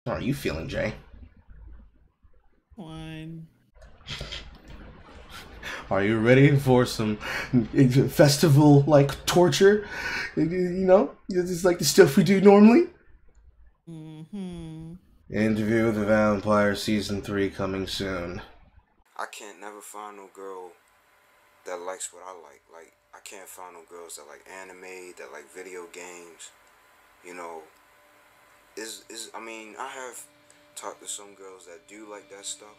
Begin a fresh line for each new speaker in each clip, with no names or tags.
How are you feeling, Jay?
Fine.
Are you ready for some festival-like torture? You know, it's like the stuff we do normally. Interview with the Vampire Season 3 coming soon.
I can't never find no girl that likes what I like. Like, I can't find no girls that like anime, that like video games. You know, I mean, I have talked to some girls that do like that stuff,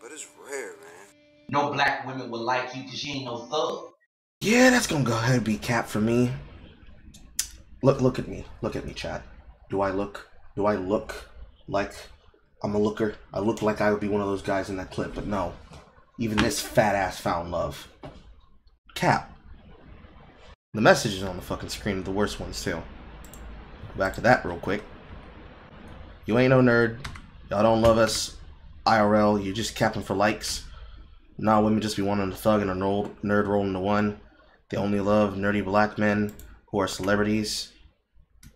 but it's rare, man.
No black women would like you because you ain't no thug.
Yeah, that's gonna go ahead and be cap for me. Look at me. Look at me, Chad. Do I look like I'm a looker? I look like I would be one of those guys in that clip, but no. Even this fat ass found love. Cap. The messages on the fucking screen are the worst ones too. Back to that real quick. You ain't no nerd. Y'all don't love us. IRL, you just capping for likes. Nah, women just be wanting to thug and a nerd roll into one. They only love nerdy black men who are celebrities.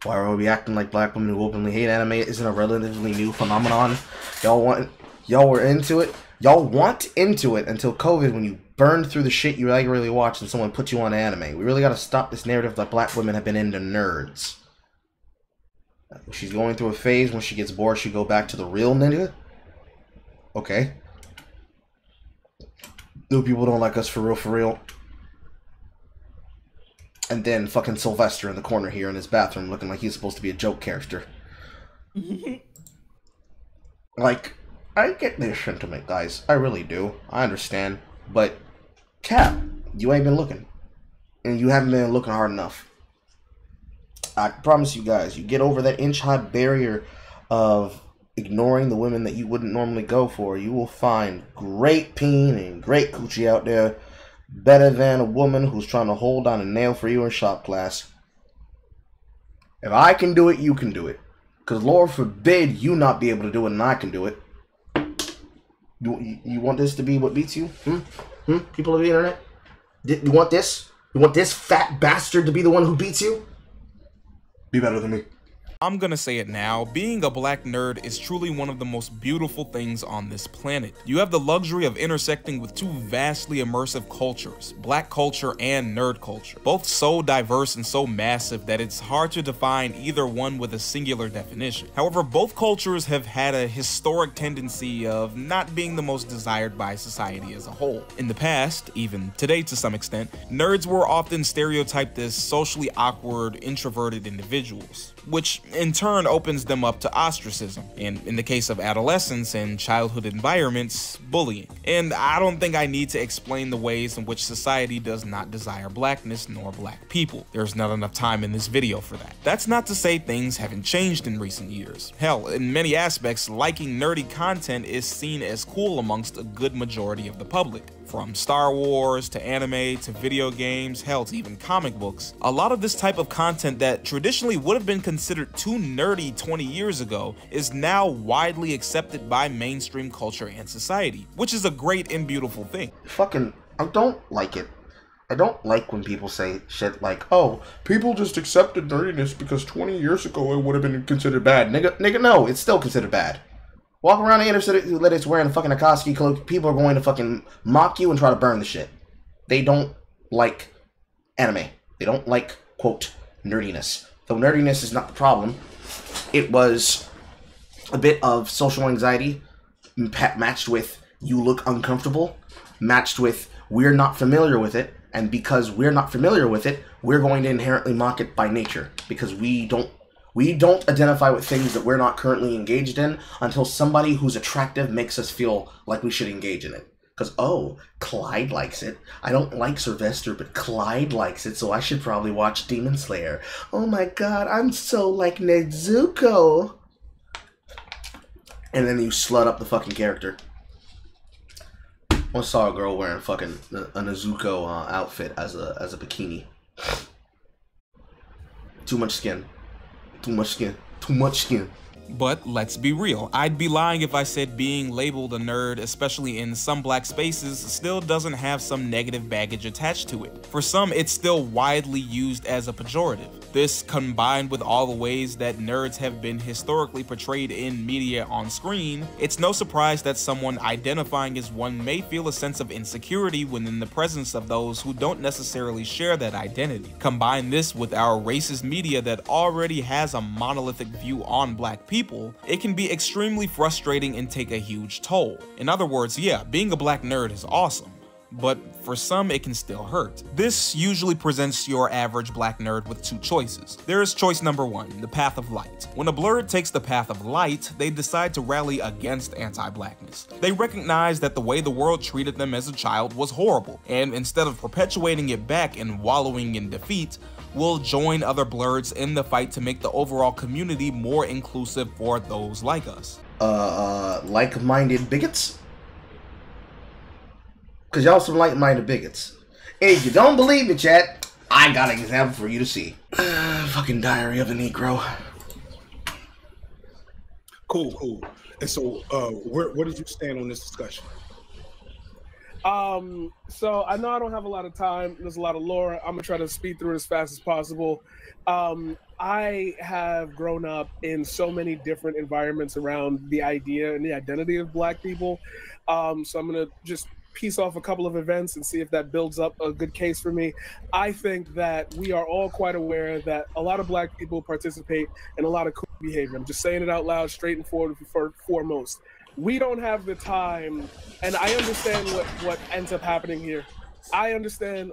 Why are we acting like black women who openly hate anime isn't a relatively new phenomenon? Y'all were into it. Y'all want into it until COVID, when you burned through the shit you regularly watch and someone put you on anime. We really gotta stop this narrative that black women have been into nerds. She's going through a phase when she gets bored, she go back to the real nigga. Okay. New people don't like us for real. And then fucking Sylvester in the corner here in his bathroom looking like he's supposed to be a joke character. Like, I get this sentiment, guys. I really do. I understand. But, Cap, you ain't been looking. And you haven't been looking hard enough. I promise you guys, you get over that inch-high barrier of ignoring the women that you wouldn't normally go for, you will find great peen and great coochie out there, better than a woman who's trying to hold down a nail for you in shop class. If I can do it, you can do it. Because Lord forbid you not be able to do it and I can do it. You want this to be what beats you? People of the internet? You want this? You want this fat bastard to be the one who beats you? Be better than me.
I'm gonna say it now, being a black nerd is truly one of the most beautiful things on this planet. You have the luxury of intersecting with two vastly immersive cultures, black culture and nerd culture, both so diverse and so massive that it's hard to define either one with a singular definition. However, both cultures have had a historic tendency of not being the most desired by society as a whole. In the past, even today to some extent, nerds were often stereotyped as socially awkward, introverted individuals, which in turn opens them up to ostracism, and in the case of adolescence and childhood environments, bullying. And I don't think I need to explain the ways in which society does not desire blackness nor black people. There's not enough time in this video for that. That's not to say things haven't changed in recent years. Hell, in many aspects, liking nerdy content is seen as cool amongst a good majority of the public. From Star Wars, to anime, to video games, hell, to even comic books. A lot of this type of content that traditionally would have been considered too nerdy 20 years ago is now widely accepted by mainstream culture and society, which is a great and beautiful thing.
I don't like it. I don't like when people say shit like, oh, people just accepted nerdiness because 20 years ago it would have been considered bad. Nigga, no, it's still considered bad. Walk around the internet that it's wearing a fucking Akatsuki cloak, people are going to fucking mock you and try to burn the shit. They don't like anime. They don't like, quote, nerdiness. Though nerdiness is not the problem, it was a bit of social anxiety matched with you look uncomfortable, matched with we're not familiar with it, and because we're not familiar with it, we're going to inherently mock it by nature, because we don't identify with things that we're not currently engaged in until somebody who's attractive makes us feel like we should engage in it. Because, oh, Clyde likes it. I don't like Sylvester, but Clyde likes it, so I should probably watch Demon Slayer. Oh my god, I'm so like Nezuko. And then you slut up the fucking character. I once saw a girl wearing fucking a Nezuko outfit as a bikini. Too much skin. Too much skin. Too much skin.
But let's be real, I'd be lying if I said being labeled a nerd, especially in some black spaces, still doesn't have some negative baggage attached to it. For some, it's still widely used as a pejorative. This, combined with all the ways that nerds have been historically portrayed in media on screen, it's no surprise that someone identifying as one may feel a sense of insecurity when in the presence of those who don't necessarily share that identity. Combine this with our racist media that already has a monolithic view on black people, it can be extremely frustrating and take a huge toll. In other words, yeah, being a black nerd is awesome, but for some it can still hurt. This usually presents your average black nerd with two choices. There is choice number one, the path of light. When a blerd takes the path of light, they decide to rally against anti-blackness. They recognize that the way the world treated them as a child was horrible, and instead of perpetuating it back and wallowing in defeat, will join other blerds in the fight to make the overall community more inclusive for those like us.
Like-minded bigots? Because y'all some like-minded bigots. And if you don't believe me, chat, I got an example for you to see. Fucking Diary of a Negro.
Cool. And so, where did you stand on this discussion?
So I know I don't have a lot of time. There's a lot of lore. I'm gonna try to speed through it as fast as possible. I have grown up in so many different environments around the idea and the identity of black people. So I'm gonna just piece off a couple of events and see if that builds up a good case for me. I think that we are all quite aware that a lot of black people participate in a lot of cool behavior. I'm just saying it out loud, straight and forward, foremost. We don't have the time, and I understand what ends up happening here. I understand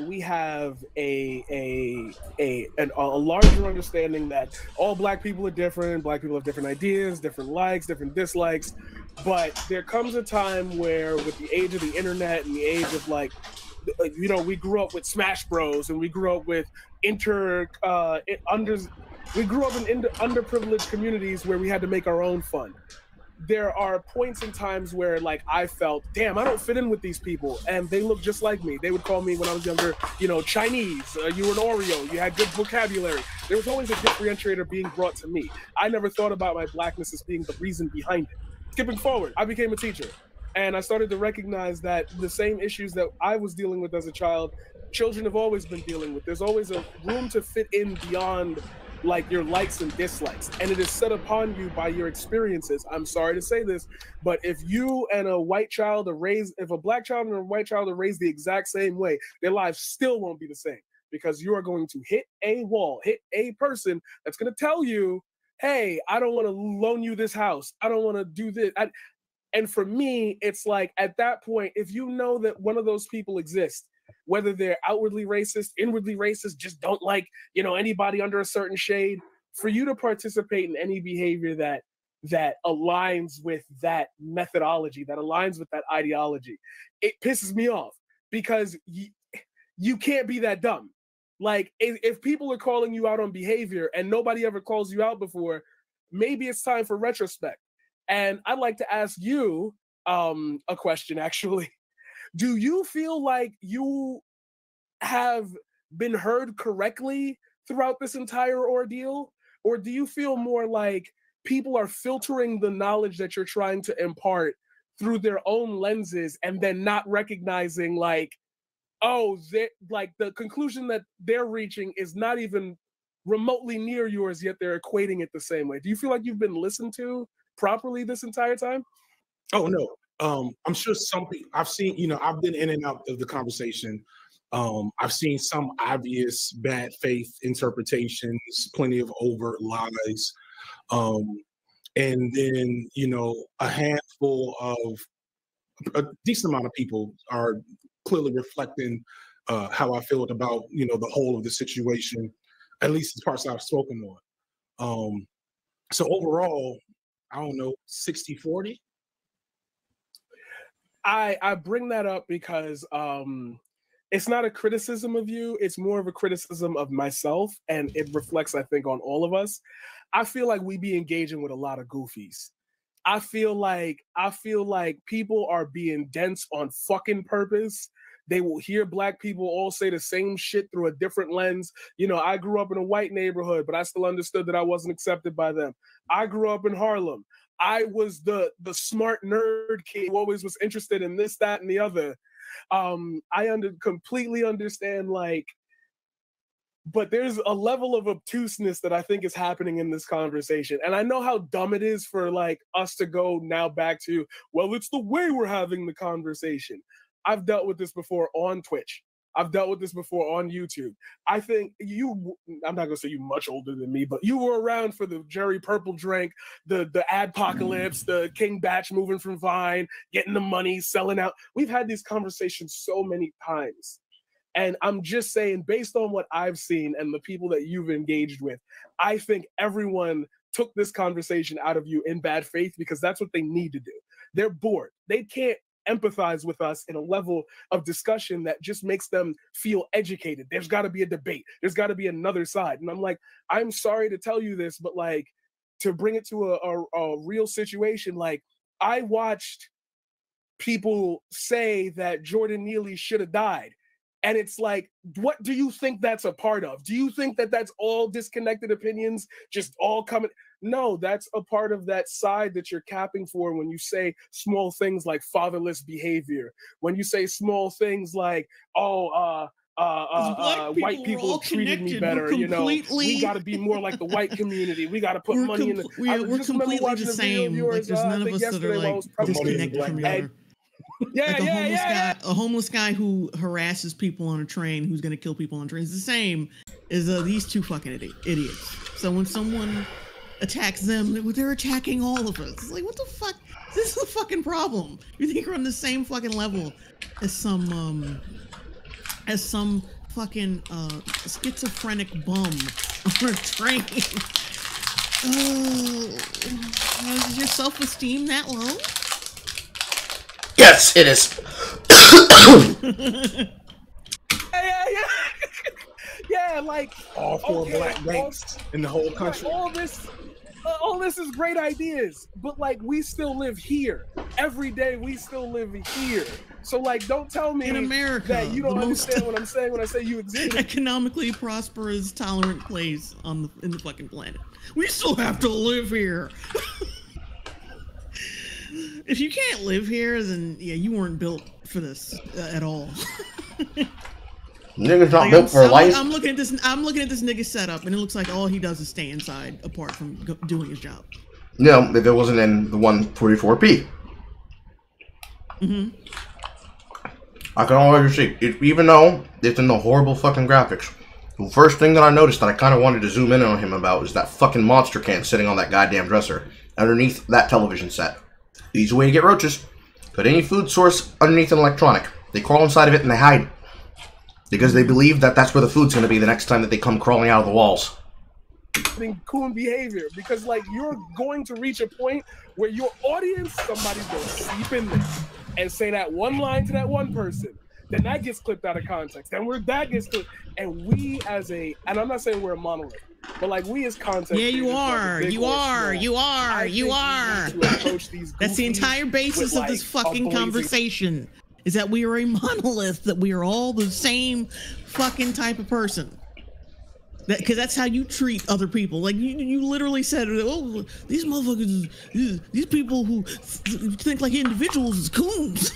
we have a larger understanding that all black people are different. Black people have different ideas, different likes, different dislikes. But there comes a time where, with the age of the internet and the age of we grew up with Smash Bros. And we grew up with we grew up in underprivileged communities where we had to make our own fun. There are points and times where, I felt, damn, I don't fit in with these people, and they look just like me. They would call me when I was younger, Chinese. You were an Oreo. You had good vocabulary. There was always a differentiator being brought to me. I never thought about my blackness as being the reason behind it. Skipping forward, I became a teacher, and I started to recognize that the same issues that I was dealing with as a child, children have always been dealing with. There's always a room to fit in beyond your likes and dislikes, and it is set upon you by your experiences. I'm sorry to say this, but if you and a white child are raised, if a black child and a white child are raised the exact same way, their lives still won't be the same, because you are going to hit a wall, hit a person that's going to tell you, hey, I don't want to loan you this house. I don't want to do this. And for me, it's at that point, if you know that one of those people exists, whether they're outwardly racist, inwardly racist, just don't like, anybody under a certain shade, for you to participate in any behavior that aligns with that methodology, that aligns with that ideology, it pisses me off, because you can't be that dumb. If people are calling you out on behavior and nobody ever calls you out before, maybe it's time for retrospect. And I'd like to ask you a question, actually. Do you feel like you have been heard correctly throughout this entire ordeal? Or do you feel more like people are filtering the knowledge that you're trying to impart through their own lenses and then not recognizing the conclusion that they're reaching is not even remotely near yours, yet they're equating it the same way? Do you feel like you've been listened to properly this entire time?
Oh, no. I'm sure some people I've seen, I've been in and out of the conversation. I've seen some obvious bad faith interpretations, plenty of overt lies. And then, a handful of a decent amount of people are clearly reflecting how I felt about, the whole of the situation, at least the parts I've spoken on. So overall, I don't know, 60-40.
I bring that up because it's not a criticism of you. It's more of a criticism of myself, and it reflects, I think, on all of us. I feel like we be engaging with a lot of goofies. I feel like people are being dense on fucking purpose They will hear black people all say the same shit through a different lens. You know, I grew up in a white neighborhood, but I still understood that I wasn't accepted by them. I grew up in Harlem. I was the smart nerd kid who always was interested in this, that, and the other. I completely understand, like, but there's a level of obtuseness that I think is happening in this conversation. And I know how dumb it is for like us to go now back to, well, it's the way we're having the conversation. I've dealt with this before on Twitch. I've dealt with this before on YouTube. I think I'm not gonna say you much older than me, but you were around for the Jerry Purple Drink, the Adpocalypse, the King Batch moving from Vine, getting the money, selling out. We've had these conversations so many times. And I'm just saying, based on what I've seen and the people that you've engaged with, I think everyone took this conversation out of you in bad faith because that's what they need to do. They're bored. They can't empathize with us in a level of discussion that just makes them feel educated. There's got to be a debate. There's got to be another side. And I'm like, I'm sorry to tell you this, but like, to bring it to a real situation, like, I watched people say that Jordan Neely should have died. And it's like, what do you think that's a part of? Do you think that that's all disconnected opinions, just all coming? No, that's a part of that side that you're capping for when you say small things like fatherless behavior. When you say small things like, white people have treated me better. You know, we got to be more like the white community. We got to put money in the.
We're completely the same. Like, there's none of us that are like disconnected from the other.
Yeah,
like a homeless guy who harasses people on a train, who's going to kill people on trains, the same as these two fucking idiots. So when someone attacks them, they're attacking all of us. It's like, what the fuck? This is the fucking problem. You think you're on the same fucking level as some fucking schizophrenic bum on a train. Is your self-esteem that low?
Yes, it is.
Yeah, like
all four black banks in the whole country.
All this is great ideas, but like, we still live here. Every day we still live here. So like, don't tell me
in America
that you don't understand what I'm saying when I say you exist.
Economically prosperous, tolerant place in the fucking planet. We still have to live here. If you can't live here, then yeah, you weren't built for this at all.
Nigga's not built for life.
I'm looking at this nigga setup, and it looks like all he does is stay inside, apart from doing his job.
No, if it wasn't in the 144p. I can already see it, even though it's in the horrible fucking graphics. The first thing that I noticed that I kind of wanted to zoom in on him about is that fucking monster can sitting on that goddamn dresser underneath that television set. Easy way to get roaches. Put any food source underneath an electronic. They crawl inside of it and they hide. Because they believe that that's where the food's going to be the next time that they come crawling out of the walls.
Coon behavior. Because, like, you're going to reach a point where your audience, somebody's going to sleep in this and say that one line to that one person. Then that gets clipped out of context. Then that gets clipped. And we and I'm not saying we're a monolith, but like, we as content.
Yeah, you are. You are. That's the entire basis of this fucking conversation. Is that we are a monolith, that we are all the same fucking type of person. Because that's how you treat other people. Like, you literally said, oh, these motherfuckers, these people who think like individuals is coons.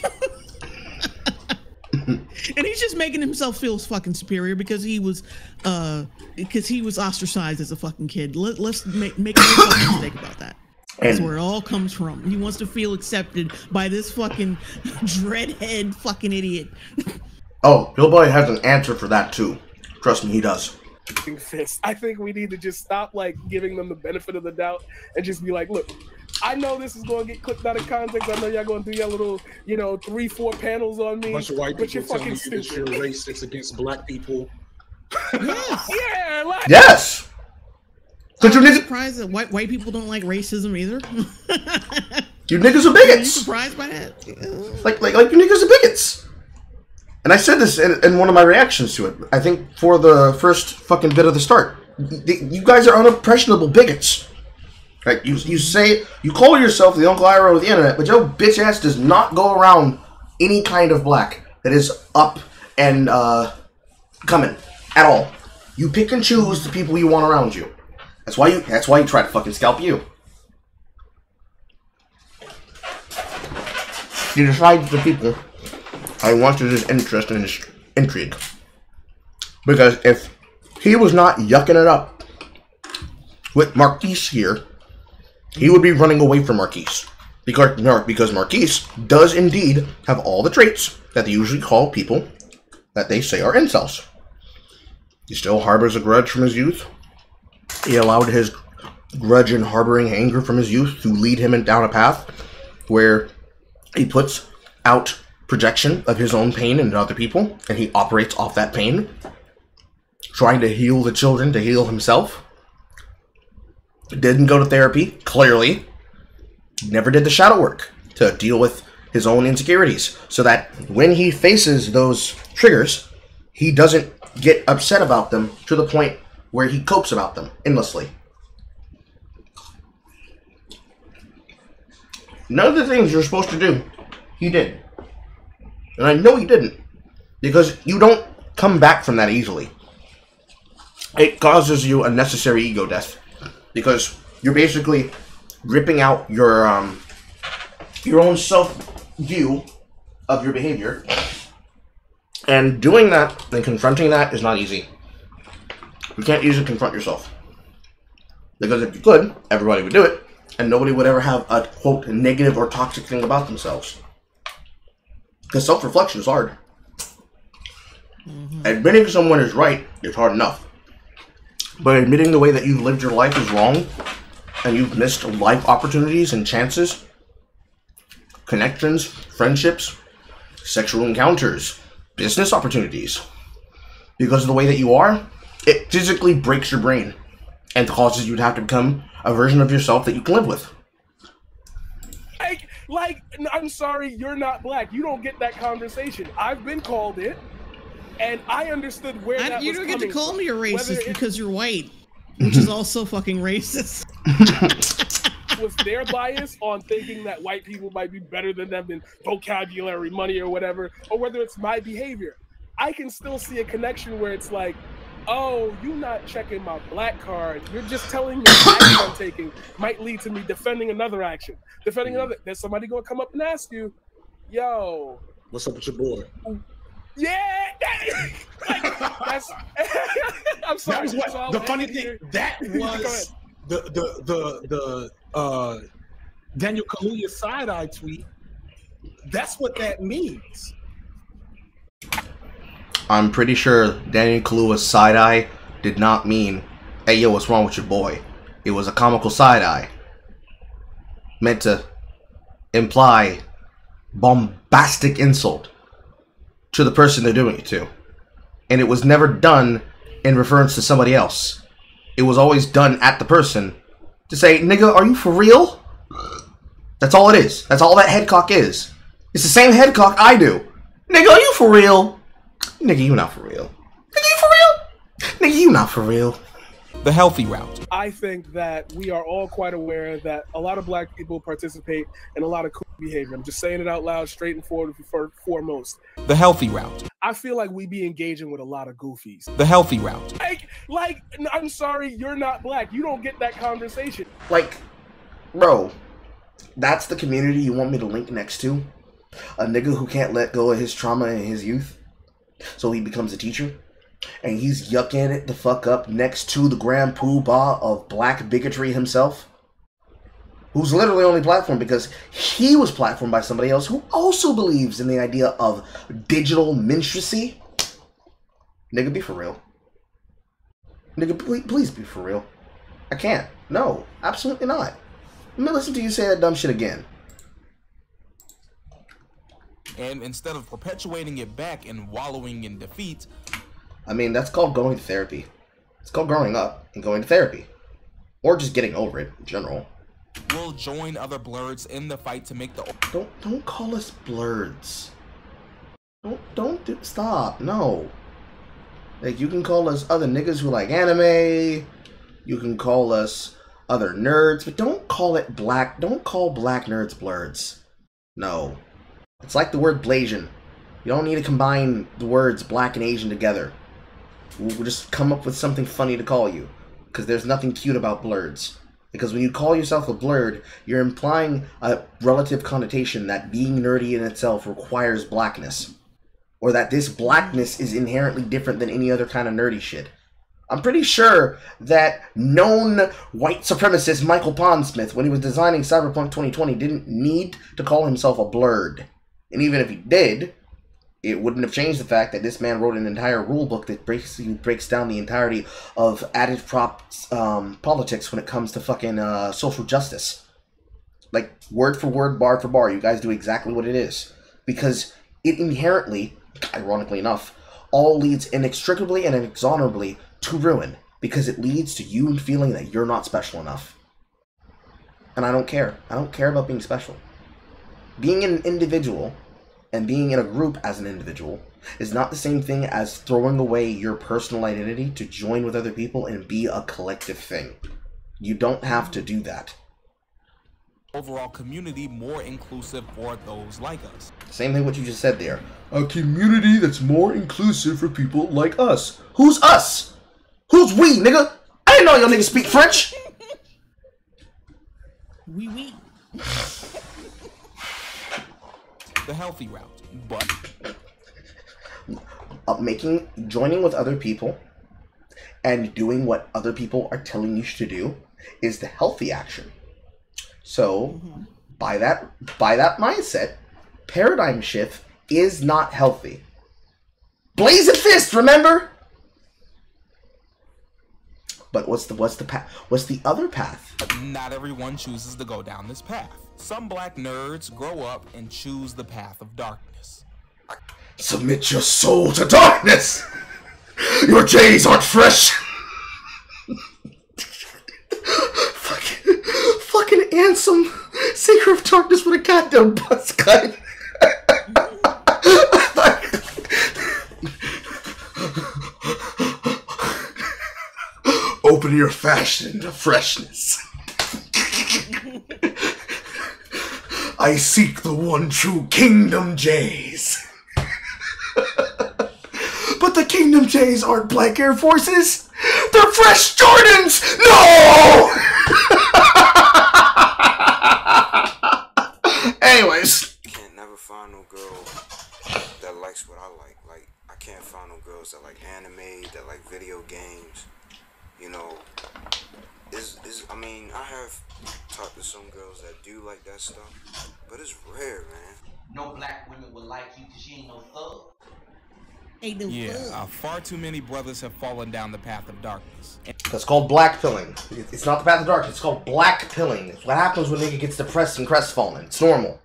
And he's just making himself feel fucking superior because he was ostracized as a fucking kid. Let's make no fucking mistake about that. That's where it all comes from. He wants to feel accepted by this fucking dreadhead fucking idiot.
Oh, Pillboy has an answer for that too. Trust me, he does.
I think we need to just stop like giving them the benefit of the doubt and just be like, look, I know this is going to get clipped out of context. I know y'all going to do your little, 3-4 panels on me.
A bunch of white people
telling you
that you're racist against black people.
Yes.
Yeah. Like,
yes.
I'm surprised that white people don't like racism either.
You niggas are bigots.
Are you surprised by that?
Like you niggas are bigots. And I said this in one of my reactions to it. I think for the first fucking bit of the start. You guys are unimpressionable bigots. Right? You call yourself the Uncle Iroh of the internet, but your bitch ass does not go around any kind of black. that is up and coming at all. You pick and choose the people you want around you. That's why you try to fucking scalp you. You decide the people I want to this interest and this intrigue. Because if he was not yucking it up with Marquise here, he would be running away from Marquise. Because Marquise does indeed have all the traits that they usually call people that they say are incels. He still harbors a grudge from his youth. He allowed his grudge and harboring anger from his youth to lead him down a path where he puts out projection of his own pain into other people, and he operates off that pain, trying to heal the children, to heal himself. Didn't go to therapy, clearly. Never did the shadow work to deal with his own insecurities, so that when he faces those triggers, he doesn't get upset about them to the point where he copes about them endlessly. None of the things you're supposed to do, he did. And I know he didn't, because you don't come back from that easily. It causes you unnecessary ego death, because you're basically ripping out your own self-view of your behavior, and doing that and confronting that is not easy. You can't easily confront yourself, because if you could, everybody would do it, and nobody would ever have a, quote, negative or toxic thing about themselves. Because self-reflection is hard. Admitting someone is right is hard enough. But admitting the way that you've lived your life is wrong, and you've missed life opportunities and chances, connections, friendships, sexual encounters, business opportunities, because of the way that you are, it physically breaks your brain and causes you to have to become a version of yourself that you can live with.
Like, I'm sorry, you're not black. You don't get that conversation. I've been called it, and I understood where that was coming from.
You don't get to call me a racist because you're white, which is also fucking racist.
Was their bias on thinking that white people might be better than them in vocabulary, money, or whatever, or whether it's my behavior. I can still see a connection where it's like, oh, you not checking my black card. You're just telling me the action I'm taking might lead to me defending another action. Defending another. There's somebody going to come up and ask you, yo.
What's up with your boy?
Yeah. That's, I'm sorry.
That was what, the funny thing, that was the Daniel Kaluuya side-eye tweet. That's what that means.
I'm pretty sure Daniel Kaluuya's side-eye did not mean, hey, yo, what's wrong with your boy? It was a comical side-eye, meant to imply bombastic insult to the person they're doing it to. And it was never done in reference to somebody else. It was always done at the person to say, nigga, are you for real? That's all it is. That's all that headcock is. It's the same headcock I do. Nigga, are you for real? Nigga, you not for real. Nigga, you for real? Nigga, you not for real.
The healthy route.
I think that we are all quite aware that a lot of black people participate in a lot of cool behavior. I'm just saying it out loud, straight and forward, foremost.
The healthy route.
I feel like we be engaging with a lot of goofies.
The healthy route.
Like, I'm sorry, you're not black. You don't get that conversation.
Like, bro, that's the community you want me to link next to? A nigga who can't let go of his trauma in his youth, so he becomes a teacher? And he's yucking it the fuck up next to the grand poobah of black bigotry himself? Who's literally only platformed because he was platformed by somebody else who also believes in the idea of digital minstrelsy? Nigga, be for real. Nigga, please be for real. I can't. No, absolutely not. Let me listen to you say that dumb shit again.
And instead of perpetuating it back and wallowing in defeat,
I mean, that's called going to therapy. It's called growing up and going to therapy. Or just getting over it in general.
We'll join other blurs in the fight to make the...
Don't call us blurs. Stop, no. Like, you can call us other niggas who like anime. You can call us other nerds, but don't call it black. Don't call black nerds blurs. No. It's like the word Blasian. You don't need to combine the words black and Asian together. We'll just come up with something funny to call you. Because there's nothing cute about blurs. Because when you call yourself a blurred, you're implying a relative connotation that being nerdy in itself requires blackness. Or that this blackness is inherently different than any other kind of nerdy shit. I'm pretty sure that known white supremacist Michael Pondsmith, when he was designing Cyberpunk 2020, didn't need to call himself a blurred. And even if he did, it wouldn't have changed the fact that this man wrote an entire rulebook that breaks down the entirety of added props politics when it comes to fucking social justice. Like, word for word, bar for bar, you guys do exactly what it is. Because it inherently, ironically enough, all leads inextricably and inexorably to ruin. Because it leads to you feeling that you're not special enough. And I don't care. I don't care about being special. Being an individual and being in a group as an individual is not the same thing as throwing away your personal identity to join with other people and be a collective thing. You don't have to do that.
Overall community more inclusive for those like us.
Same thing what you just said there. A community that's more inclusive for people like us. Who's us? Who's we, nigga? I didn't know y'all niggas speak French.
Oui.
The healthy route, but
joining with other people and doing what other people are telling you to do is the healthy action. So, by that mindset, paradigm shift is not healthy. Blazing fist, remember? But what's the path? What's the other path?
Not everyone chooses to go down this path. Some black nerds grow up and choose the path of darkness.
Submit your soul to darkness! Your J's aren't fresh! fucking Ansem, Seeker of Darkness with a goddamn buzz cut. Open your fashion to freshness. I seek the one true Kingdom J's. But the Kingdom J's aren't black Air Forces. They're fresh Jordans. No! Anyways.
I can't never find no girl that likes what I like. Like, I can't find no girls that like anime, that like video games. You know, I mean, I have talked to some girls that do like that stuff, but it's rare, man.
No black women would like you because she ain't no thug.
Far too many brothers have fallen down the path of darkness.
That's called black pilling. It's not the path of darkness, it's called black pilling. It's what happens when a nigga gets depressed and crestfallen. It's normal.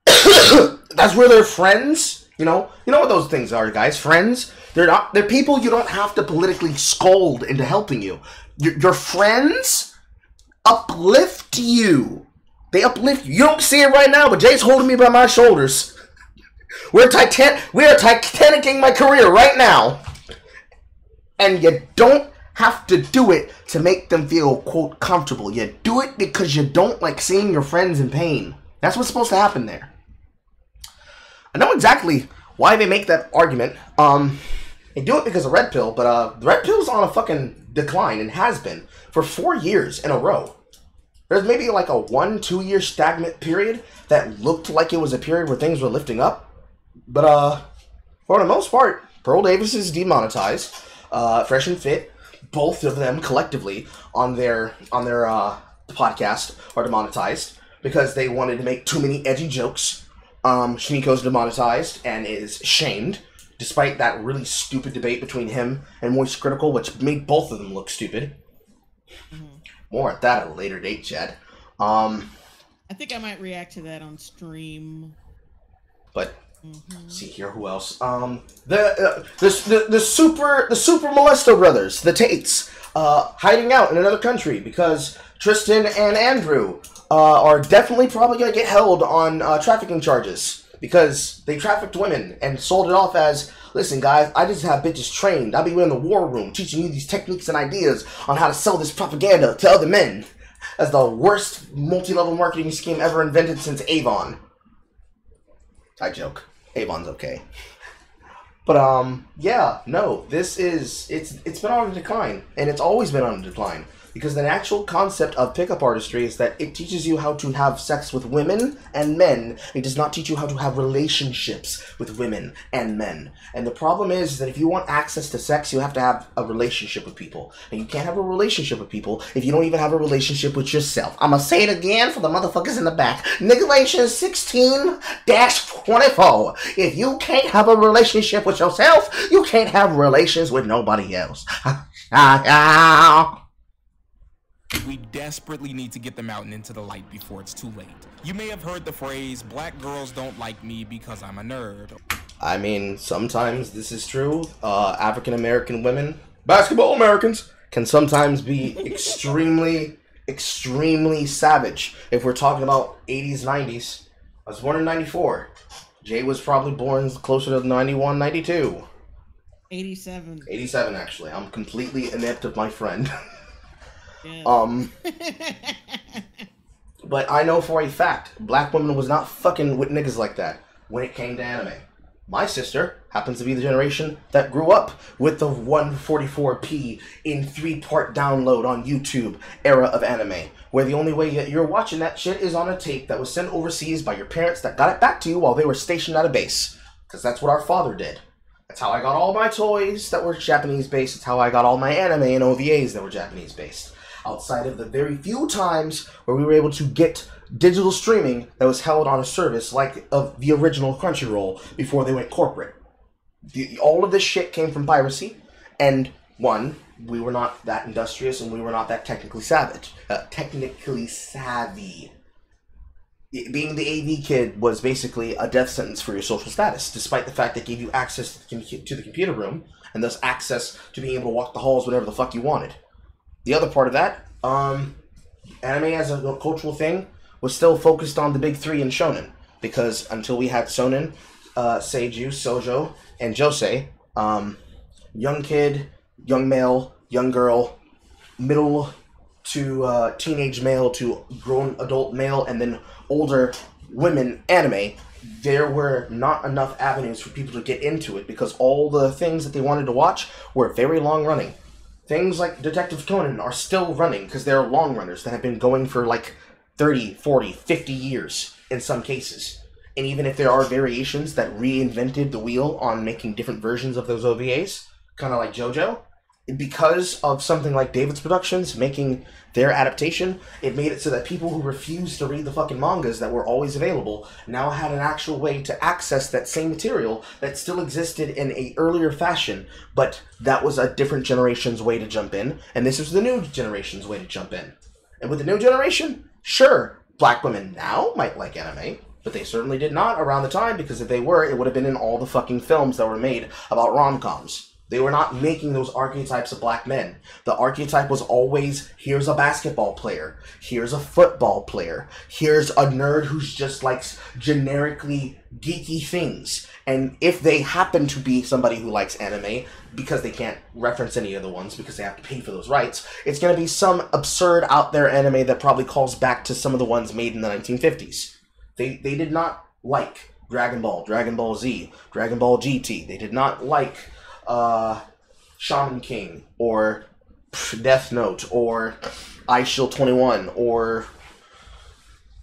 That's where they're friends. You know what those things are, guys. Friends. They're people you don't have to politically scold into helping you. Your friends uplift you. They uplift you. You don't see it right now, but Jay's holding me by my shoulders. We are titanicking my career right now. And you don't have to do it to make them feel, quote, comfortable. You do it because you don't like seeing your friends in pain. That's what's supposed to happen there. I know exactly why they make that argument. They do it because of Red Pill, but the Red Pill's on a fucking decline and has been for 4 years in a row. There's maybe like a 1-2 year stagnant period that looked like it was a period where things were lifting up. But for the most part, Pearl Davis is demonetized. Fresh and Fit, both of them collectively on their podcast are demonetized because they wanted to make too many edgy jokes. Shiniko's demonetized and is shamed, despite that really stupid debate between him and Moist Critical, which made both of them look stupid. More at that at a later date, Chad.
I think I might react to that on stream.
But see here, who else? The super Molesto brothers, the Tates, hiding out in another country because Tristan and Andrew are definitely probably gonna get held on trafficking charges because they trafficked women and sold it off as, listen guys, I just have bitches trained. I'll be in the war room teaching you these techniques and ideas on how to sell this propaganda to other men. As the worst multi-level marketing scheme ever invented since Avon. I joke. Avon's okay. But yeah, no, it's been on a decline, and it's always been on a decline. Because the actual concept of pickup artistry is that it teaches you how to have sex with women and men. It does not teach you how to have relationships with women and men. And the problem is that if you want access to sex, you have to have a relationship with people. And you can't have a relationship with people if you don't even have a relationship with yourself. I'm gonna say it again for the motherfuckers in the back. Regulations 16-24. If you can't have a relationship with yourself, you can't have relations with nobody else.
We desperately need to get them out and into the light before it's too late. You may have heard the phrase, black girls don't like me because I'm a nerd.
I mean, sometimes this is true. African-American women, basketball Americans, can sometimes be extremely savage. If we're talking about 80s, 90s. I was born in 94. Jay was probably born closer to 91, 92.
87.
87, actually. I'm completely inept of my friend.
Yeah.
But I know for a fact, black women was not fucking with niggas like that when it came to anime. My sister happens to be the generation that grew up with the 144p in 3-part download on YouTube era of anime, where the only way that you're watching that shit is on a tape that was sent overseas by your parents that got it back to you while they were stationed at a base. Because that's what our father did. That's how I got all my toys that were Japanese-based. It's how I got all my anime and OVAs that were Japanese-based. Outside of the very few times where we were able to get digital streaming that was held on a service like of the original Crunchyroll before they went corporate. All of this shit came from piracy, and one, we were not that industrious and we were not that technically savvy. Being the AV kid was basically a death sentence for your social status, despite the fact that it gave you access to the computer room, and thus access to being able to walk the halls whenever the fuck you wanted. The other part of that, anime as a cultural thing was still focused on the big three in shonen, because until we had shonen, seiju, shoujo, and josei, young kid, young male, young girl, middle to teenage male to grown adult male, and then older women anime, there were not enough avenues for people to get into it because all the things that they wanted to watch were very long running. Things like Detective Conan are still running because they're long runners that have been going for like 30, 40, 50 years in some cases. And even if there are variations that reinvented the wheel on making different versions of those OVAs, kind of like JoJo, because of something like David's Productions making their adaptation, it made it so that people who refused to read the fucking mangas that were always available now had an actual way to access that same material that still existed in a earlier fashion, but that was a different generation's way to jump in, and this is the new generation's way to jump in. And with the new generation, sure, black women now might like anime, but they certainly did not around the time, because if they were, it would have been in all the fucking films that were made about rom-coms. They were not making those archetypes of black men. The archetype was always, here's a basketball player, here's a football player, here's a nerd who just likes generically geeky things. And if they happen to be somebody who likes anime, because they can't reference any other ones because they have to pay for those rights, it's going to be some absurd out there anime that probably calls back to some of the ones made in the 1950s. They did not like Dragon Ball, Dragon Ball Z, Dragon Ball GT. They did not like Shaman King, or Death Note, or iShield 21, or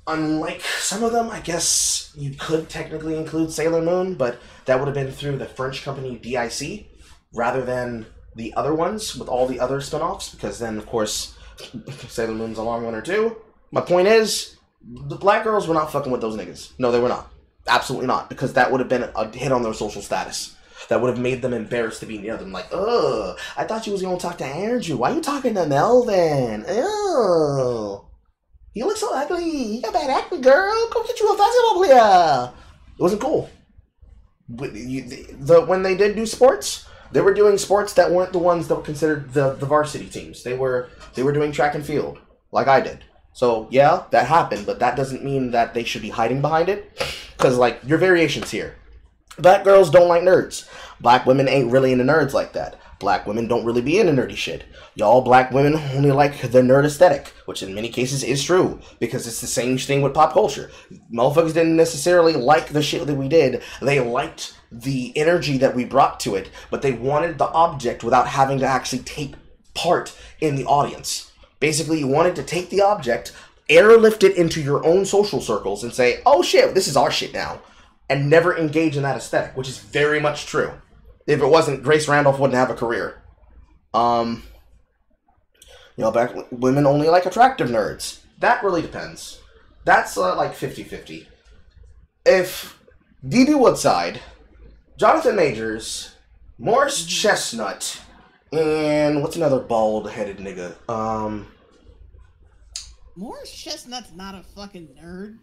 unlike some of them, I guess you could technically include Sailor Moon, but that would have been through the French company DIC, rather than the other ones with all the other spin-offs, because then, of course, Sailor Moon's a long runner too. My point is, the black girls were not fucking with those niggas. No, they were not. Absolutely not, because that would have been a hit on their social status. That would have made them embarrassed to be near them. Like, oh, I thought you was going to talk to Andrew. Why are you talking to Melvin? Oh, he looks so ugly. You got bad acting, girl. Go get you a basketball player. It wasn't cool. When they did do sports, they were doing sports that weren't the ones that were considered the varsity teams. They were doing track and field, like I did. So, yeah, that happened, but that doesn't mean that they should be hiding behind it. Because, like, your variations here. Black girls don't like nerds. Black women ain't really into nerds like that. Black women don't really be into nerdy shit. Y'all black women only like the nerd aesthetic, which in many cases is true, because it's the same thing with pop culture. Motherfuckers didn't necessarily like the shit that we did. They liked the energy that we brought to it, but they wanted the object without having to actually take part in the audience. Basically, you wanted to take the object, airlift it into your own social circles, and say, oh shit, this is our shit now, and never engage in that aesthetic, which is very much true. If it wasn't, Grace Randolph wouldn't have a career. You know, black women only like attractive nerds. That really depends. That's like 50-50. If D.B. Woodside, Jonathan Majors, Morris Chestnut, and what's another bald-headed nigga?
Morris Chestnut's not a fucking nerd.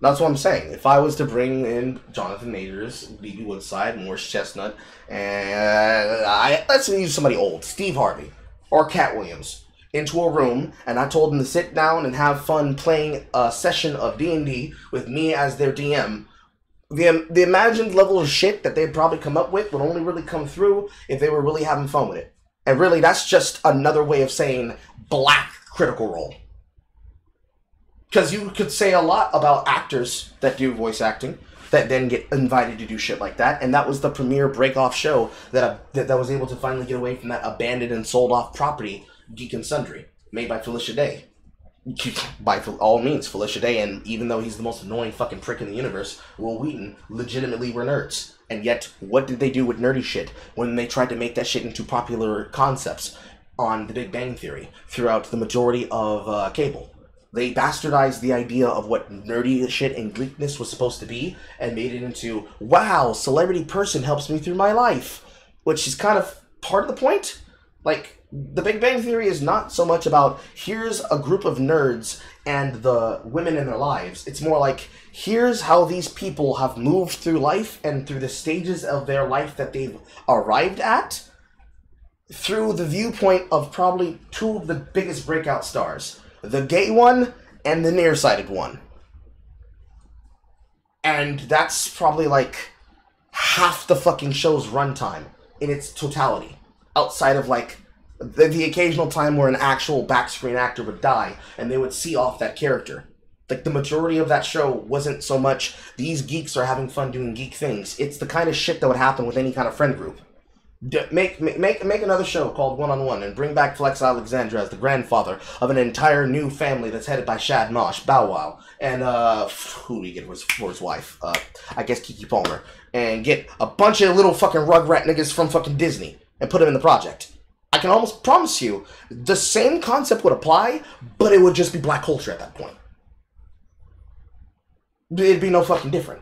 That's what I'm saying. If I was to bring in Jonathan Majors, D.B. Woodside, Morris Chestnut, and let's use somebody old, Steve Harvey, or Cat Williams, into a room, and I told them to sit down and have fun playing a session of D&D with me as their DM, the imagined level of shit that they'd probably come up with would only really come through if they were really having fun with it. And really, that's just another way of saying black Critical Role. Because you could say a lot about actors that do voice acting that then get invited to do shit like that, and that was the premier break-off show that was able to finally get away from that abandoned and sold-off property, Geek and Sundry, made by Felicia Day. By all means, Felicia Day, and even though he's the most annoying fucking prick in the universe, Will Wheaton legitimately were nerds. And yet, what did they do with nerdy shit when they tried to make that shit into popular concepts on The Big Bang Theory throughout the majority of cable? They bastardized the idea of what nerdy shit and geekness was supposed to be and made it into, wow, celebrity person helps me through my life. Which is kind of part of the point. Like, The Big Bang Theory is not so much about, here's a group of nerds and the women in their lives. It's more like, here's how these people have moved through life and through the stages of their life that they've arrived at through the viewpoint of probably two of the biggest breakout stars. The gay one and the nearsighted one. And that's probably like half the fucking show's runtime in its totality. Outside of like the occasional time where an actual backscreen actor would die and they would see off that character. Like the majority of that show wasn't so much these geeks are having fun doing geek things. It's the kind of shit that would happen with any kind of friend group. Make another show called One-on-One and bring back Flex Alexandra as the grandfather of an entire new family that's headed by Shad Mosh, Bow Wow, and who do you get for his wife? I guess Keke Palmer, and get a bunch of little fucking Rugrat niggas from fucking Disney and put them in the project. I can almost promise you the same concept would apply, but it would just be black culture at that point. It'd be no fucking different,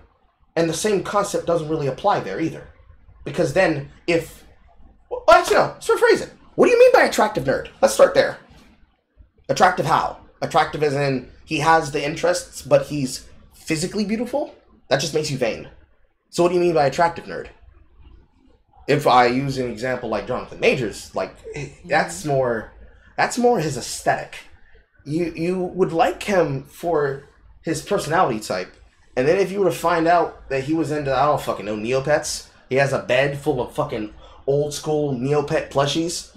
and the same concept doesn't really apply there either, because then if well, actually, no, let's rephrase it. What do you mean by attractive nerd? Let's start there. Attractive how? Attractive as in he has the interests, but he's physically beautiful? That just makes you vain. So what do you mean by attractive nerd? If I use an example like Jonathan Majors, like, that's more his aesthetic. You would like him for his personality type. And then if you were to find out that he was into, I don't fucking know, Neopets, he has a bed full of fucking old school Neopet plushies,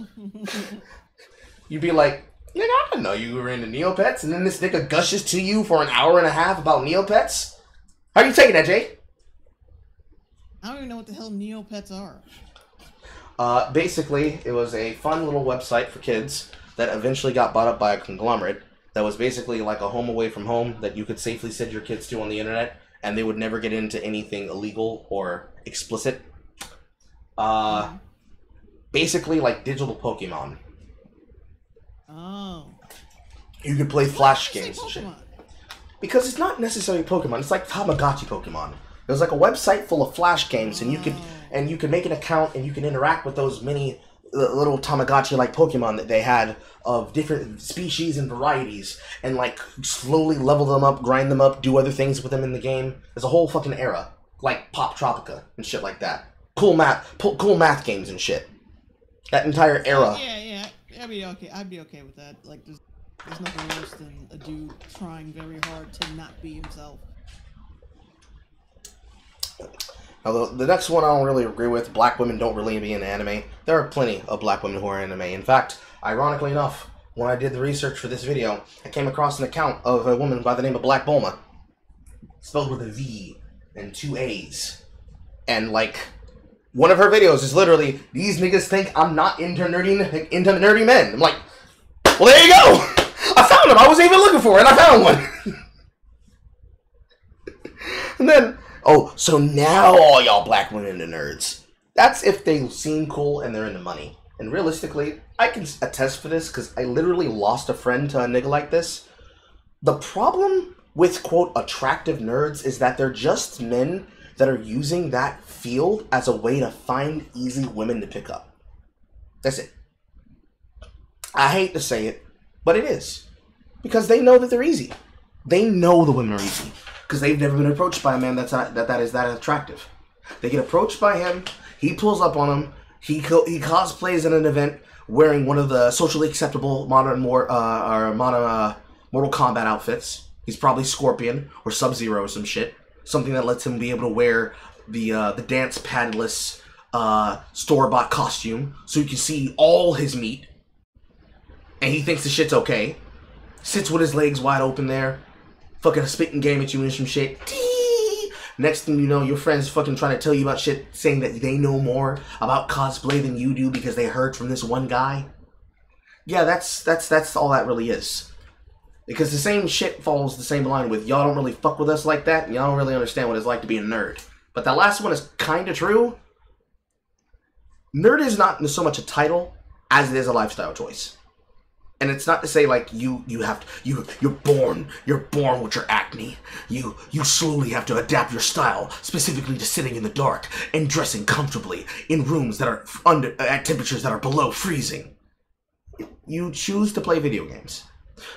you'd be like, nigga, I didn't know you were into Neopets, and then this nigga gushes to you for an hour and a half about Neopets? How are you taking that, Jay?
I don't even know what the hell Neopets are.
Basically, it was a fun little website for kids that eventually got bought up by a conglomerate that was basically like a home away from home that you could safely send your kids to on the internet, and they would never get into anything illegal or explicit. Basically like digital Pokemon.
Oh.
You could play Flash games and shit. Because it's not necessarily Pokemon, it's like Tamagotchi Pokemon. There's like a website full of Flash games, and you could make an account and you can interact with those many little Tamagotchi-like Pokemon that they had of different species and varieties, and like slowly level them up, grind them up, do other things with them in the game. There's a whole fucking era, like Pop Tropica and shit like that. Cool math games and shit. That entire era.
Yeah, I'd be okay with that. Like, there's nothing worse than a dude trying very hard to not be himself.
Although the next one I don't really agree with. Black women don't really be in anime. There are plenty of black women who are in anime. In fact, ironically enough, when I did the research for this video, I came across an account of a woman by the name of Black Bulma. Spelled with a V and 2 A's. And, like, one of her videos is literally, these niggas think I'm not into nerdy men. I'm like, well, there you go! I found him! I wasn't even looking for it, and I found one! And then, oh, so now all y'all black women are nerds. That's if they seem cool and they're into money. And realistically, I can attest for this because I literally lost a friend to a nigga like this. The problem with, quote, attractive nerds is that they're just men that are using that field as a way to find easy women to pick up. That's it. I hate to say it, but it is. Because they know that they're easy. They know the women are easy. Because they've never been approached by a man that is that attractive. They get approached by him, he pulls up on them, he cosplays in an event wearing one of the socially acceptable Mortal Kombat outfits. He's probably Scorpion or Sub-Zero or some shit. Something that lets him be able to wear the dance padless store-bought costume so you can see all his meat. And he thinks the shit's okay. Sits with his legs wide open there. Fucking spitting game at you and some shit. Tee! Next thing you know, your friend's fucking trying to tell you about shit, saying that they know more about cosplay than you do because they heard from this one guy. Yeah, that's all that really is. Because the same shit follows the same line with, y'all don't really fuck with us like that, and y'all don't really understand what it's like to be a nerd. But that last one is kinda true. Nerd is not so much a title as it is a lifestyle choice. And it's not to say like you're born with your acne. You slowly have to adapt your style, specifically to sitting in the dark and dressing comfortably in rooms that are at temperatures that are below freezing. You choose to play video games.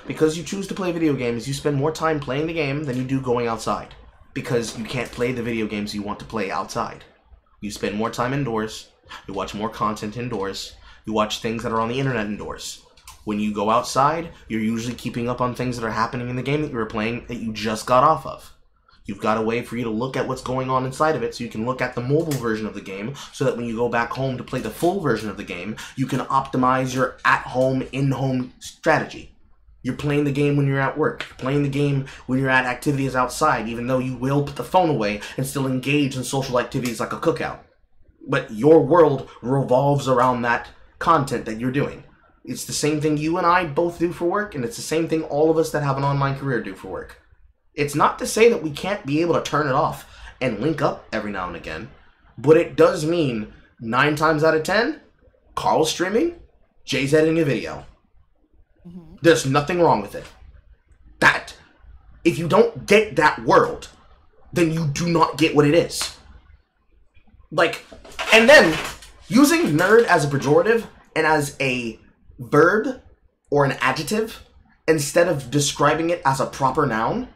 Because you choose to play video games, you spend more time playing the game than you do going outside. Because you can't play the video games you want to play outside. You spend more time indoors, you watch more content indoors, you watch things that are on the internet indoors. When you go outside, you're usually keeping up on things that are happening in the game that you were playing that you just got off of. You've got a way for you to look at what's going on inside of it so you can look at the mobile version of the game so that when you go back home to play the full version of the game, you can optimize your at-home, in-home strategy. You're playing the game when you're at work. You're playing the game when you're at activities outside, even though you will put the phone away and still engage in social activities like a cookout. But your world revolves around that content that you're doing. It's the same thing you and I both do for work, and it's the same thing all of us that have an online career do for work. It's not to say that we can't be able to turn it off and link up every now and again, but it does mean 9 times out of 10, Carl's streaming, Jay's editing a video. There's nothing wrong with it. That, if you don't get that world, then you do not get what it is. Like, and then, using nerd as a pejorative and as a verb or an adjective instead of describing it as a proper noun.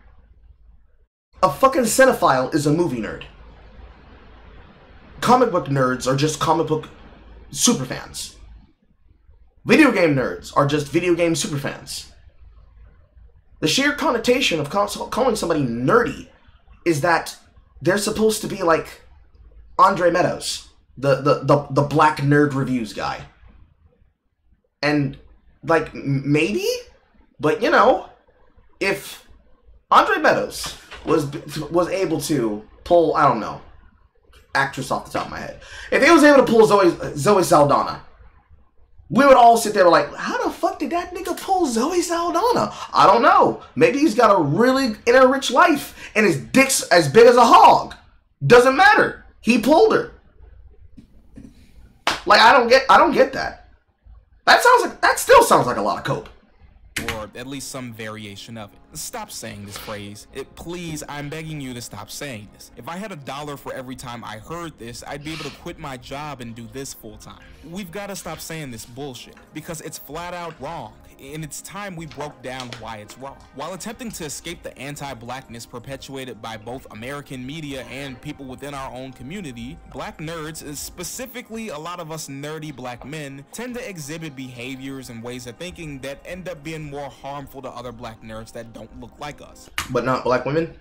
A fucking cinephile is a movie nerd. Comic book nerds are just comic book superfans. Video game nerds are just video game superfans. The sheer connotation of calling somebody nerdy is that they're supposed to be like Andre Meadows, the black nerd reviews guy. And, like, maybe? But, you know, if Andre Meadows was able to pull, I don't know, actress off the top of my head. If he was able to pull Zoe Saldana, we would all sit there like, how the fuck did that nigga pull Zoe Saldana? I don't know. Maybe he's got a really inner rich life and his dick's as big as a hog. Doesn't matter. He pulled her. Like, I don't get that. That still sounds like a lot of coke.
Or at least some variation of it. Stop saying this phrase. Please, I'm begging you to stop saying this. If I had $1 for every time I heard this, I'd be able to quit my job and do this full time. We've got to stop saying this bullshit because it's flat out wrong. And it's time we broke down why it's wrong. While attempting to escape the anti-blackness perpetuated by both American media and people within our own community, black nerds, specifically a lot of us nerdy black men, tend to exhibit behaviors and ways of thinking that end up being more harmful to other black nerds that don't look like us.
But not black women?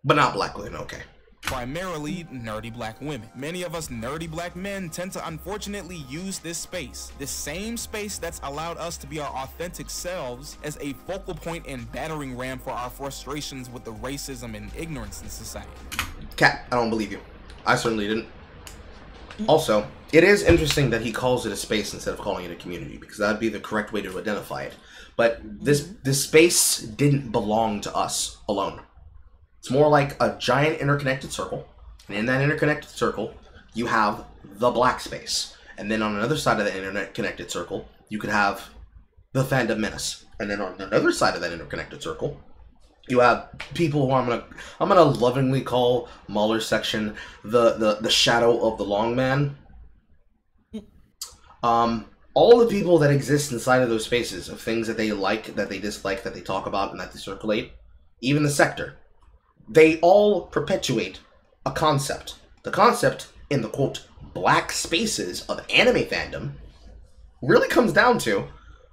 But not black women, okay.
Primarily nerdy black women. Many of us nerdy black men tend to unfortunately use this space, the same space that's allowed us to be our authentic selves, as a focal point and battering ram for our frustrations with the racism and ignorance in society.
Cat, I don't believe you. I certainly didn't. Also, it is interesting that he calls it a space instead of calling it a community, because that'd be the correct way to identify it. But this space didn't belong to us alone. It's more like a giant interconnected circle, and in that interconnected circle, you have the black space. And then on another side of the interconnected circle, you could have the fandom menace. And then on another side of that interconnected circle, you have people who I'm gonna lovingly call Mahler's section the shadow of the long man. All the people that exist inside of those spaces of things that they like, that they dislike, that they talk about, and that they circulate, even the sector, they all perpetuate a concept. The concept in the, quote, black spaces of anime fandom really comes down to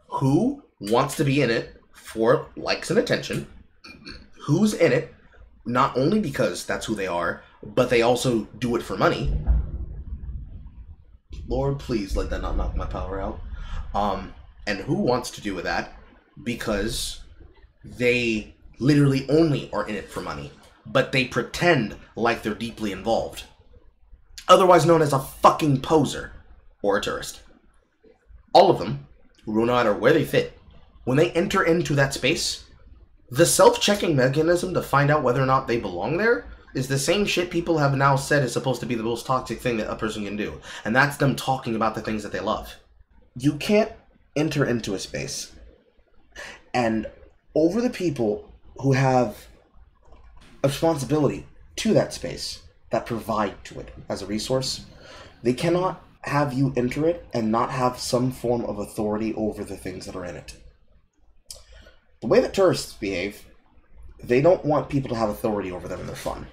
who wants to be in it for likes and attention, who's in it not only because that's who they are, but they also do it for money. Lord, please let that not knock my power out. And who wants to do with that because they literally only are in it for money, but they pretend like they're deeply involved. Otherwise known as a fucking poser or a tourist. All of them, no matter where they fit, when they enter into that space, the self-checking mechanism to find out whether or not they belong there is the same shit people have now said is supposed to be the most toxic thing that a person can do. And that's them talking about the things that they love. You can't enter into a space and over the people who have a responsibility to that space, that provide to it as a resource, they cannot have you enter it and not have some form of authority over the things that are in it. The way that tourists behave, they don't want people to have authority over them in their fun.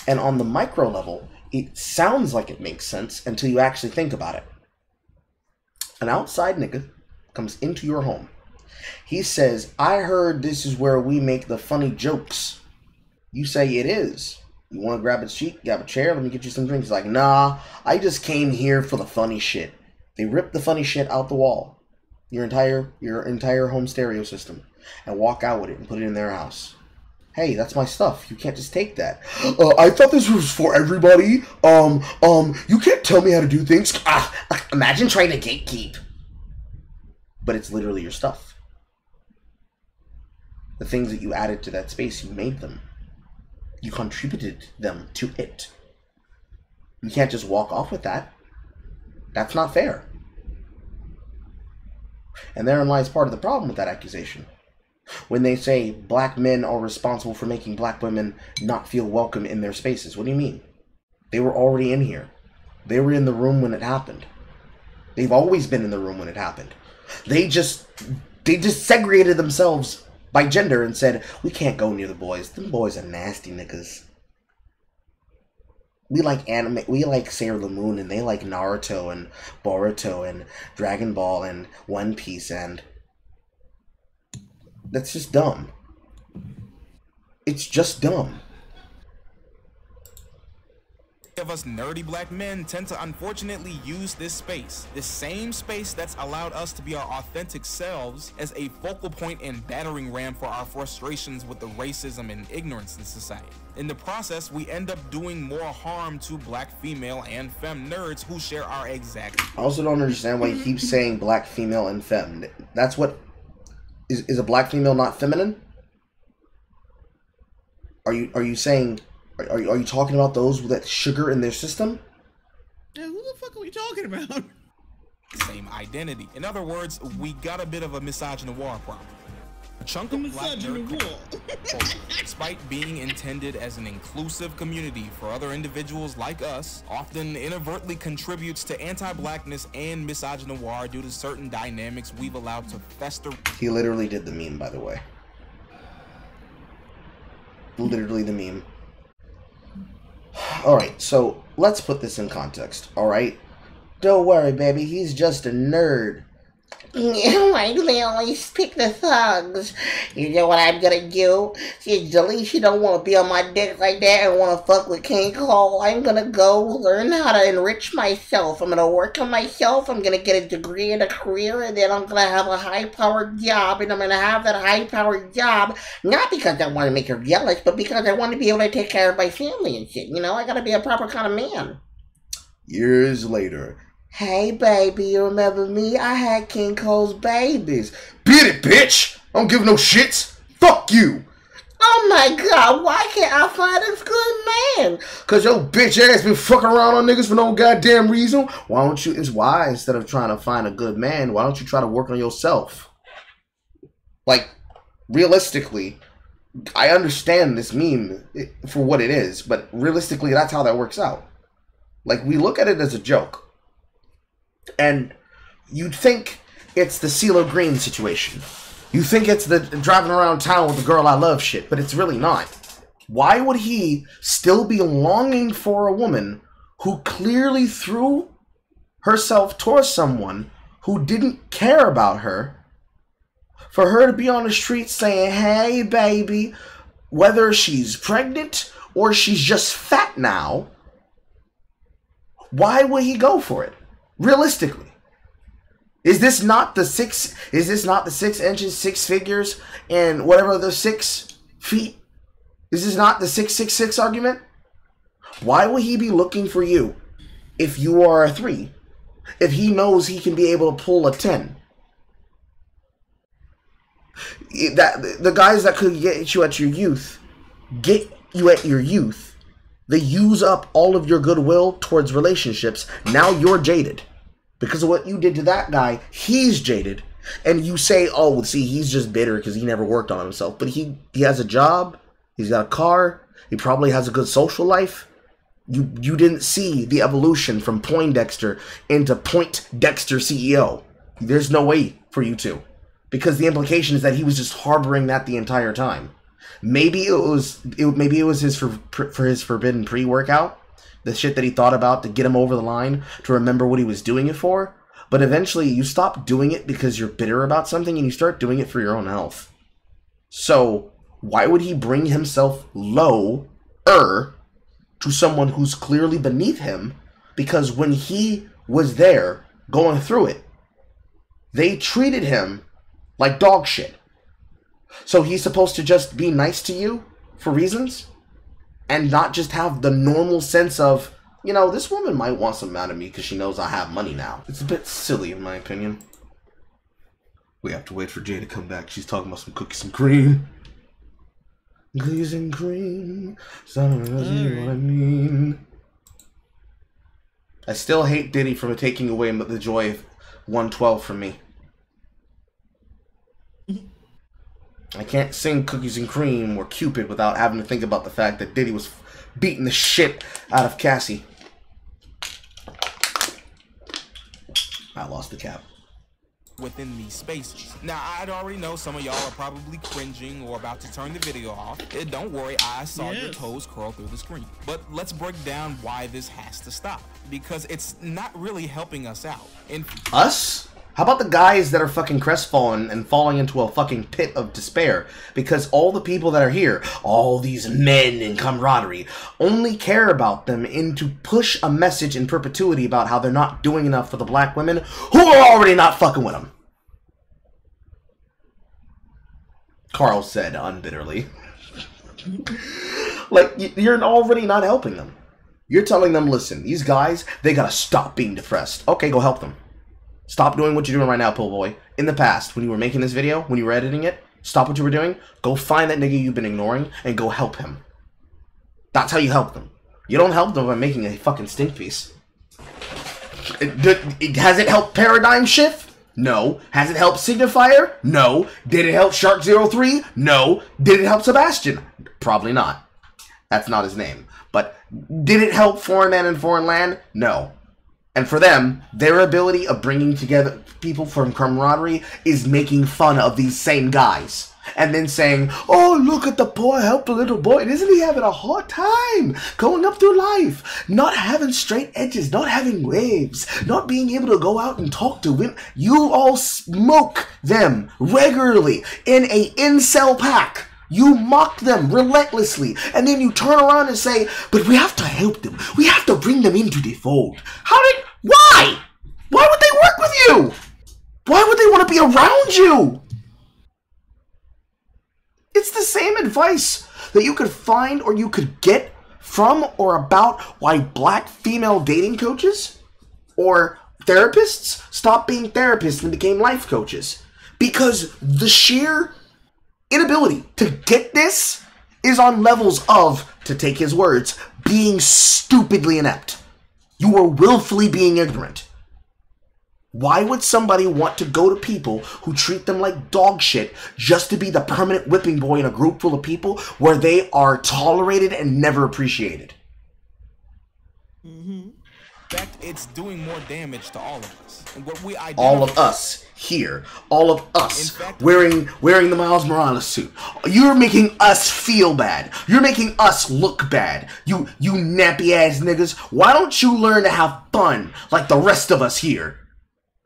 And on the micro level, it sounds like it makes sense until you actually think about it. An outside nigga comes into your home. He says, I heard this is where we make the funny jokes. You say it is. You want to grab a seat, grab a chair, let me get you some drinks. He's like, nah, I just came here for the funny shit. They rip the funny shit out the wall, your entire home stereo system, and walk out with it and put it in their house. Hey, that's my stuff. You can't just take that. I thought this was for everybody. You can't tell me how to do things. Imagine trying to gatekeep. But it's literally your stuff. The things that you added to that space, you made them. You contributed them to it. You can't just walk off with that. That's not fair. And therein lies part of the problem with that accusation. When they say black men are responsible for making black women not feel welcome in their spaces. What do you mean? They were already in here. They were in the room when it happened. They've always been in the room when it happened. They just segregated themselves by gender and said, we can't go near the boys. Them boys are nasty niggas. We like anime. We like Sailor Moon, and they like Naruto and Boruto and Dragon Ball and One Piece, and that's just dumb. It's just dumb.
Of us nerdy black men tend to unfortunately use this space, the same space that's allowed us to be our authentic selves, as a focal point and battering ram for our frustrations with the racism and ignorance in society. In the process, we end up doing more harm to black female and femme nerds who share our exact...
I also don't understand why he keeps saying black female and femme. That's what... Is a black female not feminine? Are you saying... Are you talking about those with that sugar in their system?
Yeah, who the fuck are we talking about?
Same identity. In other words, we got a bit of a misogynoir problem. A chunk of black nerd culture, despite being intended as an inclusive community for other individuals like us, often inadvertently contributes to anti-blackness and misogynoir due to certain dynamics we've allowed to fester.
He literally did the meme, by the way. Literally the meme. Alright, so let's put this in context, alright? Don't worry, baby, he's just a nerd.
Why do they always pick the thugs? You know what I'm gonna do? Since Delisha don't want to be on my dick like that and want to fuck with King Cole, I'm gonna go learn how to enrich myself. I'm gonna work on myself, I'm gonna get a degree and a career, and then I'm gonna have a high-powered job, and I'm gonna have that high-powered job, not because I want to make her jealous, but because I want to be able to take care of my family and shit. You know, I gotta be a proper kind of man.
Years later.
Hey, baby, you remember me? I had King Cole's babies.
Beat it, bitch! I don't give no shits. Fuck you!
Oh my god, why can't I find this good man?
Cause your bitch ass been fucking around on niggas for no goddamn reason. Why don't you, it's why, instead of trying to find a good man, why don't you try to work on yourself? Like, realistically, I understand this meme for what it is, but realistically, that's how that works out. Like, we look at it as a joke. And you'd think it's the CeeLo Green situation. You think it's the driving around town with the girl I love shit, but it's really not. Why would he still be longing for a woman who clearly threw herself towards someone who didn't care about her, for her to be on the street saying, hey baby, whether she's pregnant or she's just fat now, why would he go for it? Realistically, is this not the 6 inches, 6 figures, and whatever the 6 feet? Is this not the 666 argument? Why would he be looking for you if you are a 3? If he knows he can be able to pull a 10? The guys that could get you at your youth, they use up all of your goodwill towards relationships. Now you're jaded. Because of what you did to that guy, he's jaded. And you say, oh, see, he's just bitter because he never worked on himself. But he has a job. He's got a car. He probably has a good social life. You didn't see the evolution from Poindexter into Poindexter CEO. There's no way for you to. Because the implication is that he was just harboring that the entire time. Maybe it was his for his forbidden pre-workout, the shit that he thought about to get him over the line, to remember what he was doing it for. But eventually you stop doing it because you're bitter about something and you start doing it for your own health. So why would he bring himself lower to someone who's clearly beneath him? Because when he was there going through it, they treated him like dog shit. So he's supposed to just be nice to you for reasons and not just have the normal sense of, you know, this woman might want some out of me because she knows I have money now. It's a bit silly in my opinion. We have to wait for Jay to come back. She's talking about some cookies and cream. Cookies and cream. Someone knows what I mean. I still hate Diddy for taking away the joy of 112 from me. I can't sing Cookies and Cream or Cupid without having to think about the fact that Diddy was beating the shit out of Cassie. I lost the cap.
Within these spaces. Now, I'd already know some of y'all are probably cringing or about to turn the video off. Don't worry, I saw your toes curl through the screen. But let's break down why this has to stop. Because it's not really helping us out.
Us? How about the guys that are fucking crestfallen and falling into a fucking pit of despair because all the people that are here, all these men in camaraderie, only care about them and to push a message in perpetuity about how they're not doing enough for the black women who are already not fucking with them. Carl said unbitterly. Like, you're already not helping them. You're telling them, listen, these guys, they gotta stop being depressed. Okay, go help them. Stop doing what you're doing right now, Pill Boy. In the past, when you were making this video, when you were editing it, stop what you were doing. Go find that nigga you've been ignoring and go help him. That's how you help them. You don't help them by making a fucking stink piece. Has it helped Paradigm Shift? No. Has it helped Signifier? No. Did it help Shark 03? No. Did it help Sebastian? Probably not. That's not his name. But did it help Foreign Man and Foreign Land? No. And for them, their ability of bringing together people from camaraderie is making fun of these same guys. and then saying, oh, look at the poor helpless little boy. And isn't he having a hard time going up through life? Not having straight edges, not having waves, not being able to go out and talk to women. You all smoke them regularly in a incel pack. You mock them relentlessly, and then you turn around and say, but we have to help them. We have to bring them into the fold. Why? Why would they work with you? Why would they want to be around you? It's the same advice that you could find or you could get from or about why black female dating coaches or therapists stopped being therapists and became life coaches. Because the sheer inability to get this is on levels of, to take his words, being stupidly inept. You are willfully being ignorant. Why would somebody want to go to people who treat them like dog shit just to be the permanent whipping boy in a group full of people where they are tolerated and never appreciated?
In fact, it's doing more damage to all of us. And what we
all of us here, all of us wearing the Miles Morales suit. You're making us feel bad. You're making us look bad. You nappy ass niggas. Why don't you learn to have fun like the rest of us here?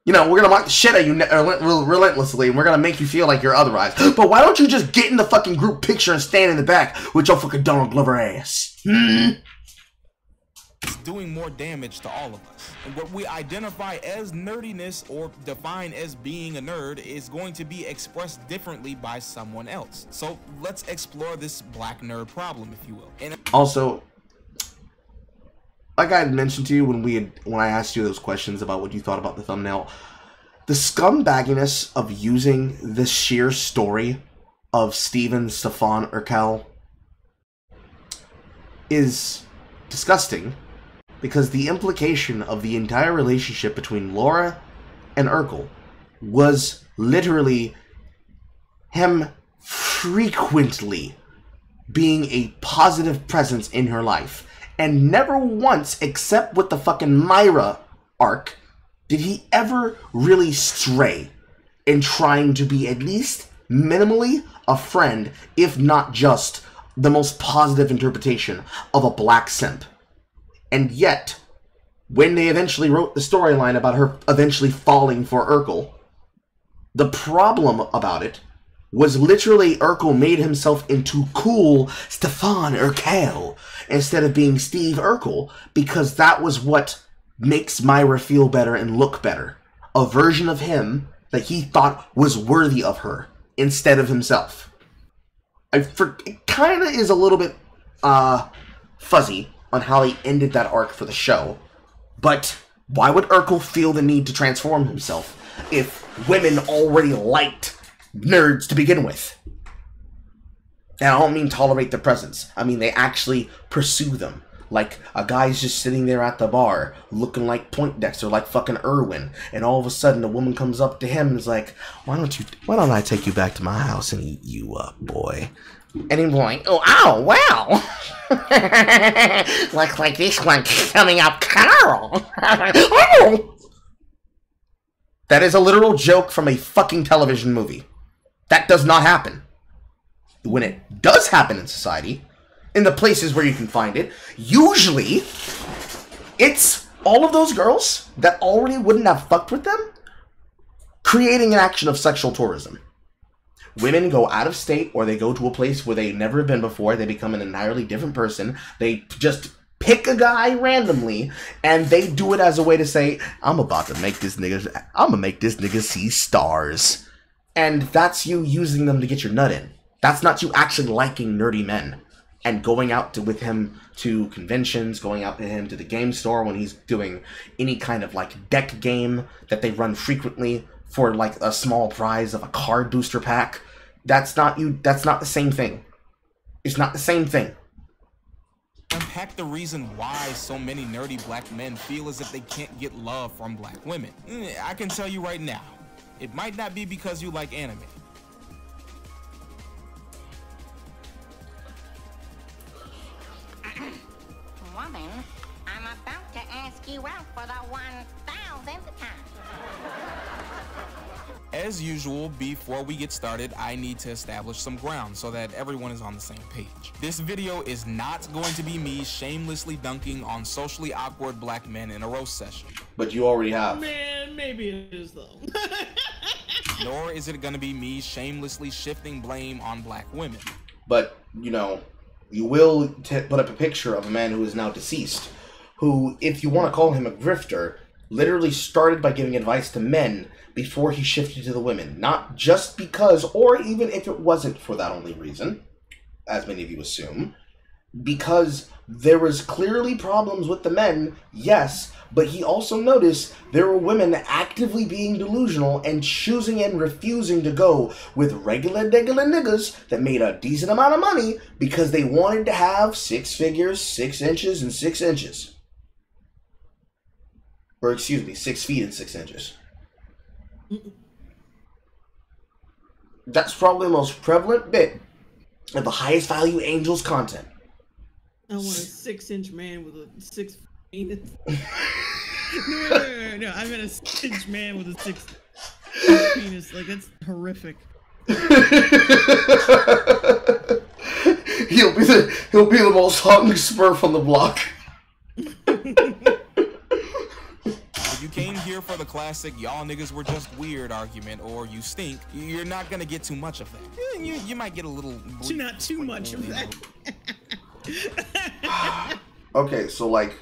You know, we're gonna mock the shit out of you relentlessly, and we're gonna make you feel like you're otherwise. But why don't you just get in the fucking group picture and stand in the back with your fucking Donald Glover ass?
It's doing more damage to all of us. And what we identify as nerdiness or define as being a nerd is going to be expressed differently by someone else. So let's explore this black nerd problem, if you will. And
also, like I had mentioned to you when I asked you those questions about what you thought about the thumbnail, the scumbagginess of using the sheer story of Stephen Urkel is disgusting, because the implication of the entire relationship between Laura and Urkel was literally him frequently being a positive presence in her life. And never once, except with the fucking Myra arc, did he ever really stray in trying to be at least minimally a friend, if not just the most positive interpretation of a black simp. And yet, when they eventually wrote the storyline about her eventually falling for Urkel, the problem about it was literally Urkel made himself into cool Stefan Urkel instead of being Steve Urkel, because that was what makes Myra feel better and look better. A version of him that he thought was worthy of her instead of himself. It kind of is a little bit fuzzy on how he ended that arc for the show, but why would Urkel feel the need to transform himself if women already liked nerds to begin with? And I don't mean tolerate their presence. I mean they actually pursue them. Like a guy's just sitting there at the bar looking like Poindexter, like fucking Irwin, and all of a sudden a woman comes up to him and is like, why don't I take you back to my house and eat you up, boy? And he's like, oh, wow. Looks like this one's coming up Carl. Oh. That is a literal joke from a fucking television movie. That does not happen. When it does happen in society, in the places where you can find it, usually it's all of those girls that already wouldn't have fucked with them creating an action of sexual tourism. Women go out of state, or they go to a place where they've never been before. They become an entirely different person. They just pick a guy randomly, and they do it as a way to say, I'm gonna make this nigga see stars. And that's you using them to get your nut in. That's not you actually liking nerdy men and going out with him to conventions, going out with him to the game store when he's doing any kind of like deck game that they run frequently for like a small prize of a card booster pack. That's not you. That's not the same thing. It's not the same thing.
Unpack the reason why so many nerdy black men feel as if they can't get love from black women. I can tell you right now, it might not be because you like anime.
Woman, I'm about to ask you out for the 1000th time.
As usual, before we get started, I need to establish some ground so that everyone is on the same page. This video is not going to be me shamelessly dunking on socially awkward black men in a roast session.
But you already have.
Man, maybe it is though.
Nor is it going to be me shamelessly shifting blame on black women.
But, you know, you will put up a picture of a man who is now deceased, who, if you want to call him a grifter, literally started by giving advice to men before he shifted to the women. Not just because, or even if it wasn't for that only reason, as many of you assume, because there was clearly problems with the men, yes, but he also noticed there were women actively being delusional and choosing and refusing to go with regular niggas that made a decent amount of money because they wanted to have 6 figures, 6 inches, and 6 inches. Or excuse me, 6 feet and 6 inches. That's probably the most prevalent bit of the highest value Angels content.
I want a 6-inch man with a 6 penis. No. I meant a 6-inch man with a 6 penis. Like, that's horrific.
He'll be the most hung Smurf on the block.
If you came here for the classic "y'all niggas were just weird" argument, or "you stink," you're not gonna get too much of that. You might get a little.
Not too much of that.
Okay, so like,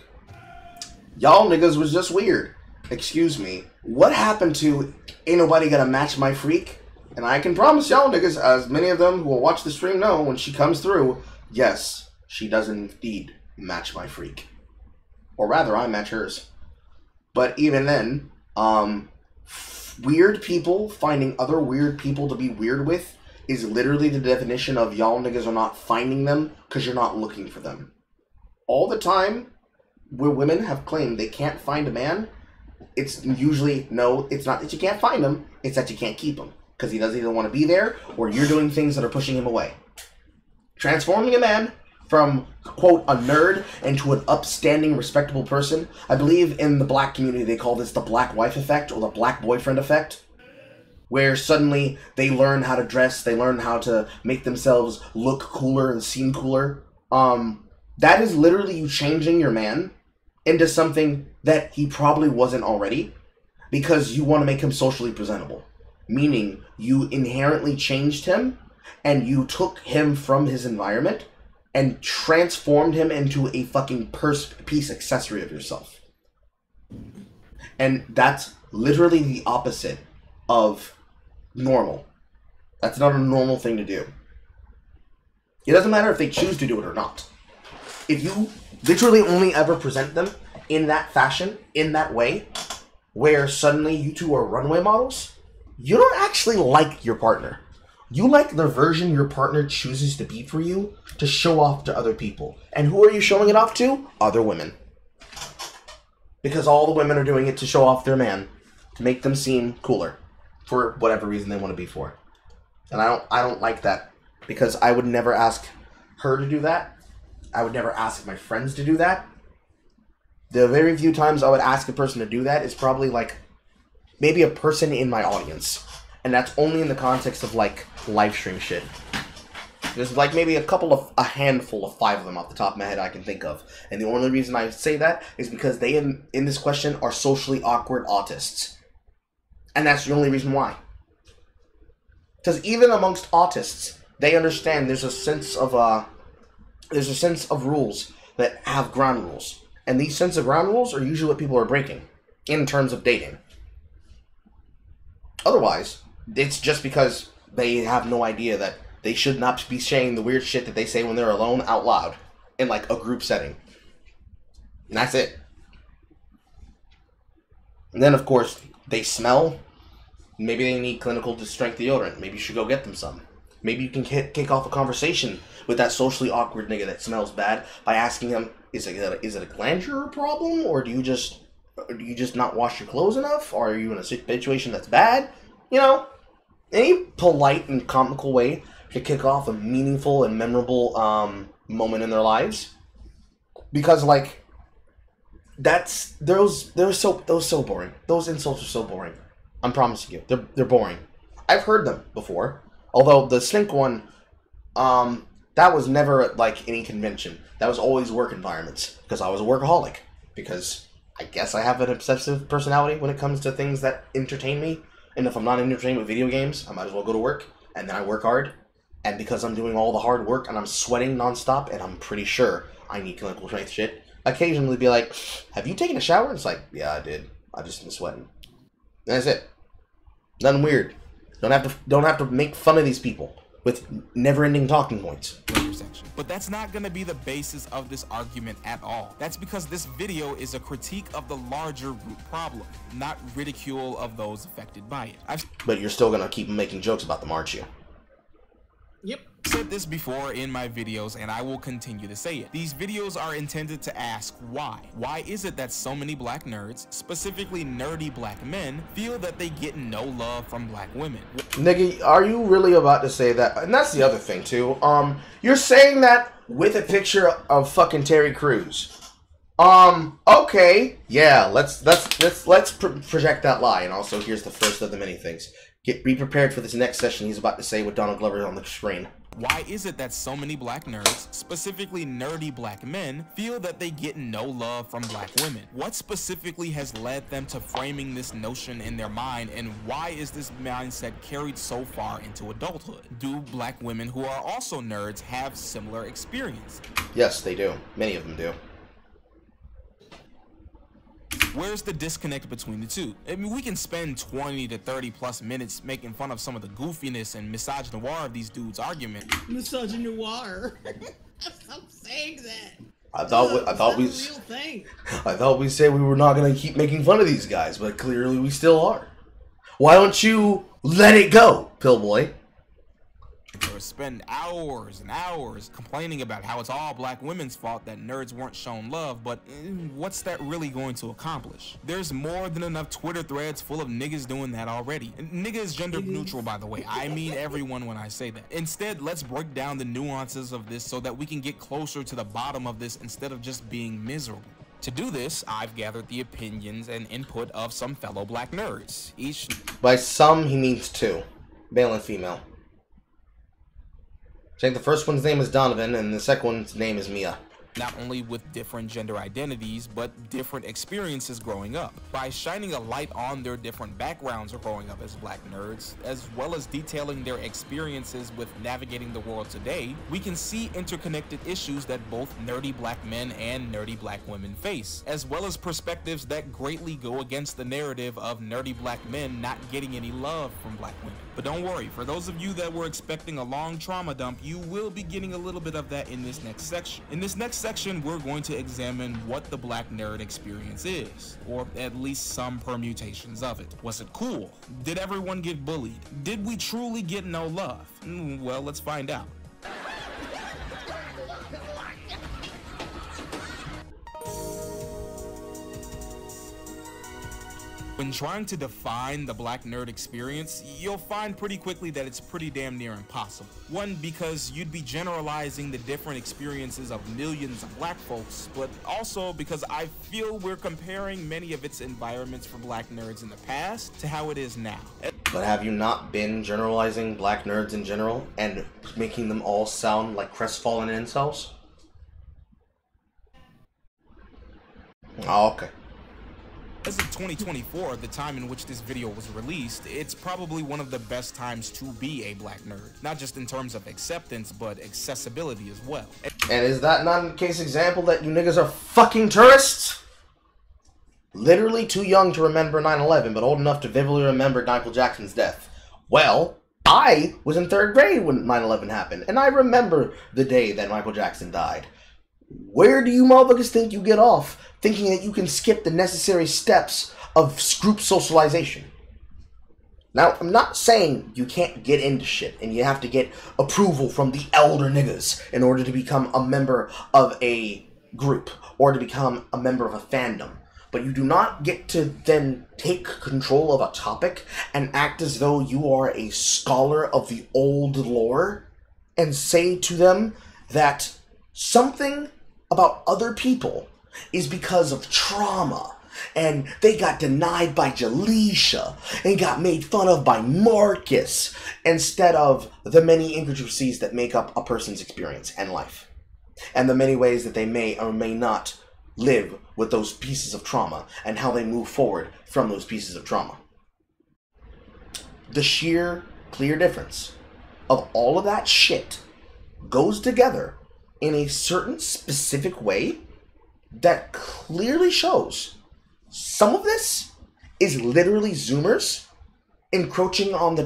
y'all niggas was just weird. Excuse me. What happened to "ain't nobody gonna match my freak"? And I can promise y'all niggas, as many of them who will watch the stream know, when she comes through, yes, she does indeed match my freak. Or rather, I match hers. But even then, weird people finding other weird people to be weird with is literally the definition of y'all niggas are not finding them because you're not looking for them. All the time where women have claimed they can't find a man, it's usually, no, it's not that you can't find him, it's that you can't keep him. Because he doesn't either want to be there, or you're doing things that are pushing him away. Transforming a man from, quote, a nerd into an upstanding, respectable person. I believe in the black community they call this the black wife effect, or the black boyfriend effect. Where suddenly they learn how to dress, they learn how to make themselves look cooler and seem cooler. That is literally you changing your man into something that he probably wasn't already, because you want to make him socially presentable. Meaning, you inherently changed him, and you took him from his environment, and transformed him into a fucking piece accessory of yourself. And that's literally the opposite of normal. That's not a normal thing to do. It doesn't matter if they choose to do it or not. If you literally only ever present them in that fashion, in that way, where suddenly you two are runway models, you don't actually like your partner. You like the version your partner chooses to be for you to show off to other people. And who are you showing it off to? Other women. Because all the women are doing it to show off their man, to make them seem cooler, for whatever reason they want to be for. And I don't like that, because I would never ask her to do that. I would never ask my friends to do that. The very few times I would ask a person to do that is probably like maybe a person in my audience. And that's only in the context of like live stream shit. There's like maybe a handful of 5 of them off the top of my head I can think of. And the only reason I say that is because they in this question are socially awkward autists. And that's the only reason why. Because even amongst autists, they understand there's a sense of rules that have ground rules. And these sense of ground rules are usually what people are breaking in terms of dating. Otherwise, it's just because they have no idea that they should not be saying the weird shit that they say when they're alone out loud in like a group setting. And that's it. And then, of course, they smell. Maybe they need clinical strength deodorant. Maybe you should go get them some. Maybe you can kick off a conversation with that socially awkward nigga that smells bad by asking him, is it a glandular problem, or do you just not wash your clothes enough, or are you in a situation that's bad? You know, any polite and comical way to kick off a meaningful and memorable moment in their lives, because like they're so boring. Those insults are so boring. I'm promising you, they're boring. I've heard them before. Although the Snink one, that was never like any convention. That was always work environments because I was a workaholic. Because I guess I have an obsessive personality when it comes to things that entertain me. And if I'm not entertained with video games, I might as well go to work. And then I work hard. And because I'm doing all the hard work and I'm sweating nonstop, and I'm pretty sure I need clinical strength shit, occasionally be like, have you taken a shower? And it's like, yeah, I did. I've just been sweating. And that's it. Nothing weird. Don't have to make fun of these people with never-ending talking points.
But that's not going to be the basis of this argument at all. That's because this video is a critique of the larger root problem, not ridicule of those affected by it.
But you're still going to keep making jokes about them, aren't you?
Yep.
I've said this before in my videos, and I will continue to say it. These videos are intended to ask why. Why is it that so many black nerds, specifically nerdy black men, feel that they get no love from black women?
Nigga, are you really about to say that? And that's the other thing too. You're saying that with a picture of fucking Terry Crews. Okay, yeah. Let's project that lie. And also, here's the first of the many things. Be prepared for this next session he's about to say with Donald Glover on the screen.
Why is it that so many black nerds, specifically nerdy black men, feel that they get no love from black women? What specifically has led them to framing this notion in their mind, and why is this mindset carried so far into adulthood? Do black women who are also nerds have similar experience?
Yes, they do. Many of them do.
Where's the disconnect between the two? I mean, we can spend 20 to 30 plus minutes making fun of some of the goofiness and misogynoir of these dudes' argument.
Misogynoir. Stop saying that.
I thought we said we were not gonna keep making fun of these guys, but clearly we still are. Why don't you let it go, Pillboy?
Or spend hours and hours complaining about how it's all black women's fault that nerds weren't shown love, but what's that really going to accomplish? There's more than enough Twitter threads full of niggas doing that already. And nigga is gender neutral, by the way. I mean everyone when I say that. Instead, let's break down the nuances of this so that we can get closer to the bottom of this instead of just being miserable. To do this, I've gathered the opinions and input of some fellow black nerds.
By some, he means two. Male and female. I think the first one's name is Donovan, and the second one's name is Mia.
Not only with different gender identities, but different experiences growing up. By shining a light on their different backgrounds of growing up as black nerds, as well as detailing their experiences with navigating the world today, we can see interconnected issues that both nerdy black men and nerdy black women face, as well as perspectives that greatly go against the narrative of nerdy black men not getting any love from black women. But don't worry, for those of you that were expecting a long trauma dump, you will be getting a little bit of that in this next section. In this next section, we're going to examine what the black nerd experience is, or at least some permutations of it. Was it cool? Did everyone get bullied? Did we truly get no love? Well, let's find out. When trying to define the black nerd experience, you'll find pretty quickly that it's pretty damn near impossible. One, because you'd be generalizing the different experiences of millions of black folks, but also because I feel we're comparing many of its environments for black nerds in the past to how it is now.
But have you not been generalizing black nerds in general and making them all sound like crestfallen incels? Oh, okay.
As of 2024, the time in which this video was released, it's probably one of the best times to be a black nerd. Not just in terms of acceptance, but accessibility as well.
And is that not a case example that you niggas are fucking tourists? Literally too young to remember 9/11, but old enough to vividly remember Michael Jackson's death. Well, I was in 3rd grade when 9/11 happened, and I remember the day that Michael Jackson died. Where do you motherfuckers think you get off thinking that you can skip the necessary steps of group socialization? Now, I'm not saying you can't get into shit and you have to get approval from the elder niggas in order to become a member of a group or to become a member of a fandom. But you do not get to then take control of a topic and act as though you are a scholar of the old lore and say to them that something about other people is because of trauma And they got denied by Jaleisha and got made fun of by Marcus instead of the many intricacies that make up a person's experience and life. And the many ways that they may or may not live with those pieces of trauma and how they move forward from those pieces of trauma. The sheer, clear difference of all of that shit goes together in a certain specific way that clearly shows some of this is literally Zoomers encroaching on the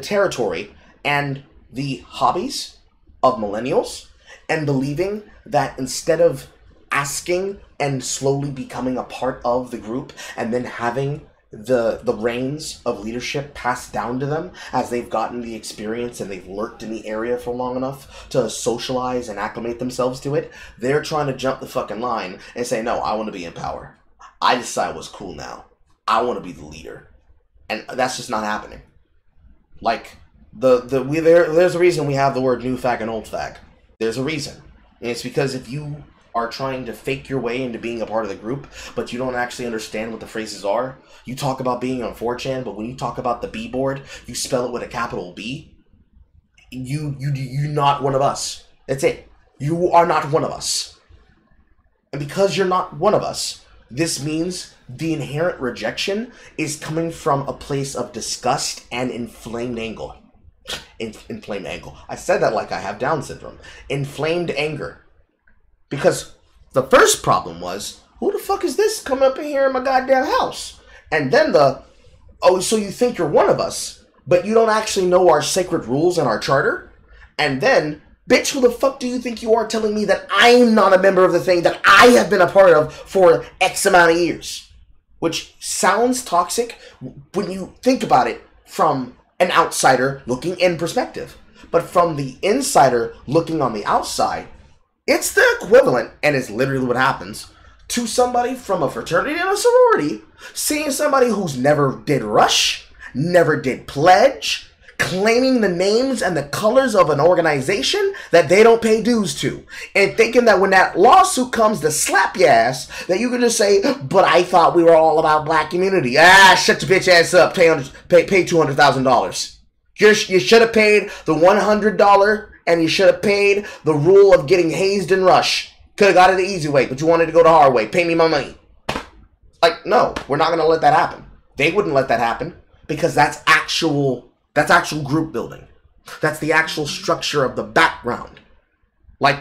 territory and the hobbies of millennials, and believing that instead of asking and slowly becoming a part of the group and then having the reins of leadership passed down to them as they've gotten the experience and they've lurked in the area for long enough to socialize and acclimate themselves to it, they're trying to jump the fucking line and say, no, I want to be in power. I decide what's cool now. I want to be the leader. And that's just not happening. Like, there's a reason we have the word new fag and old fag. There's a reason. And it's because if you are trying to fake your way into being a part of the group, but you don't actually understand what the phrases are, you talk about being on 4chan, but when you talk about the B board, you spell it with a capital B, you're not one of us. That's it. You are not one of us. And because you're not one of us, this means the inherent rejection is coming from a place of disgust and inflamed anger. Inflamed anger. I said that like I have Down syndrome. Inflamed anger. Because the first problem was, who the fuck is this coming up in here in my goddamn house? And then oh, so you think you're one of us, but you don't actually know our sacred rules and our charter? And then, bitch, who the fuck do you think you are telling me that I'm not a member of the thing that I have been a part of for X amount of years? Which sounds toxic when you think about it from an outsider looking in perspective. But from the insider looking on the outside, it's the equivalent, and it's literally what happens, to somebody from a fraternity and a sorority seeing somebody who's never did Rush, never did Pledge, claiming the names and the colors of an organization that they don't pay dues to, and thinking that when that lawsuit comes to slap your ass, that you can just say, but I thought we were all about black community. Ah, shut your bitch ass up, pay $200,000. You should have paid the $100, and you should have paid the rule of getting hazed in Rush. Could have got it the easy way, but you wanted to go the hard way. Pay me my money. Like, no, we're not going to let that happen. They wouldn't let that happen because that's actual group building. That's the actual structure of the background. Like,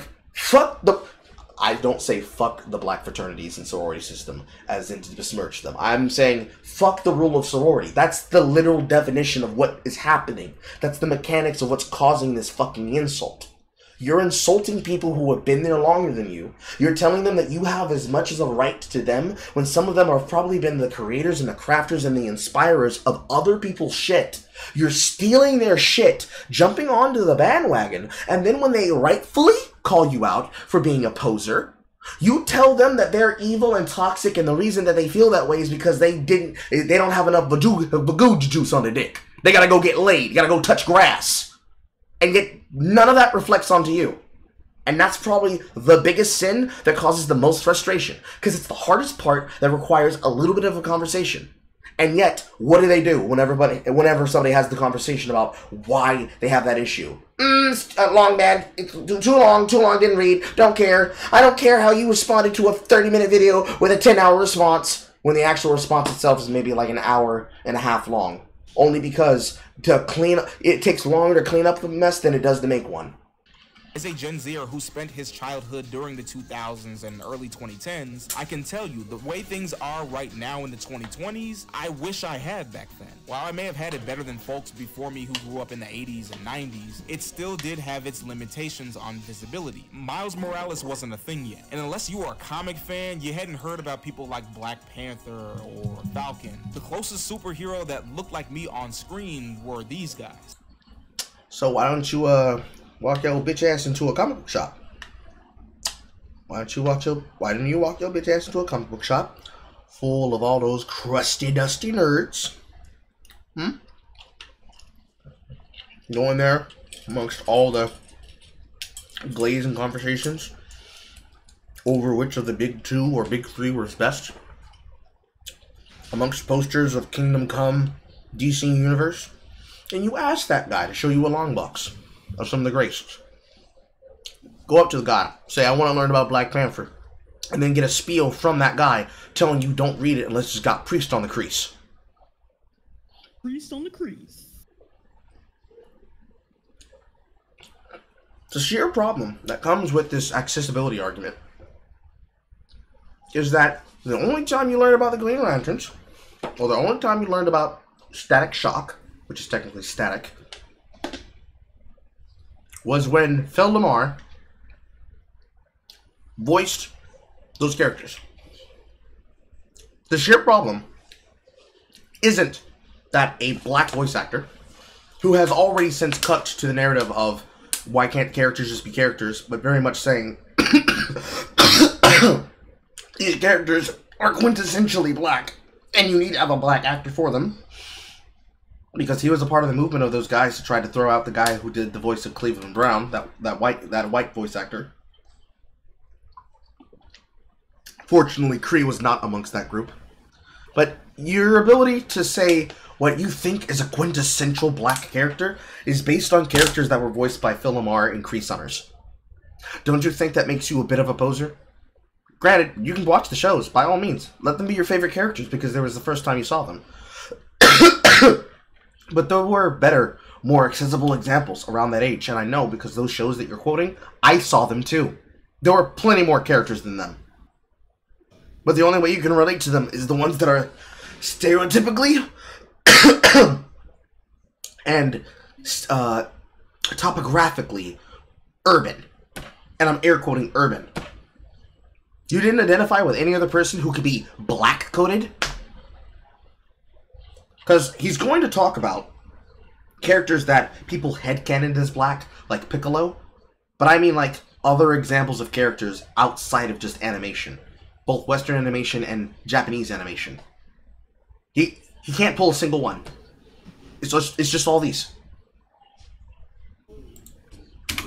I don't say fuck the black fraternities and sorority system as in to besmirch them. I'm saying fuck the rule of sorority. That's the literal definition of what is happening. That's the mechanics of what's causing this fucking insult. You're insulting people who have been there longer than you. You're telling them that you have as much as a right to them when some of them have probably been the creators and the crafters and the inspirers of other people's shit. You're stealing their shit, jumping onto the bandwagon, and then when they rightfully call you out for being a poser, you tell them that they're evil and toxic, and the reason that they feel that way is because they don't have enough bagoo juice on their dick. They gotta go get laid, you gotta go touch grass. And yet, none of that reflects onto you. And that's probably the biggest sin that causes the most frustration. Because it's the hardest part that requires a little bit of a conversation. And yet, what do whenever somebody has the conversation about why they have that issue? It's long, man. It's too long, didn't read, don't care. I don't care how you responded to a 30-minute video with a 10-hour response, when the actual response itself is maybe like an hour and a half long. Only because it takes longer to clean up the mess than it does to make one.
As a Gen Zer who spent his childhood during the 2000s and early 2010s, I can tell you the way things are right now in the 2020s, I wish I had back then. While I may have had it better than folks before me who grew up in the 80s and 90s, it still did have its limitations on visibility. Miles Morales wasn't a thing yet, and unless you were a comic fan, you hadn't heard about people like Black Panther or Falcon. The closest superhero that looked like me on screen were these guys.
So why don't you walk your bitch ass into a comic book shop? Why didn't you walk your bitch ass into a comic book shop full of all those crusty, dusty nerds? Go in there amongst all the glazing conversations over which of the big two or big three was best, amongst posters of Kingdom Come, DC Universe, and you ask that guy to show you a long box of some of the greats. Go up to the guy, say, I want to learn about Black Panther, and then get a spiel from that guy telling you don't read it unless it's got Priest on the crease.
Priest on the crease.
The sheer problem that comes with this accessibility argument is that the only time you learn about the Green Lanterns, or the only time you learned about Static Shock, which is technically static, was when Phil LaMarr voiced those characters. The sheer problem isn't that a black voice actor, who has already since cut to the narrative of why can't characters just be characters, but very much saying these characters are quintessentially black, and you need to have a black actor for them, because he was a part of the movement of those guys to try to throw out the guy who did the voice of Cleveland Brown, that white voice actor. Fortunately, Kree was not amongst that group. But your ability to say what you think is a quintessential black character is based on characters that were voiced by Phil LaMarr and Kree Summers. Don't you think that makes you a bit of a poser? Granted, you can watch the shows, by all means. Let them be your favorite characters because there was the first time you saw them. But there were better, more accessible examples around that age, and I know because those shows that you're quoting, I saw them too. There were plenty more characters than them. But the only way you can relate to them is the ones that are stereotypically and topographically urban. And I'm air quoting urban. You didn't identify with any other person who could be black-coded? Because he's going to talk about characters that people headcanoned as black, like Piccolo. But I mean like other examples of characters outside of just animation. Both Western animation and Japanese animation. He can't pull a single one. It's just all these.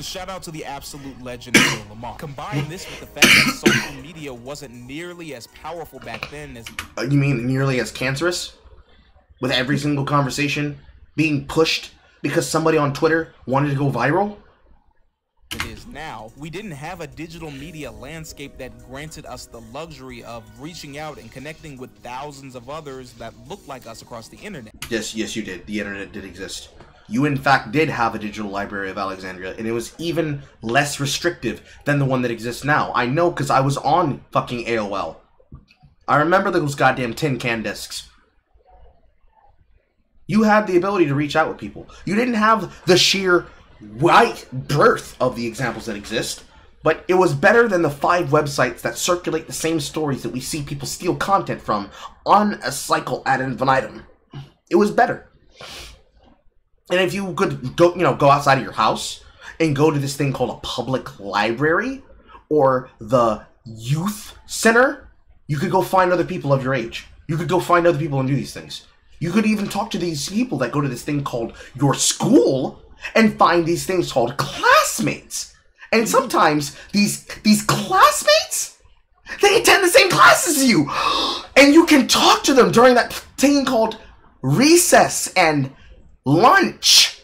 Shout out to the absolute legend of Lamar. Combine this with the fact that social media wasn't nearly as powerful back then as...
You mean nearly as cancerous? With every single conversation being pushed because somebody on Twitter wanted to go viral?
It is now. We didn't have a digital media landscape that granted us the luxury of reaching out and connecting with thousands of others that looked like us across the internet.
Yes, you did. The internet did exist. You, in fact, did have a digital library of Alexandria, and it was even less restrictive than the one that exists now. I know, because I was on fucking AOL. I remember those goddamn tin can discs. You had the ability to reach out with people. You didn't have the sheer wide birth of the examples that exist, but it was better than the 5 websites that circulate the same stories that we see people steal content from on a cycle ad infinitum. It was better. And if you could go outside of your house and go to this thing called a public library or the youth center, you could go find other people of your age. You could go find other people and do these things. You could even talk to these people that go to this thing called your school and find these things called classmates. And sometimes these classmates, they attend the same classes as you. And you can talk to them during that thing called recess and lunch.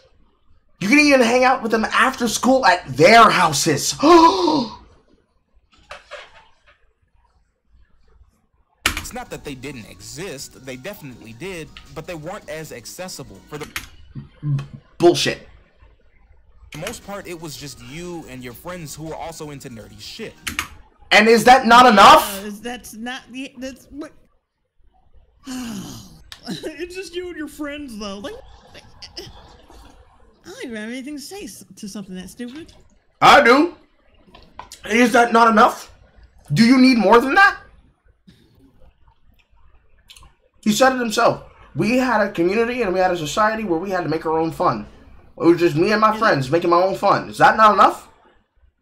You can even hang out with them after school at their houses.
It's not that they didn't exist, they definitely did, but they weren't as accessible. For the
bullshit.
For the most part, it was just you and your friends who were also into nerdy shit.
And is that not enough?
That's not the... That's what... It's just you and your friends, though. Like, I don't even have anything to say to something that stupid.
I do. Is that not enough? Do you need more than that? He said it himself. We had a community and we had a society where we had to make our own fun. It was just me and my friends making my own fun. Is that not enough?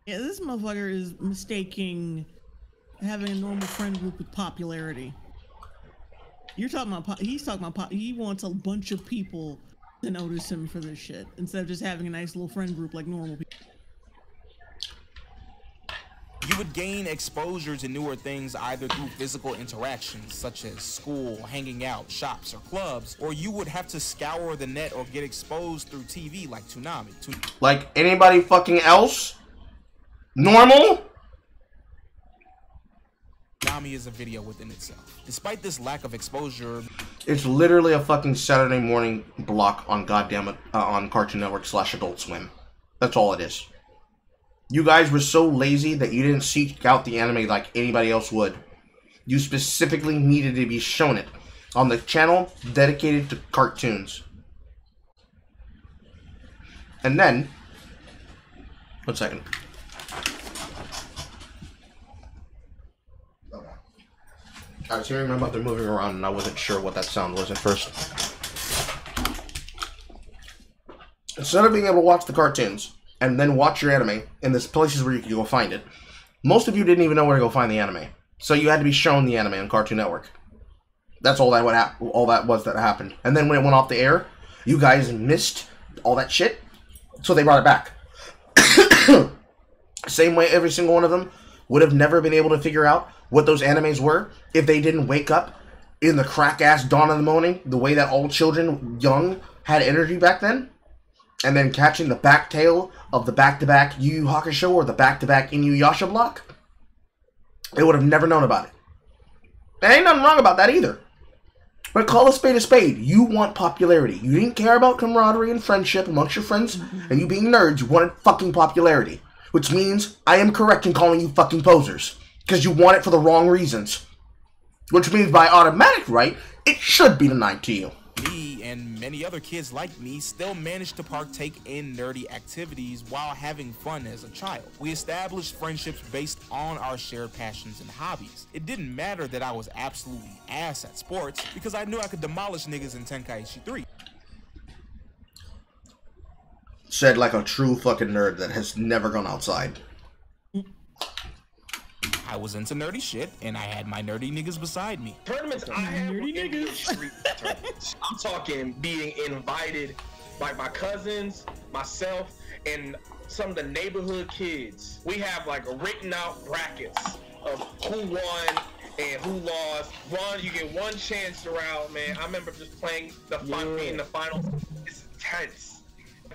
Yeah, this motherfucker is mistaking having a normal friend group with popularity. You're talking about, he's talking about, he wants a bunch of people to notice him for this shit, instead of just having a nice little friend group like normal people.
You would gain exposure to newer things either through physical interactions, such as school, hanging out, shops, or clubs, or you would have to scour the net or get exposed through TV like Toonami.
Like anybody fucking else? Normal?
Toonami is a video within itself. Despite this lack of exposure,
it's literally a fucking Saturday morning block on on Cartoon Network / Adult Swim. That's all it is. You guys were so lazy that you didn't seek out the anime like anybody else would. You specifically needed to be shown it on the channel dedicated to cartoons. And then, 1 second. I was hearing my mother moving around and I wasn't sure what that sound was at first. Instead of being able to watch the cartoons and then watch your anime in the places where you can go find it, most of you didn't even know where to go find the anime. So you had to be shown the anime on Cartoon Network. That's all that was that happened. And then when it went off the air, you guys missed all that shit, so they brought it back. Same way every single one of them would have never been able to figure out what those animes were if they didn't wake up in the crack-ass dawn of the morning, the way that all children young had energy back then, and then catching the back tail of the back-to-back Yu Yu Hakusho or the back-to-back Inuyasha block. They would have never known about it. There ain't nothing wrong about that either. But call a spade a spade. You want popularity. You didn't care about camaraderie and friendship amongst your friends, and you being nerds, you wanted fucking popularity. Which means I am correct in calling you fucking posers. Because you want it for the wrong reasons. Which means by automatic right, it should be denied to you.
Me and many other kids like me still managed to partake in nerdy activities while having fun as a child. We established friendships based on our shared passions and hobbies. It didn't matter that I was absolutely ass at sports because I knew I could demolish niggas in Tenkaichi 3.
Said like a true fucking nerd that has never gone outside.
I was into nerdy shit, and I had my nerdy niggas beside me.
Tournaments I had were NBA Street tournaments. I'm talking being invited by my cousins, myself, and some of the neighborhood kids. We have like written out brackets of who won and who lost. You get one chance around, man. I remember just playing the in the finals. It's tense.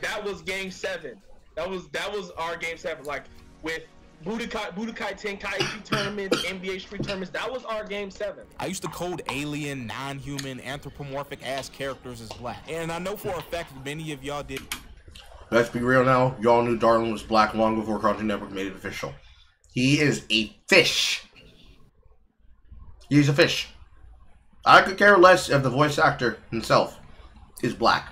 That was game 7. That was our game 7. Like with Budokai Tenkaichi tournaments, NBA Street tournaments, that was our game 7.
I used to code alien, non-human, anthropomorphic ass characters as black. And I know for a fact that many of y'all did.
Let's be real now, y'all knew Darwin was black long before Cartoon Network made it official. He is a fish. He's a fish. I could care less if the voice actor himself is black.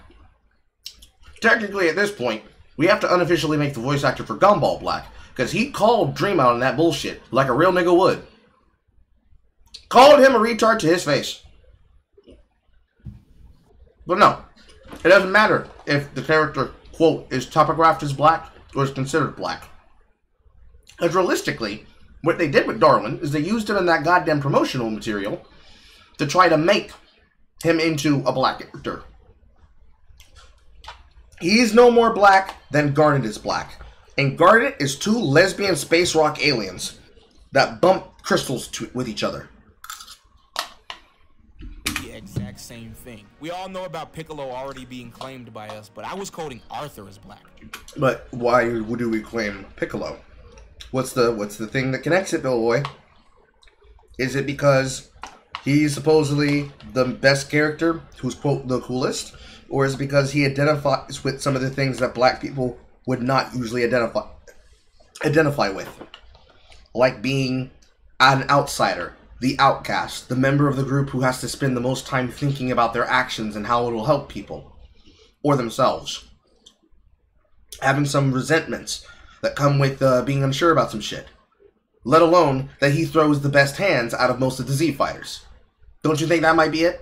Technically, at this point, we have to unofficially make the voice actor for Gumball black. Because he called Dream out on that bullshit, like a real nigga would. Called him a retard to his face. But no, it doesn't matter if the character, quote, is topographed as black or is considered black. Because realistically, what they did with Darwin is they used him in that goddamn promotional material to try to make him into a black character. He's no more black than Garnet is black. And Garnet is 2 lesbian space rock aliens that bump crystals with each other.
The exact same thing. We all know about Piccolo already being claimed by us, but I was coding Arthur as black.
But why do we claim Piccolo? What's the thing that connects it, Billboy? Is it because he's supposedly the best character, who's, quote, the coolest? Or is it because he identifies with some of the things that black people would not usually identify with? Like being an outsider, the outcast, the member of the group who has to spend the most time thinking about their actions and how it will help people. Or themselves. Having some resentments that come with being unsure about some shit. Let alone that he throws the best hands out of most of the Z fighters. Don't you think that might be it?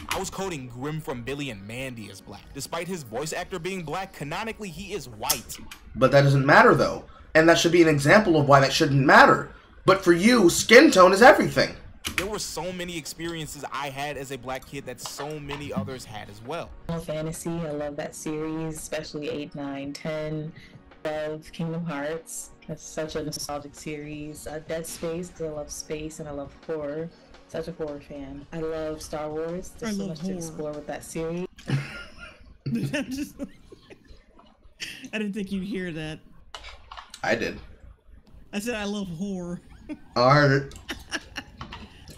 I was coding Grim from Billy and Mandy as black. Despite his voice actor being black, canonically he is white.
But that doesn't matter though. And that should be an example of why that shouldn't matter. But for you, skin tone is everything.
There were so many experiences I had as a black kid that so many others had as well.
Final Fantasy, I love that series, especially 8, 9, 10. love Kingdom Hearts. It's such a nostalgic series. Dead Space, because I love space and I love horror. Such a horror fan. I love Star Wars. There's so much to explore with that series.
I didn't think you'd hear that.
I did.
I said I love horror.
I heard it.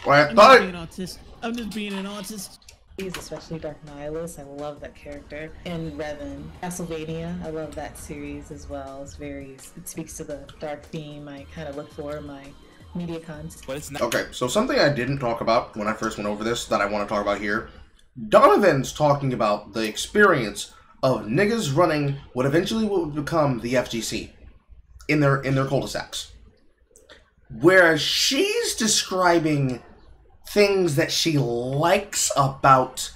Well,
I'm just being an autist.
Especially Dark Nihilus, I love that character. And Revan, Castlevania, I love that series as well. It speaks to the dark theme. I kind of look for my media content.
But it's not.
Okay, so something I didn't talk about when I first went over this that I want to talk about here. Donovan's talking about the experience of niggas running what eventually would become the FGC in their cul-de-sacs. Whereas she's describing things that she likes about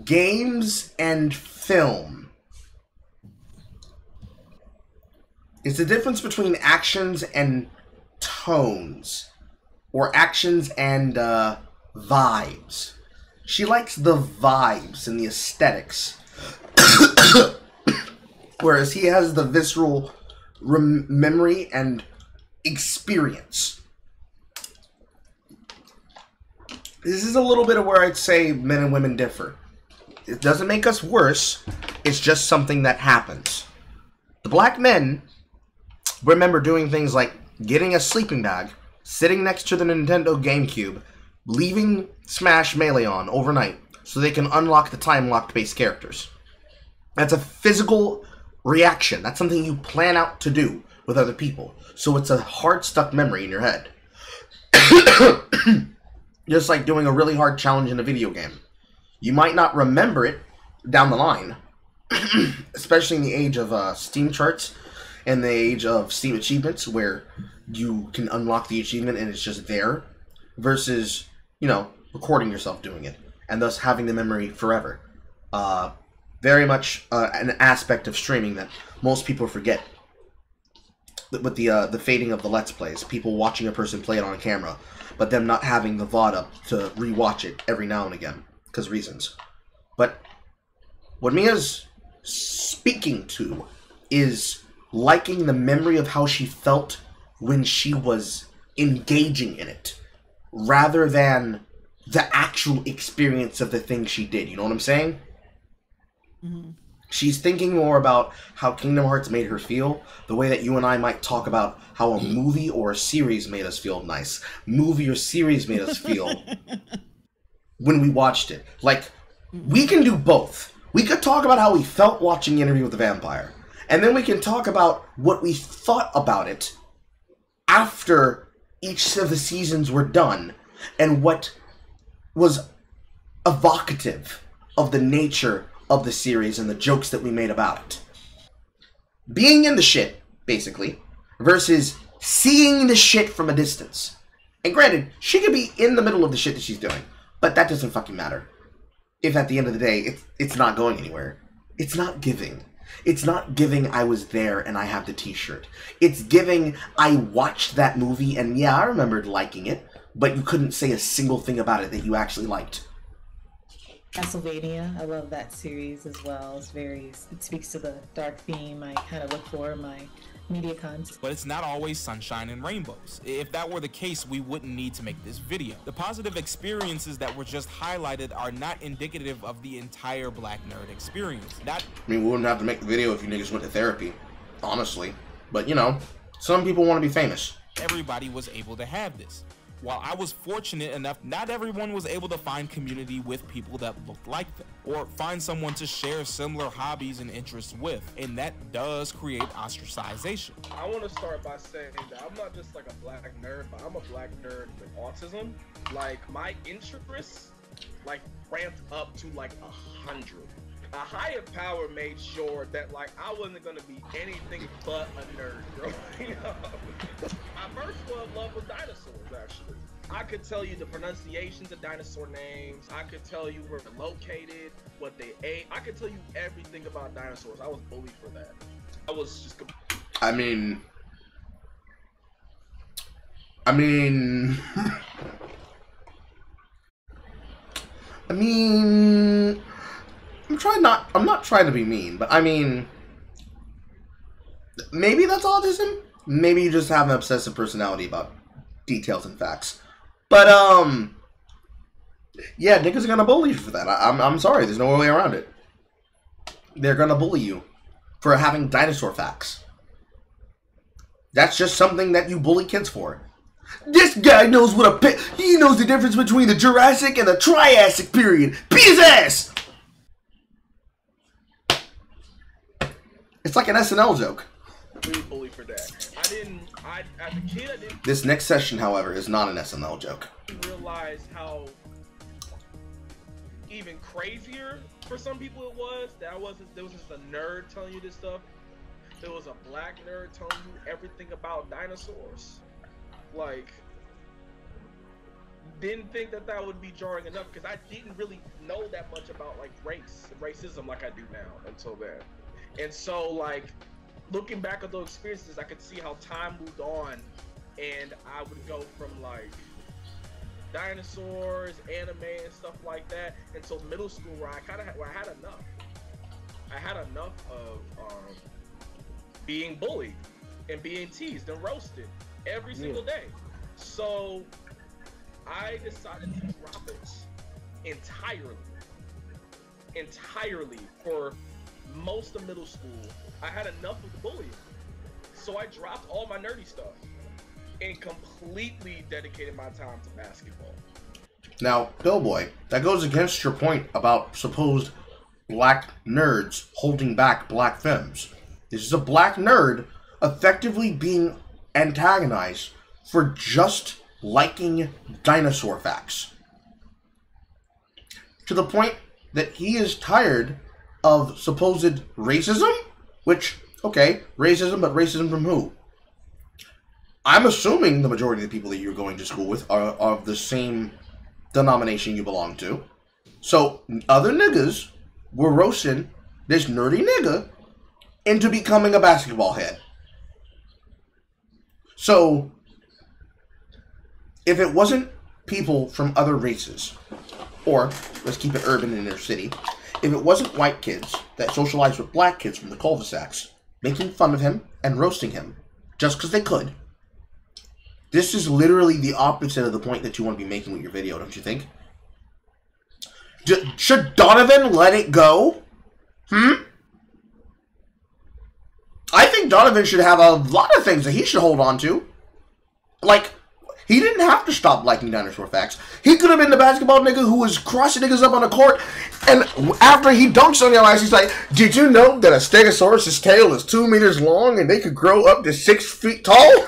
games and film. It's the difference between actions and tones, or actions and vibes. She likes the vibes and the aesthetics, whereas he has the visceral memory and experience. This is a little bit of where I'd say men and women differ. It doesn't make us worse, it's just something that happens. The black men remember doing things like getting a sleeping bag, sitting next to the Nintendo GameCube, leaving Smash Melee on overnight so they can unlock the time-locked base characters. That's a physical reaction. That's something you plan out to do with other people. So it's a hard-stuck memory in your head. Just like doing a really hard challenge in a video game. You might not remember it down the line, especially in the age of Steam charts and the age of Steam achievements where you can unlock the achievement and it's just there, versus, you know, recording yourself doing it and thus having the memory forever. Very much an aspect of streaming that most people forget. With the fading of the Let's Plays, people watching a person play it on camera, but them not having the VOD up to rewatch it every now and again, because reasons. But what Mia's speaking to is liking the memory of how she felt when she was engaging in it, rather than the actual experience of the thing she did. You know what I'm saying?
Mm-hmm.
She's thinking more about how Kingdom Hearts made her feel, the way that you and I might talk about how a movie or a series made us feel nice. Movie or series made us feel when we watched it. Like, we can do both. We could talk about how we felt watching Interview with the Vampire, and then we can talk about what we thought about it after each of the seasons were done, and what was evocative of the nature of the series and the jokes that we made about it. Being in the shit, basically, versus seeing the shit from a distance. And granted, she could be in the middle of the shit that she's doing, but that doesn't fucking matter. If at the end of the day, it's not going anywhere. It's not giving. It's not giving I was there and I have the t-shirt. It's giving I watched that movie and yeah, I remembered liking it, but you couldn't say a single thing about it that you actually liked.
Castlevania, I love that series as well. It speaks to the dark theme. I kind of look for my media content.
But it's not always sunshine and rainbows. If that were the case, we wouldn't need to make this video. The positive experiences that were just highlighted are not indicative of the entire Black Nerd experience. I
mean, we wouldn't have to make the video if you niggas went to therapy, honestly. But, you know, some people want to be famous.
Everybody was able to have this. While I was fortunate enough, not everyone was able to find community with people that looked like them, or find someone to share similar hobbies and interests with, and that does create ostracization.
I want to start by saying that I'm not just like a black nerd, but I'm a black nerd with autism. Like, my interests, like, ramped up to like 100. A higher power made sure that, like, I wasn't gonna be anything but a nerd growing up. My first love was dinosaurs, actually. I could tell you the pronunciations of dinosaur names. I could tell you where they're located, what they ate. I could tell you everything about dinosaurs. I was bullied for that. I was just...
I mean, I'm not trying to be mean, but I mean, maybe that's autism. Maybe you just have an obsessive personality about details and facts. But yeah, niggas are gonna bully you for that. I'm sorry. There's no way around it. They're gonna bully you for having dinosaur facts. That's just something that you bully kids for. This guy knows what he knows the difference between the Jurassic and the Triassic period. Beat his ass! It's like an SNL joke.
Really bullied for that. As a kid, I didn't.
This next session, however, is not an SNL joke.
Realize how even crazier for some people it was. There was just a nerd telling you this stuff. There was a black nerd telling you everything about dinosaurs. Like, didn't think that would be jarring enough because I didn't really know that much about like racism like I do now until then. And so like looking back at those experiences, I could see how time moved on, and I would go from like dinosaurs, anime, and stuff like that until middle school where I had enough. I had enough of being bullied and being teased and roasted every single day. So I decided to drop it entirely for most of middle school. I had enough of the bullying. So I dropped all my nerdy stuff and completely dedicated my time to basketball.
Now, Pillboy, that goes against your point about supposed black nerds holding back black femmes. This is a black nerd effectively being antagonized for just liking dinosaur facts. To the point that he is tired of supposed racism, which, okay, racism, but racism from who? I'm assuming the majority of the people that you're going to school with are of the same denomination you belong to. So, other niggas were roasting this nerdy nigga into becoming a basketball head. So, if it wasn't people from other races, or, let's keep it urban in their city, if it wasn't white kids that socialized with black kids from the cul-de-sacs, making fun of him and roasting him, just because they could, this is literally the opposite of the point that you want to be making with your video, don't you think? Should Donovan let it go? I think Donovan should have a lot of things that he should hold on to. Like, he didn't have to stop liking dinosaur facts. He could have been the basketball nigga who was crossing niggas up on the court, and after he dunks on your ass, he's like, did you know that a Stegosaurus' tail is 2 meters long and they could grow up to 6 feet tall?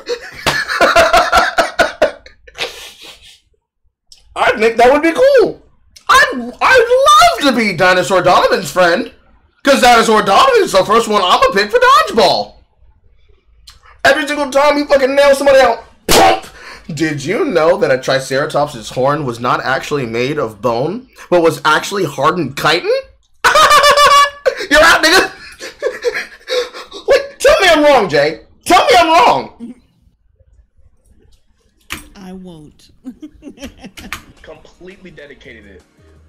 I think that would be cool. I'd love to be Dinosaur Donovan's friend, because Dinosaur Donovan is the first one I'm gonna pick for dodgeball. Every single time he fucking nails somebody out, pump! Did you know that a Triceratops' horn was not actually made of bone, but was actually hardened chitin? You're out, nigga! Wait, tell me I'm wrong, Jay. Tell me I'm wrong.
I won't.
Completely dedicated it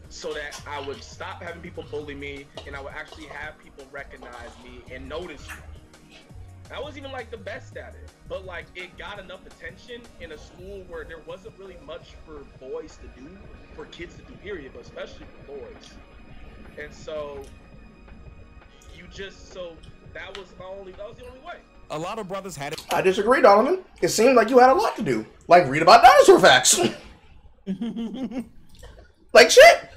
so that I would stop having people bully me and I would actually have people recognize me and notice me. I wasn't even like the best at it, but like it got enough attention in a school where there wasn't really much for boys to do, for kids to do, period, but especially for boys. And so that was the only way.
A lot of brothers had it.
I disagree, Donovan. It seemed like you had a lot to do. Like read about dinosaur facts. Like shit.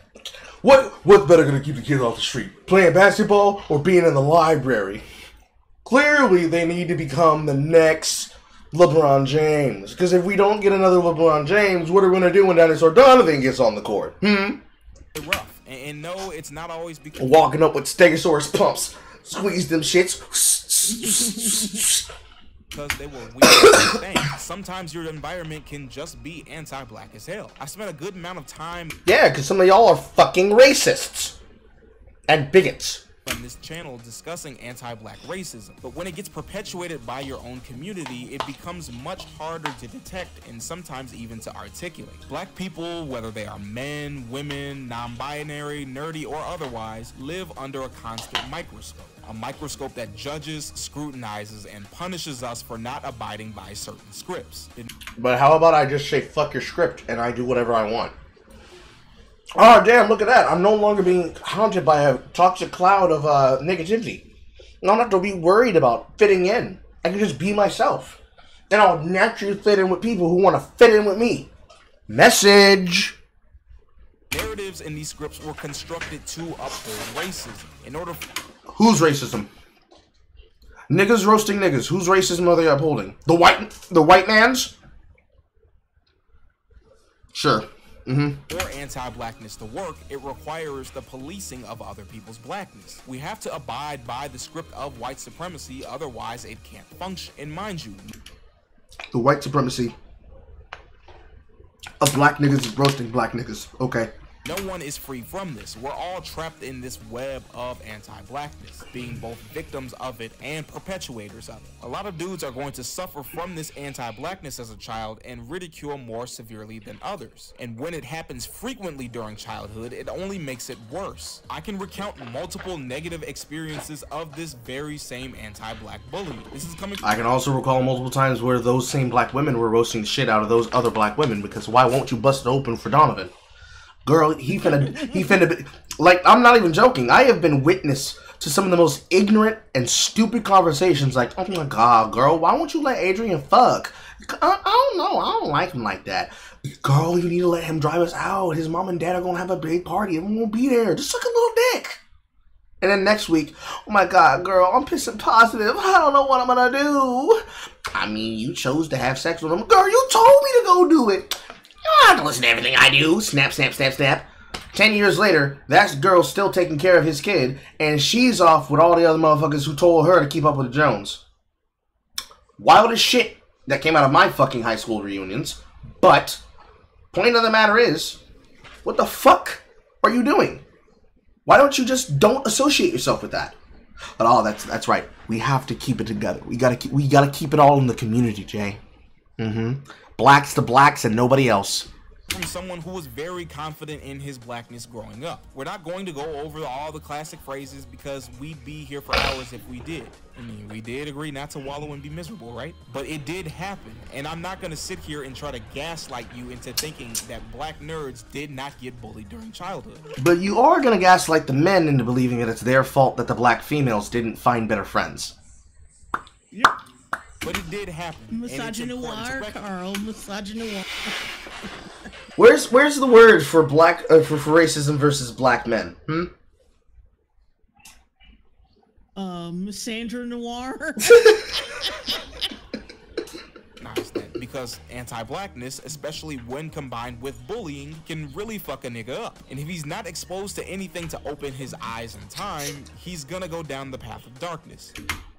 What's better gonna keep the kids off the street? Playing basketball or being in the library? Clearly, they need to become the next LeBron James. Because if we don't get another LeBron James, what are we going to do when Dinosaur Donovan gets on the court?
Rough. And no, it's not always because...
Walking up with Stegosaurus pumps. Squeeze them shits.
Because they were weird things. Sometimes your environment can just be anti-black as hell. I spent a good amount of time...
Yeah, because some of y'all are fucking racists. And bigots.
on this channel discussing anti-black racism, but when it gets perpetuated by your own community, it becomes much harder to detect and sometimes even to articulate. Black people, whether they are men, women, non-binary, nerdy, or otherwise, live under a constant microscope. A microscope that judges, scrutinizes, and punishes us for not abiding by certain scripts.
But how about I just say fuck your script and I do whatever I want? Oh damn, look at that. I'm no longer being haunted by a toxic cloud of negativity. I don't have to be worried about fitting in. I can just be myself. And I'll naturally fit in with people who want to fit in with me. Message!
Narratives in these scripts were constructed to uphold racism. In order
Who's racism? Niggas roasting niggas. Whose racism are they upholding? The white man's? Sure.
For anti-blackness to work, it requires the policing of other people's blackness. We have to abide by the script of white supremacy, otherwise it can't function. And mind you,
the white supremacy of black niggas is roasting black niggas. Okay.
no one is free from this. We're all trapped in this web of anti-blackness, being both victims of it and perpetuators of it. A lot of dudes are going to suffer from this anti-blackness as a child and ridicule more severely than others. And when it happens frequently during childhood, it only makes it worse. I can recount multiple negative experiences of this very same anti-black bullying. This is coming
I can also recall multiple times where those same black women were roasting the shit out of those other black women, because why won't you bust it open for Donovan? Girl, he finna be, like, I'm not even joking. I have been witness to some of the most ignorant and stupid conversations, like, oh my god, girl, why won't you let Adrian fuck? I don't know, I don't like him like that. Girl, you need to let him drive us out. His mom and dad are gonna have a big party. Everyone will be there. Just suck a little dick. And then next week, oh my god, girl, I'm pissing positive. I don't know what I'm gonna do. I mean, you chose to have sex with him. Girl, you told me to go do it. You don't have to listen to everything I do. Snap, snap, snap, snap. 10 years later, that girl's still taking care of his kid, and she's off with all the other motherfuckers who told her to keep up with the Jones. Wildest shit that came out of my fucking high school reunions. But, point of the matter is, what the fuck are you doing? Why don't you just don't associate yourself with that? But oh, that's right. We have to keep it together. We gotta keep it all in the community, Jay. Blacks to blacks and nobody else.
From someone who was very confident in his blackness growing up. We're not going to go over all the classic phrases because we'd be here for hours if we did. I mean, we did agree not to wallow and be miserable, right? But it did happen, and I'm not going to sit here and try to gaslight you into thinking that black nerds did not get bullied during childhood.
But you are going to gaslight the men into believing that it's their fault that the black females didn't find better friends.
Yep. But it did happen.
Misogynoir, Carl. Misogynoir.
Where's the word for black for racism versus black men?
Sandra Noir.
Because anti-blackness, especially when combined with bullying, can really fuck a nigga up. And if he's not exposed to anything to open his eyes in time, he's gonna go down the path of darkness.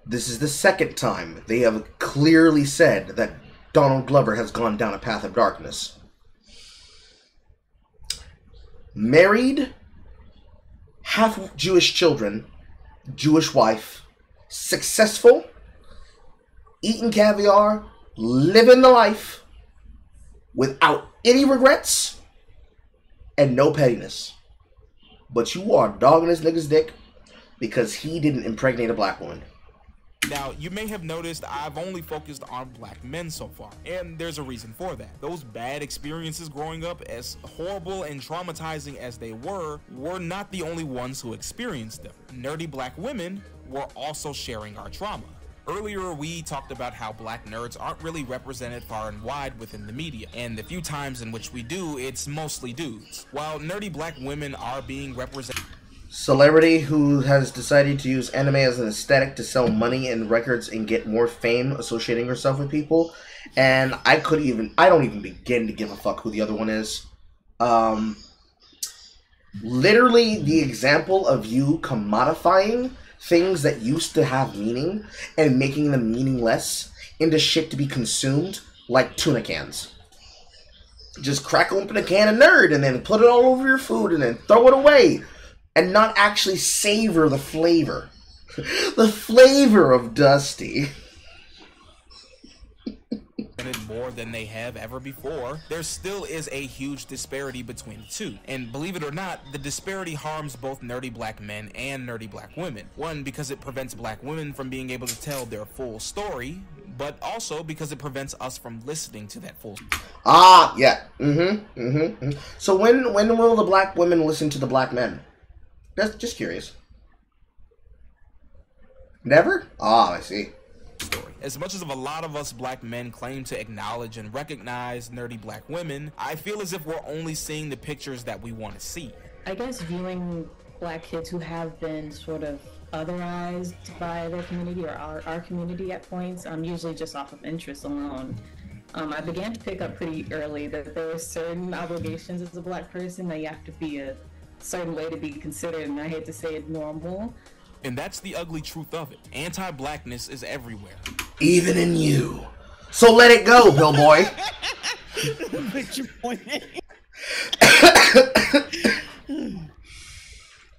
This is the second time they have clearly said that Donald Glover has gone down a path of darkness. Married, half Jewish children, Jewish wife, successful, eating caviar, living the life without any regrets and no pettiness. But you are dogging this nigga's dick because he didn't impregnate a black woman.
Now, you may have noticed I've only focused on black men so far, and there's a reason for that. Those bad experiences growing up, as horrible and traumatizing as they were not the only ones who experienced them. Nerdy black women were also sharing our trauma. Earlier, we talked about how black nerds aren't really represented far and wide within the media, and the few times in which we do, it's mostly dudes. While nerdy black women are being represented...
Celebrity who has decided to use anime as an aesthetic to sell money and records and get more fame associating herself with people. And I don't even begin to give a fuck who the other one is. Literally the example of you commodifying things that used to have meaning and making them meaningless into shit to be consumed, like tuna cans. Just crack open a can of Nerd and then put it all over your food and then throw it away. and not actually savor the flavor. The flavor of Dusty.
More than they have ever before, there still is a huge disparity between the two. And believe it or not, the disparity harms both nerdy black men and nerdy black women. One, because it prevents black women from being able to tell their full story, but also because it prevents us from listening to that full story.
Ah, yeah. So when will the black women listen to the black men? Just curious. Never? Ah, I see.
Story. As much as a lot of us black men claim to acknowledge and recognize nerdy black women, I feel as if we're only seeing the pictures that we want to see.
I guess viewing black kids who have been sort of otherized by their community or our community at points, usually just off of interest alone. I began to pick up pretty early that there were certain obligations as a black person that you have to be a certain way to be considered, and I hate to say it, normal.
And that's the ugly truth of it. Anti-blackness is everywhere.
Even in you. So let it go, Pillboy.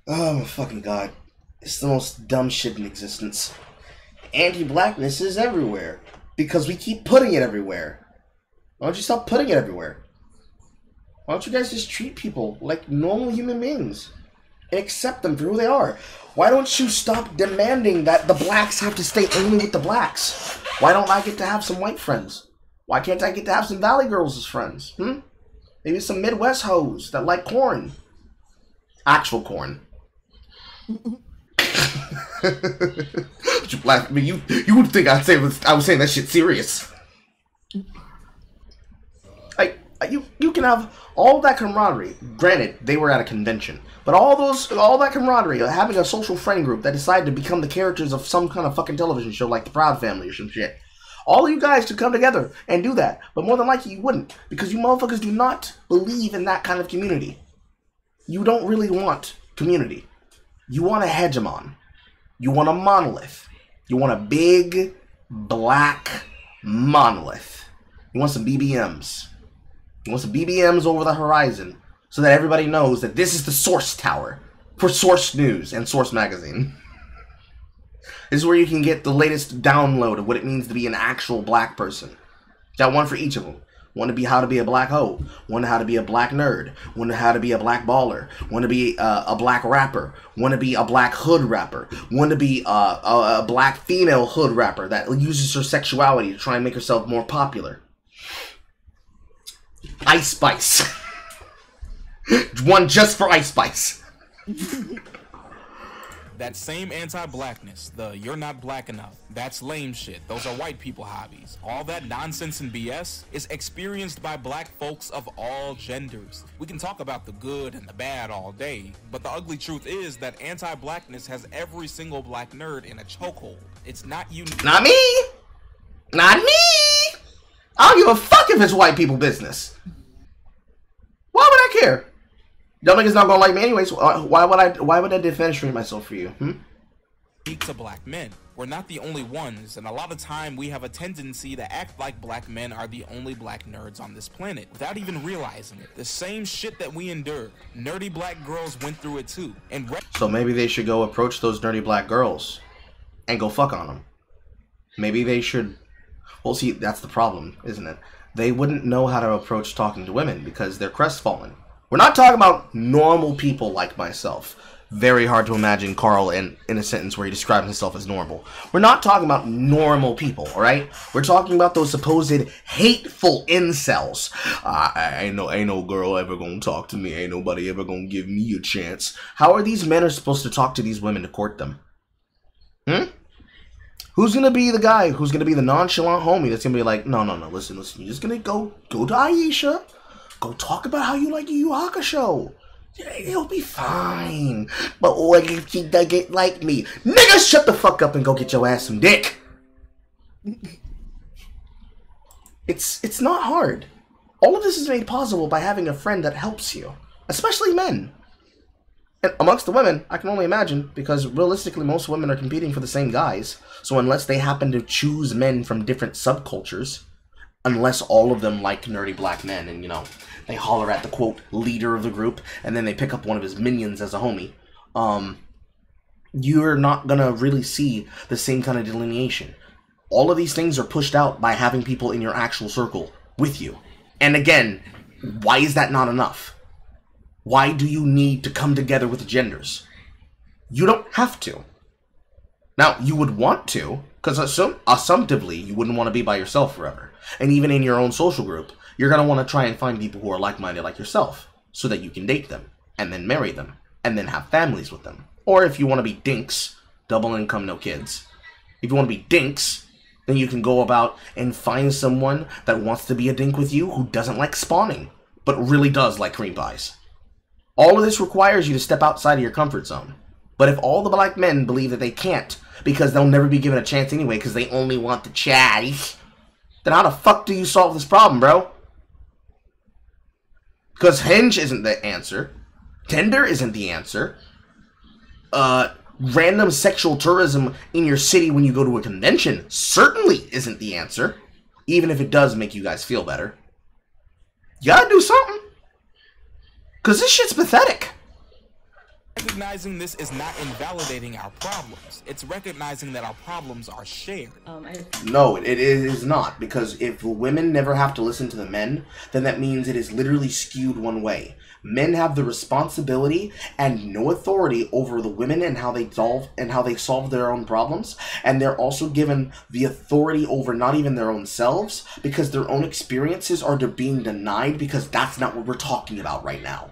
Oh my fucking god. It's the most dumb shit in existence. Anti-blackness is everywhere. Because we keep putting it everywhere. Why don't you stop putting it everywhere? Why don't you guys just treat people like normal human beings? And accept them for who they are? Why don't you stop demanding that the blacks have to stay only with the blacks? Why don't I get to have some white friends? Why can't I get to have some Valley girls as friends? Maybe some Midwest hoes that like corn. Actual corn. You black, I mean, you would think I was saying that shit serious. Like you can have all that camaraderie. Granted, they were at a convention, but all that camaraderie, having a social friend group that decided to become the characters of some kind of fucking television show like The Proud Family or some shit. All of you guys could come together and do that, but more than likely you wouldn't, because you motherfuckers do not believe in that kind of community. You don't really want community. You want a hegemon. You want a monolith. You want a big black monolith. You want some BBMs. You want some BBMs over the horizon so that everybody knows that this is the Source Tower for Source News and Source Magazine. This is where you can get the latest download of what it means to be an actual black person. Got one for each of them. One to be how to be a black hoe. One how to be a black nerd. One how to be a black baller. One to be a black rapper. One to be a black hood rapper. One to be a black female hood rapper that uses her sexuality to try and make herself more popular. Ice Spice. One just for Ice Spice.
That same anti-blackness, the you're not black enough, that's lame shit, those are white people hobbies. All that nonsense and BS is experienced by black folks of all genders. We can talk about the good and the bad all day, but the ugly truth is that anti-blackness has every single black nerd in a chokehold. It's not unique.
Not me! Not me! I don't give a fuck if it's white people business. Why would I care? Y'all niggas not gonna like me anyways. Why would I defenestrate myself for you?
To black men. We're not the only ones, and a lot of time we have a tendency to act like black men are the only black nerds on this planet without even realizing it. The same shit that we endured, nerdy black girls went through it too. And
so maybe they should go approach those nerdy black girls and go fuck on them. Maybe they should. Well, see, that's the problem, isn't it? They wouldn't know how to approach talking to women because they're crestfallen. We're not talking about normal people like myself. Very hard to imagine Carl in a sentence where he describes himself as normal. We're not talking about normal people, alright? We're talking about those supposed hateful incels. Ain't no girl ever gonna talk to me. Ain't nobody ever gonna give me a chance. How are these men supposed to talk to these women to court them? Who's gonna be the guy who's gonna be the nonchalant homie that's gonna be like, no, listen, you're just gonna go to Aisha. Go talk about how you like Yu Yu Hakusho. It'll be fine. But what if she doesn't like me? Nigga, shut the fuck up and go get your ass some dick. It's not hard. All of this is made possible by having a friend that helps you. Especially men. And amongst the women, I can only imagine, because realistically most women are competing for the same guys. So unless they happen to choose men from different subcultures, unless all of them like nerdy black men and, you know, they holler at the, quote, leader of the group, and then they pick up one of his minions as a homie. you're not gonna really see the same kind of delineation. All of these things are pushed out by having people in your actual circle with you. And again, why is that not enough? Why do you need to come together with the genders? You don't have to. Now, you would want to, because assumptively, you wouldn't want to be by yourself forever. And even in your own social group, you're going to want to try and find people who are like-minded like yourself, so that you can date them, and then marry them, and then have families with them. Or if you want to be dinks, double income, no kids. If you want to be dinks, then you can go about and find someone that wants to be a dink with you who doesn't like spawning, but really does like cream pies. All of this requires you to step outside of your comfort zone. But if all the black men believe that they can't, because they'll never be given a chance anyway because they only want the chatties, then how the fuck do you solve this problem, bro? Because Hinge isn't the answer. Tinder isn't the answer. Random sexual tourism in your city when you go to a convention certainly isn't the answer. Even if it does make you guys feel better. You gotta do something. Because this shit's pathetic.
Recognizing this is not invalidating our problems. It's recognizing that our problems are shared.
No, it is not. Because if women never have to listen to the men, then that means it is literally skewed one way. Men have the responsibility and no authority over the women and how they solve their own problems, and they're also given the authority over not even their own selves because their own experiences are being denied because that's not what we're talking about right now.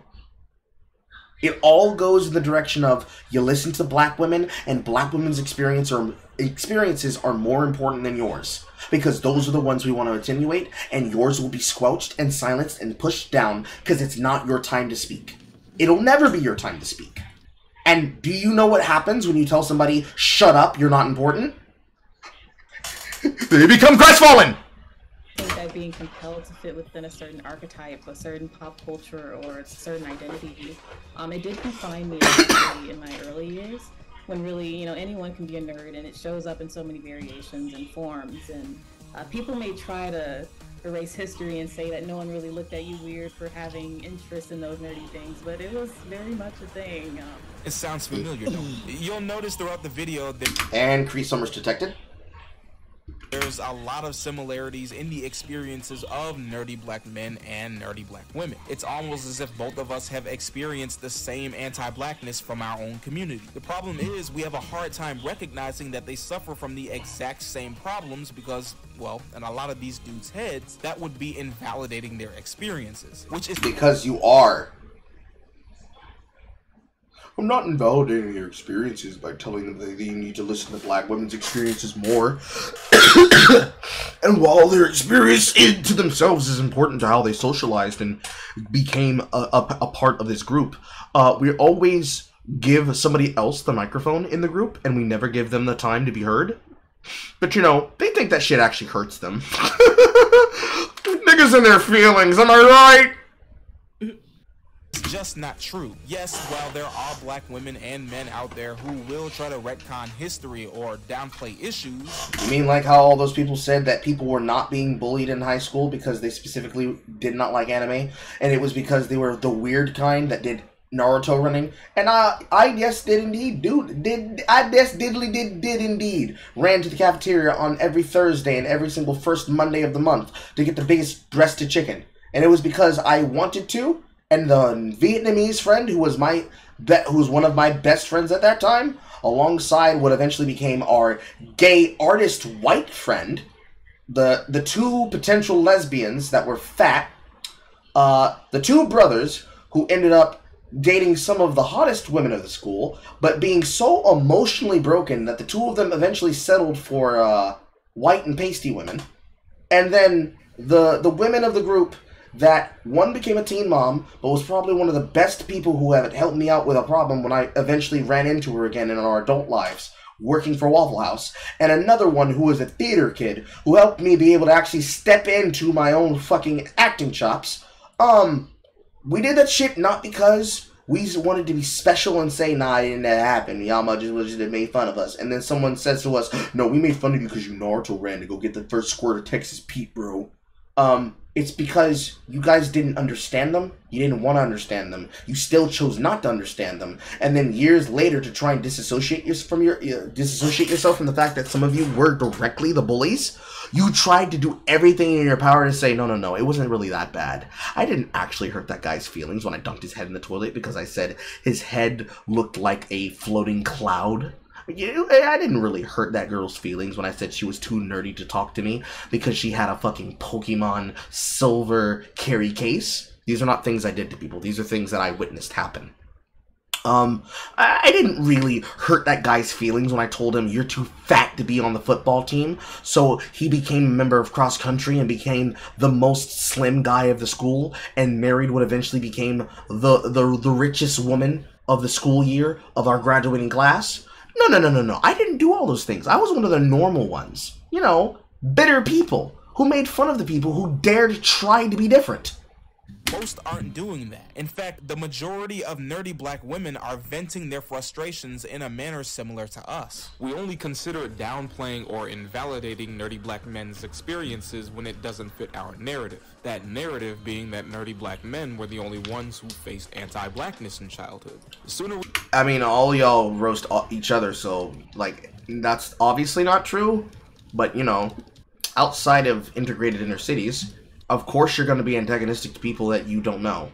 It all goes in the direction of you listen to black women and black women's experiences are more important than yours. Because those are the ones we want to attenuate, and yours will be squelched and silenced and pushed down because it's not your time to speak. It'll never be your time to speak. And do you know what happens when you tell somebody, shut up, you're not important? They become crestfallen!
I think that being compelled to fit within a certain archetype, a certain pop culture, or a certain identity, it did confine me especially in my early years. When really, you know, anyone can be a nerd, and it shows up in so many variations and forms. And people may try to erase history and say that no one really looked at you weird for having interest in those nerdy things, but it was very much a thing.
It sounds familiar, though. You'll notice throughout the video that...
And Cree Summers detected.
There's a lot of similarities in the experiences of nerdy black men and nerdy black women. It's almost as if both of us have experienced the same anti-blackness from our own community. The problem is we have a hard time recognizing that they suffer from the exact same problems because, well, in a lot of these dudes' heads, that would be invalidating their experiences, which is
because you are. I'm not invalidating their experiences by telling them that they need to listen to black women's experiences more. And while their experience to themselves is important to how they socialized and became a part of this group, we always give somebody else the microphone in the group, and we never give them the time to be heard. But you know, they think that shit actually hurts them. Niggas in their feelings, am I right?
It's just not true. Yes, while there are black women and men out there who will try to retcon history or downplay issues.
You mean like how all those people said that people were not being bullied in high school because they specifically did not like anime, and it was because they were the weird kind that did Naruto running? And I yes did indeed, did indeed ran to the cafeteria on every Thursday and every single first Monday of the month to get the biggest breasted chicken, and it was because I wanted to. And the Vietnamese friend who was one of my best friends at that time, alongside what eventually became our gay artist white friend, the two potential lesbians that were fat, the two brothers who ended up dating some of the hottest women of the school, but being so emotionally broken that the two of them eventually settled for white and pasty women, and then the women of the group that one became a teen mom, but was probably one of the best people who have helped me out with a problem when I eventually ran into her again in our adult lives, working for Waffle House, and another one who was a theater kid who helped me be able to actually step into my own fucking acting chops. We did that shit not because we wanted to be special and say, nah, it didn't happen. Y'all just made fun of us. And then someone says to us, no, we made fun of you because you Naruto ran to go get the first squirt of Texas Pete, bro. It's because you guys didn't understand them. You didn't want to understand them. You still chose not to understand them. And then years later, to try and disassociate yourself from the fact that some of you were directly the bullies, you tried to do everything in your power to say, no, it wasn't really that bad. I didn't actually hurt that guy's feelings when I dunked his head in the toilet because I said his head looked like a floating cloud. I didn't really hurt that girl's feelings when I said she was too nerdy to talk to me because she had a fucking Pokemon silver carry case. These are not things I did to people. These are things that I witnessed happen. I didn't really hurt that guy's feelings when I told him you're too fat to be on the football team. So he became a member of cross country and became the most slim guy of the school and married what eventually became the richest woman of the school year of our graduating class. No. I didn't do all those things. I was one of the normal ones. You know, bitter people who made fun of the people who dared try to be different.
Most aren't doing that. In fact, the majority of nerdy black women are venting their frustrations in a manner similar to us. We only consider downplaying or invalidating nerdy black men's experiences when it doesn't fit our narrative. That narrative being that nerdy black men were the only ones who faced anti-blackness in childhood.
I mean, all y'all roast each other, so, like, that's obviously not true. But, you know, outside of integrated inner cities, of course you're going to be antagonistic to people that you don't know.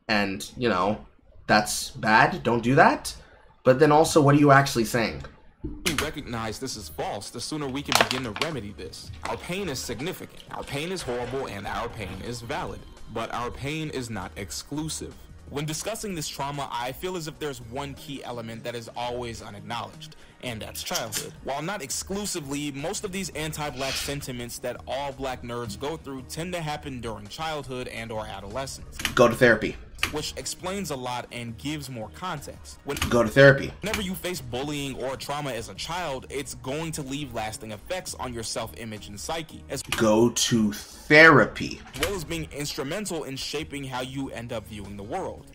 And, you know, that's bad. Don't do that. But then also, what are you actually saying?
We recognize this is false, the sooner we can begin to remedy this. Our pain is significant. Our pain is horrible and our pain is valid. But our pain is not exclusive. When discussing this trauma, I feel as if there's one key element that is always unacknowledged, and that's childhood. While not exclusively, most of these anti-black sentiments that all black nerds go through tend to happen during childhood and or adolescence.
Go to therapy.
Which explains a lot and gives more context.
Go to therapy.
Whenever you face bullying or trauma as a child, it's going to leave lasting effects on your self-image and psyche.
Go to therapy.
As well as being instrumental in shaping how you end up viewing the world.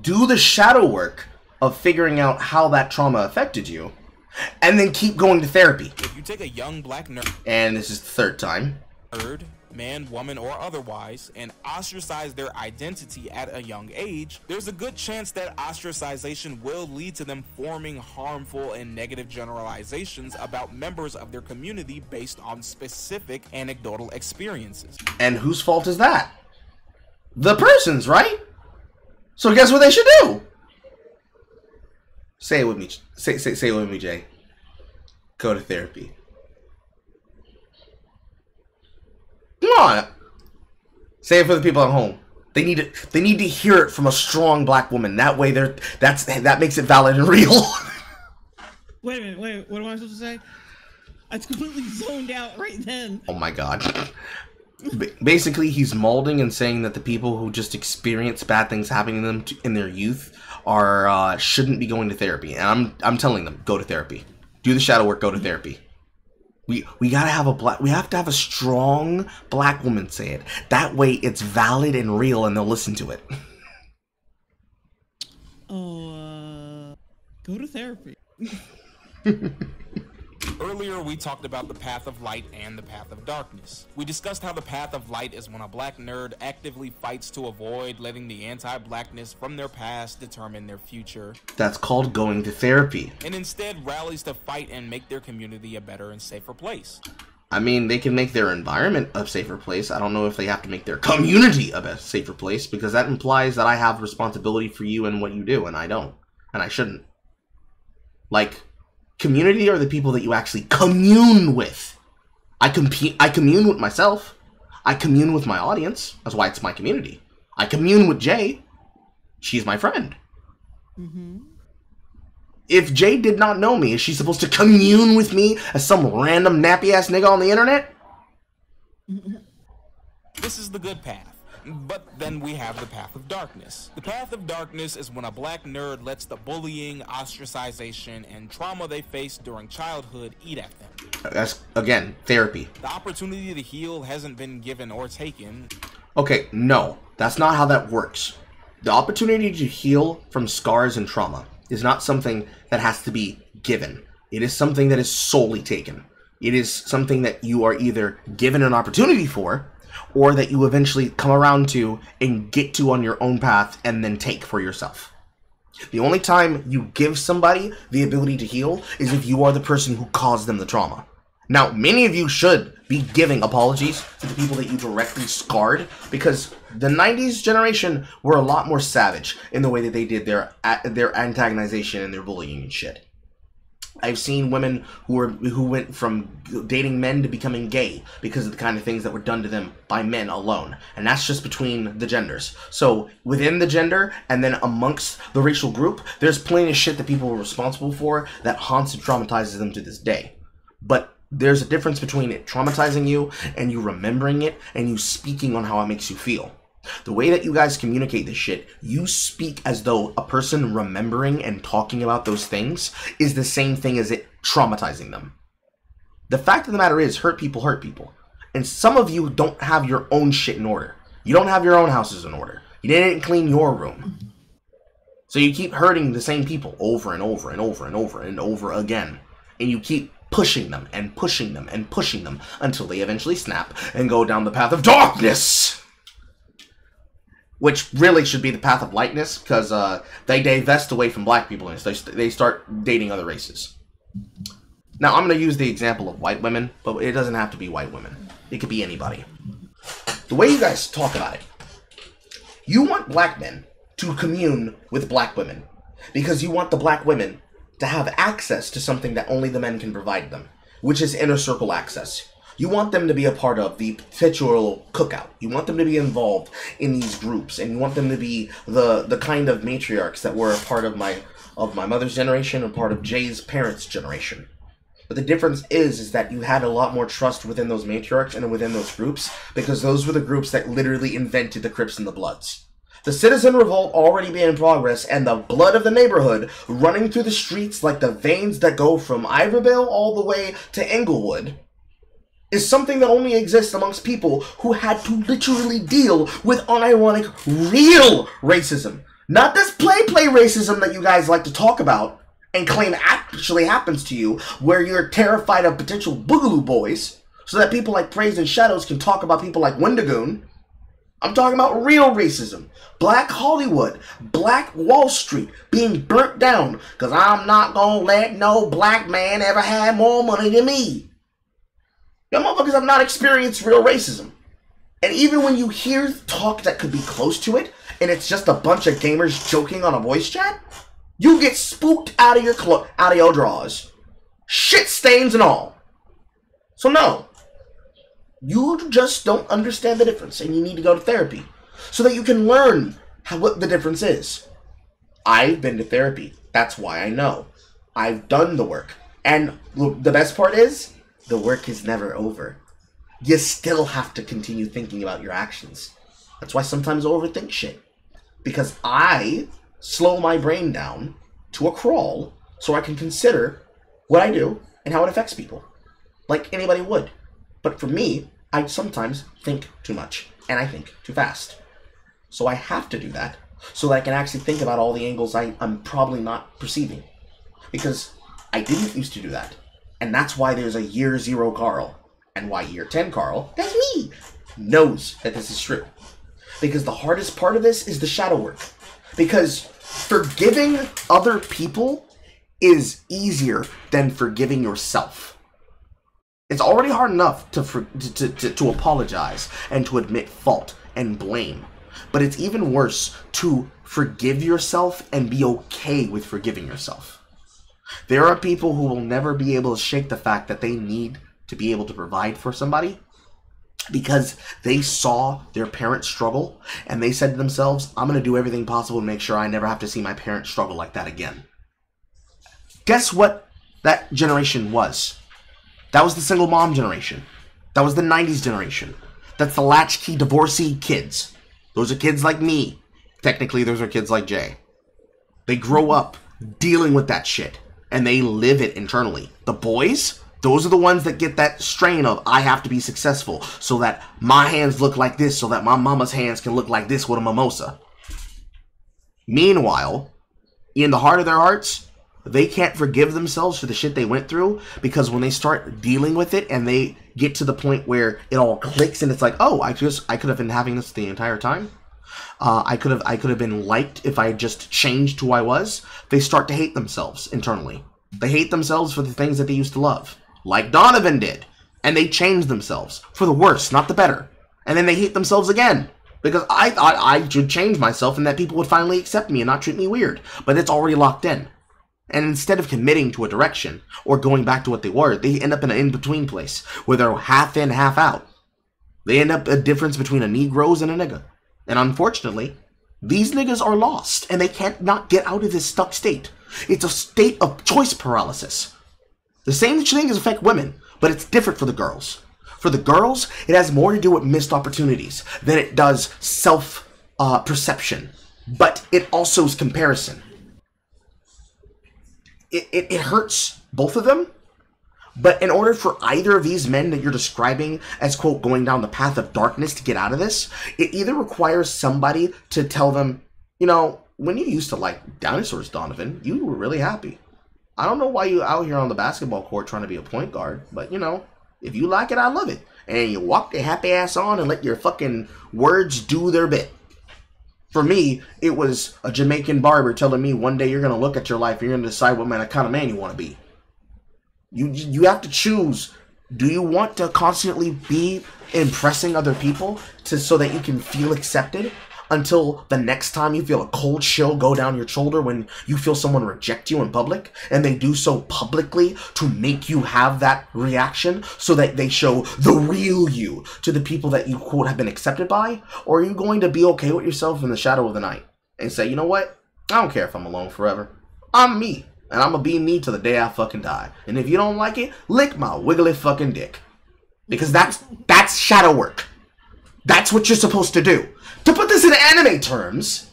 Do the shadow work of figuring out how that trauma affected you, and then keep going to therapy.
If you take a young black nerd,
and this is the third time,
man, woman, or otherwise, and ostracize their identity at a young age, there's a good chance that ostracization will lead to them forming harmful and negative generalizations about members of their community based on specific anecdotal experiences.
And whose fault is that? The person's, right? So guess what they should do? Say it with me. Say it with me, Jay. Go to therapy. Come on. Say it for the people at home. They need to hear it from a strong black woman. That way that makes it valid and real.
Wait a minute, what am I supposed to say? I was completely zoned out right then.
Oh my god. Basically, he's molding and saying that the people who just experience bad things happening to them in their youth are shouldn't be going to therapy. And I'm telling them, go to therapy. Do the shadow work, go to therapy. We have to have a strong black woman say it. That way it's valid and real and they'll listen to it.
Go to therapy.
Earlier, we talked about the path of light and the path of darkness. We discussed how the path of light is when a black nerd actively fights to avoid letting the anti-blackness from their past determine their future.
That's called going to therapy.
And instead rallies to fight and make their community a better and safer place.
I mean, they can make their environment a safer place. I don't know if they have to make their community a safer place, because that implies that I have responsibility for you and what you do, and I don't. And I shouldn't. Like, community are the people that you actually commune with. I commune with myself. I commune with my audience. That's why it's my community. I commune with Jay. She's my friend.
Mm-hmm.
If Jay did not know me, is she supposed to commune with me as some random nappy-ass nigga on the internet?
This is the good path. But then we have the path of darkness. The path of darkness is when a black nerd lets the bullying, ostracization, and trauma they faced during childhood eat at them.
That's, again, therapy.
The opportunity to heal hasn't been given or taken.
Okay, no. That's not how that works. The opportunity to heal from scars and trauma is not something that has to be given. It is something that is solely taken. It is something that you are either given an opportunity for, or that you eventually come around to and get to on your own path and then take for yourself. The only time you give somebody the ability to heal is if you are the person who caused them the trauma. Now, many of you should be giving apologies to the people that you directly scarred, because the 90s generation were a lot more savage in the way that they did their antagonization and their bullying and shit. I've seen women who went from dating men to becoming gay because of the kind of things that were done to them by men alone. And that's just between the genders. So within the gender and then amongst the racial group, there's plenty of shit that people were responsible for that haunts and traumatizes them to this day. But there's a difference between it traumatizing you and you remembering it and you speaking on how it makes you feel. The way that you guys communicate this shit, you speak as though a person remembering and talking about those things is the same thing as it traumatizing them. The fact of the matter is, hurt people hurt people. And some of you don't have your own shit in order. You don't have your own houses in order. You didn't clean your room. So you keep hurting the same people over and over and over and over and over again. And you keep pushing them and pushing them and pushing them until they eventually snap and go down the path of darkness. Which really should be the path of lightness, because they divest away from black people and they start dating other races. Now, I'm going to use the example of white women, but it doesn't have to be white women. It could be anybody. The way you guys talk about it, you want black men to commune with black women, because you want the black women to have access to something that only the men can provide them, which is inner circle access. You want them to be a part of the perpetual cookout. You want them to be involved in these groups, and you want them to be the kind of matriarchs that were a part of my mother's generation and part of Jay's parents' generation. But the difference is that you had a lot more trust within those matriarchs and within those groups, because those were the groups that literally invented the Crips and the Bloods. The citizen revolt already being in progress, and the blood of the neighborhood running through the streets like the veins that go from Iberville all the way to Englewood is something that only exists amongst people who had to literally deal with unironic, real racism. Not this play racism that you guys like to talk about and claim actually happens to you, where you're terrified of potential boogaloo boys, so that people like Praise and Shadows can talk about people like Wendigoon. I'm talking about real racism. Black Hollywood, Black Wall Street being burnt down because I'm not gonna let no black man ever have more money than me. You motherfuckers have not experienced real racism. And even when you hear talk that could be close to it, and it's just a bunch of gamers joking on a voice chat, you get spooked out of your drawers. Shit stains and all. So no. You just don't understand the difference, and you need to go to therapy so that you can learn what the difference is. I've been to therapy. That's why I know. I've done the work. And the best part is, the work is never over. You still have to continue thinking about your actions. That's why sometimes I overthink shit. Because I slow my brain down to a crawl so I can consider what I do and how it affects people. Like anybody would. But for me, I sometimes think too much. And I think too fast. So I have to do that so that I can actually think about all the angles I'm probably not perceiving. Because I didn't used to do that. And that's why there's a year 0 Carl. And why year 10 Carl, that's me, knows that this is true. Because the hardest part of this is the shadow work. Because forgiving other people is easier than forgiving yourself. It's already hard enough to apologize and to admit fault and blame. But it's even worse to forgive yourself and be okay with forgiving yourself. There are people who will never be able to shake the fact that they need to be able to provide for somebody because they saw their parents struggle and they said to themselves, I'm going to do everything possible to make sure I never have to see my parents struggle like that again. Guess what that generation was? That was the single mom generation. That was the 90s generation. That's the latchkey divorcee kids. Those are kids like me. Technically, those are kids like Jay. They grow up dealing with that shit. And they live it internally. The boys, those are the ones that get that strain of, I have to be successful so that my hands look like this, so that my mama's hands can look like this with a mimosa. Meanwhile, in the heart of their hearts, they can't forgive themselves for the shit they went through, because when they start dealing with it and they get to the point where it all clicks and it's like, oh, I could have been having this the entire time. I could have been liked if I had just changed who I was. They start to hate themselves internally. They hate themselves for the things that they used to love, like Donovan did, and they changed themselves for the worse, not the better. And then they hate themselves again, because I thought I should change myself and that people would finally accept me and not treat me weird. But it's already locked in. And instead of committing to a direction or going back to what they were, they end up in an in-between place where they're half in, half out. They end up a difference between a Negroes and a nigga. And unfortunately, these niggas are lost and they can't not get out of this stuck state. It's a state of choice paralysis. The same thing as affect women, but it's different for the girls. For the girls, it has more to do with missed opportunities than it does self-perception. But it also is comparison. It hurts both of them, but in order for either of these men that you're describing as, quote, going down the path of darkness to get out of this, it either requires somebody to tell them, you know, when you used to like dinosaurs, Donovan, you were really happy. I don't know why you out here on the basketball court trying to be a point guard, but, you know, if you like it, I love it. And you walk your happy ass on and let your fucking words do their bit. For me, it was a Jamaican barber telling me one day you're going to look at your life and you're going to decide what kind of man you want to be. You have to choose. Do you want to constantly be impressing other people so that you can feel accepted until the next time you feel a cold chill go down your shoulder when you feel someone reject you in public, and they do so publicly to make you have that reaction so that they show the real you to the people that you, quote, have been accepted by? Or are you going to be okay with yourself in the shadow of the night and say, you know what? I don't care if I'm alone forever. I'm me. And I'm gonna be me till the day I fucking die. And if you don't like it, lick my wiggly fucking dick. Because that's shadow work. That's what you're supposed to do. To put this in anime terms,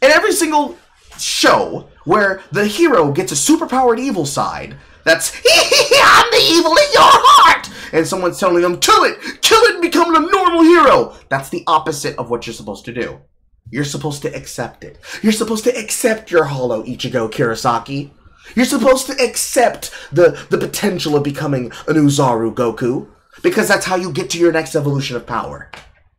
in every single show where the hero gets a superpowered evil side, that's, I'm the evil in your heart! And someone's telling them, kill it and become a normal hero! That's the opposite of what you're supposed to do. You're supposed to accept it. You're supposed to accept your hollow Ichigo Kurosaki. You're supposed to accept the potential of becoming an Uzaru Goku, because that's how you get to your next evolution of power.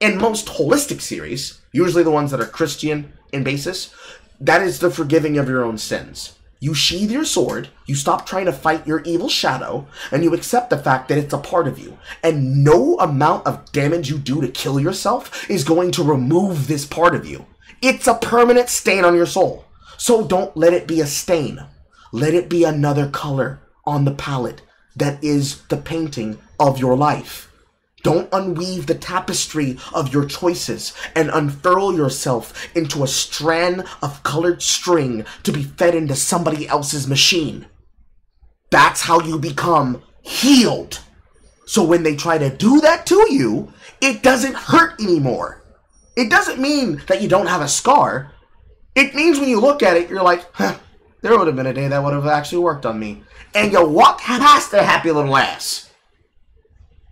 In most holistic series, usually the ones that are Christian in basis, that is the forgiving of your own sins. You sheathe your sword, you stop trying to fight your evil shadow, and you accept the fact that it's a part of you. And no amount of damage you do to kill yourself is going to remove this part of you. It's a permanent stain on your soul. So don't let it be a stain. Let it be another color on the palette that is the painting of your life. Don't unweave the tapestry of your choices and unfurl yourself into a strand of colored string to be fed into somebody else's machine. That's how you become healed. So when they try to do that to you, it doesn't hurt anymore. It doesn't mean that you don't have a scar. It means when you look at it, you're like, huh, there would have been a day that would have actually worked on me. And you walk past their happy little ass.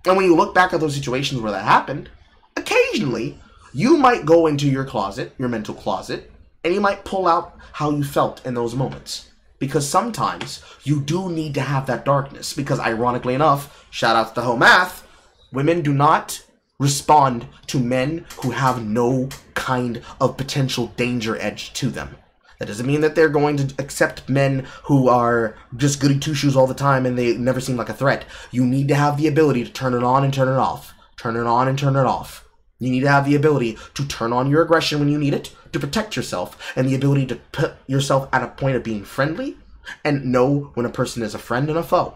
And when you look back at those situations where that happened, occasionally, you might go into your closet, your mental closet, and you might pull out how you felt in those moments. Because sometimes, you do need to have that darkness. Because ironically enough, shout out to the Homath, women do not respond to men who have no kind of potential danger edge to them. That doesn't mean that they're going to accept men who are just goody two-shoes all the time and they never seem like a threat. You need to have the ability to turn it on and turn it off. Turn it on and turn it off. You need to have the ability to turn on your aggression when you need it, to protect yourself, and the ability to put yourself at a point of being friendly and know when a person is a friend and a foe.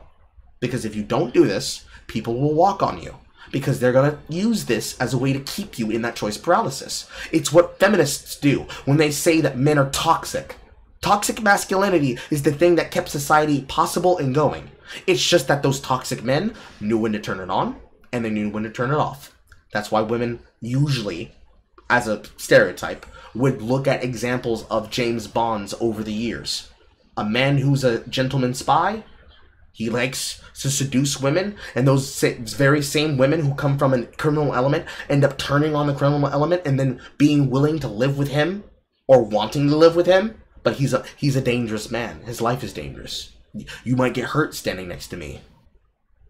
Because if you don't do this, people will walk on you. Because they're going to use this as a way to keep you in that choice paralysis. It's what feminists do when they say that men are toxic. Toxic masculinity is the thing that kept society possible and going. It's just that those toxic men knew when to turn it on and they knew when to turn it off. That's why women usually, as a stereotype, would look at examples of James Bonds over the years. A man who's a gentleman spy, he likes to seduce women, and those very same women who come from a criminal element end up turning on the criminal element and then being willing to live with him or wanting to live with him But he's a dangerous man. His life is dangerous. You might get hurt standing next to me.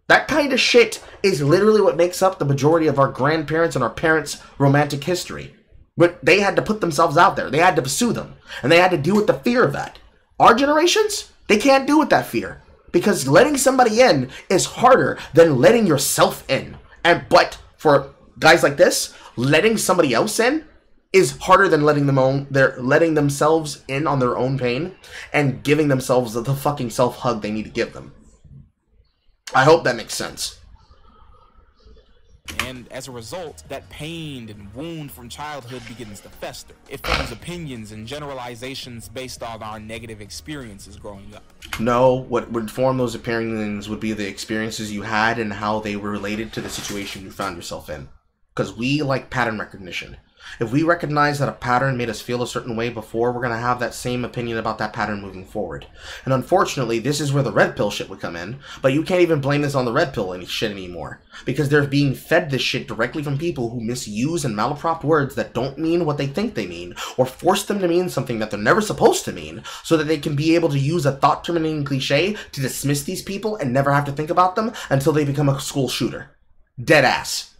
That kind of shit is literally what makes up the majority of our grandparents and our parents' romantic history. But they had to put themselves out there. They had to pursue them. And they had to deal with the fear of that. Our generations, they can't deal with that fear. Because letting somebody in is harder than letting yourself in. But for guys like this, letting somebody else in is harder than letting themselves in on their own pain and giving themselves the fucking self-hug they need to give them. I hope that makes sense.
And as a result, that pain and wound from childhood begins to fester. It forms opinions and generalizations based on our negative experiences growing up.
No, what would form those opinions would be the experiences you had and how they were related to the situation you found yourself in. Because we like pattern recognition. If we recognize that a pattern made us feel a certain way before, we're going to have that same opinion about that pattern moving forward. And unfortunately, this is where the red pill shit would come in, but you can't even blame this on the red pill shit anymore. Because they're being fed this shit directly from people who misuse and malaprop words that don't mean what they think they mean, or force them to mean something that they're never supposed to mean, so that they can be able to use a thought-terminating cliche to dismiss these people and never have to think about them until they become a school shooter. Dead ass.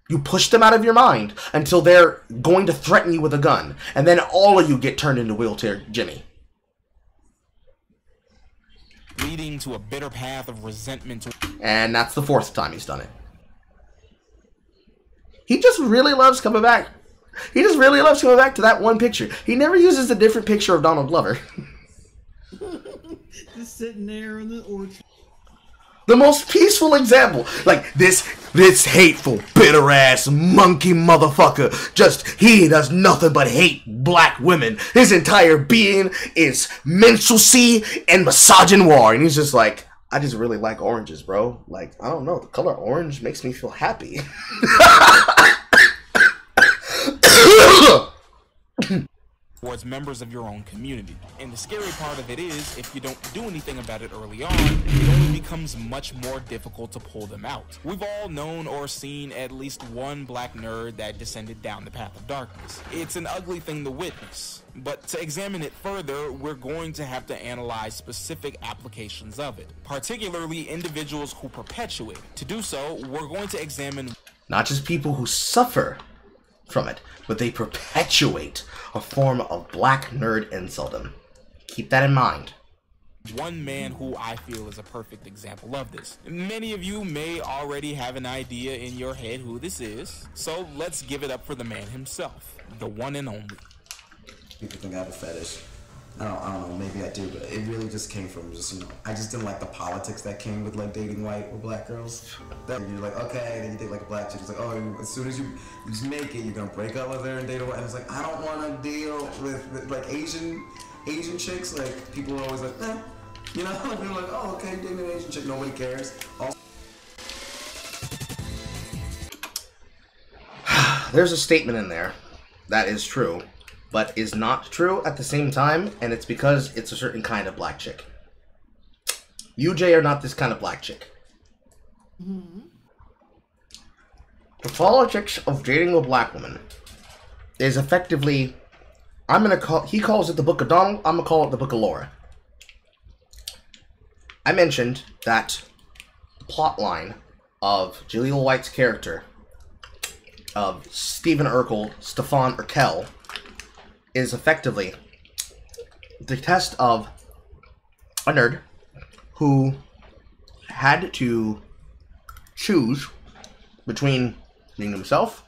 You push them out of your mind until they're going to threaten you with a gun. And then all of you get turned into wheelchair Jimmy.
Leading to a bitter path of resentment.
And that's the 4th time he's done it. He just really loves coming back. He just really loves coming back to that one picture. He never uses a different picture of Donald Glover.
Just sitting there in the orchard.
The most peaceful example. Like, this hateful, bitter-ass, monkey motherfucker. He does nothing but hate black women. His entire being is minstrelsy and misogynoir. And he's just like, I just really like oranges, bro. Like, I don't know. The color orange makes me feel happy.
Towards members of your own community. And the scary part of it is, if you don't do anything about it early on, it only becomes much more difficult to pull them out. We've all known or seen at least one black nerd that descended down the path of darkness. It's an ugly thing to witness, but to examine it further, we're going to have to analyze specific applications of it, particularly individuals who perpetuate it. To do so, we're going to examine
not just people who suffer from it, but they perpetuate a form of black nerd insulting. Keep that in mind.
One man who I feel is a perfect example of this. Many of you may already have an idea in your head who this is, so let's give it up for the man himself, the one and only.
People think I have a fetish. I don't know, maybe I do, but it really just came from just, I just didn't like the politics that came with like dating white or black girls. Then you're like, okay, and then you date like a black chick, it's like, oh, as soon as you just make it, you're gonna break up with her and date a white, and it's like, I don't wanna deal with like Asian chicks, like people are always like, you know, they're like, oh, okay, dating an Asian chick, nobody cares.
There's a statement in there that is true, but is not true at the same time, and it's because it's a certain kind of black chick. You, Jay, are not this kind of black chick.
Mm-hmm.
The politics of dating a black woman is effectively, he calls it the Book of Donald, I'm gonna call it the Book of Laura. I mentioned that the plot line of Jaleel White's character, of Stephen Urkel, is effectively the test of a nerd who had to choose between being himself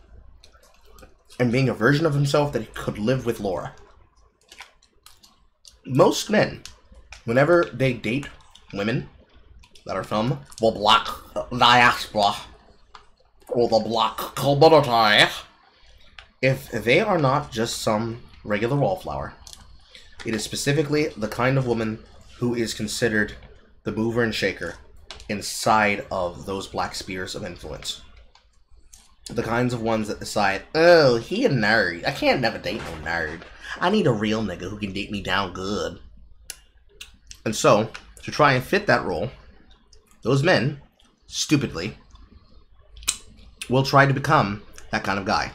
and being a version of himself that he could live with Laura. Most men, whenever they date women that are from the black diaspora or the black community, if they are not just some regular wallflower, it is specifically the kind of woman who is considered the mover and shaker inside of those black spheres of influence. The kinds of ones that decide, oh, he a nerd. I can't never date no nerd. I need a real nigga who can date me down good. And so, to try and fit that role, those men, stupidly, will try to become that kind of guy.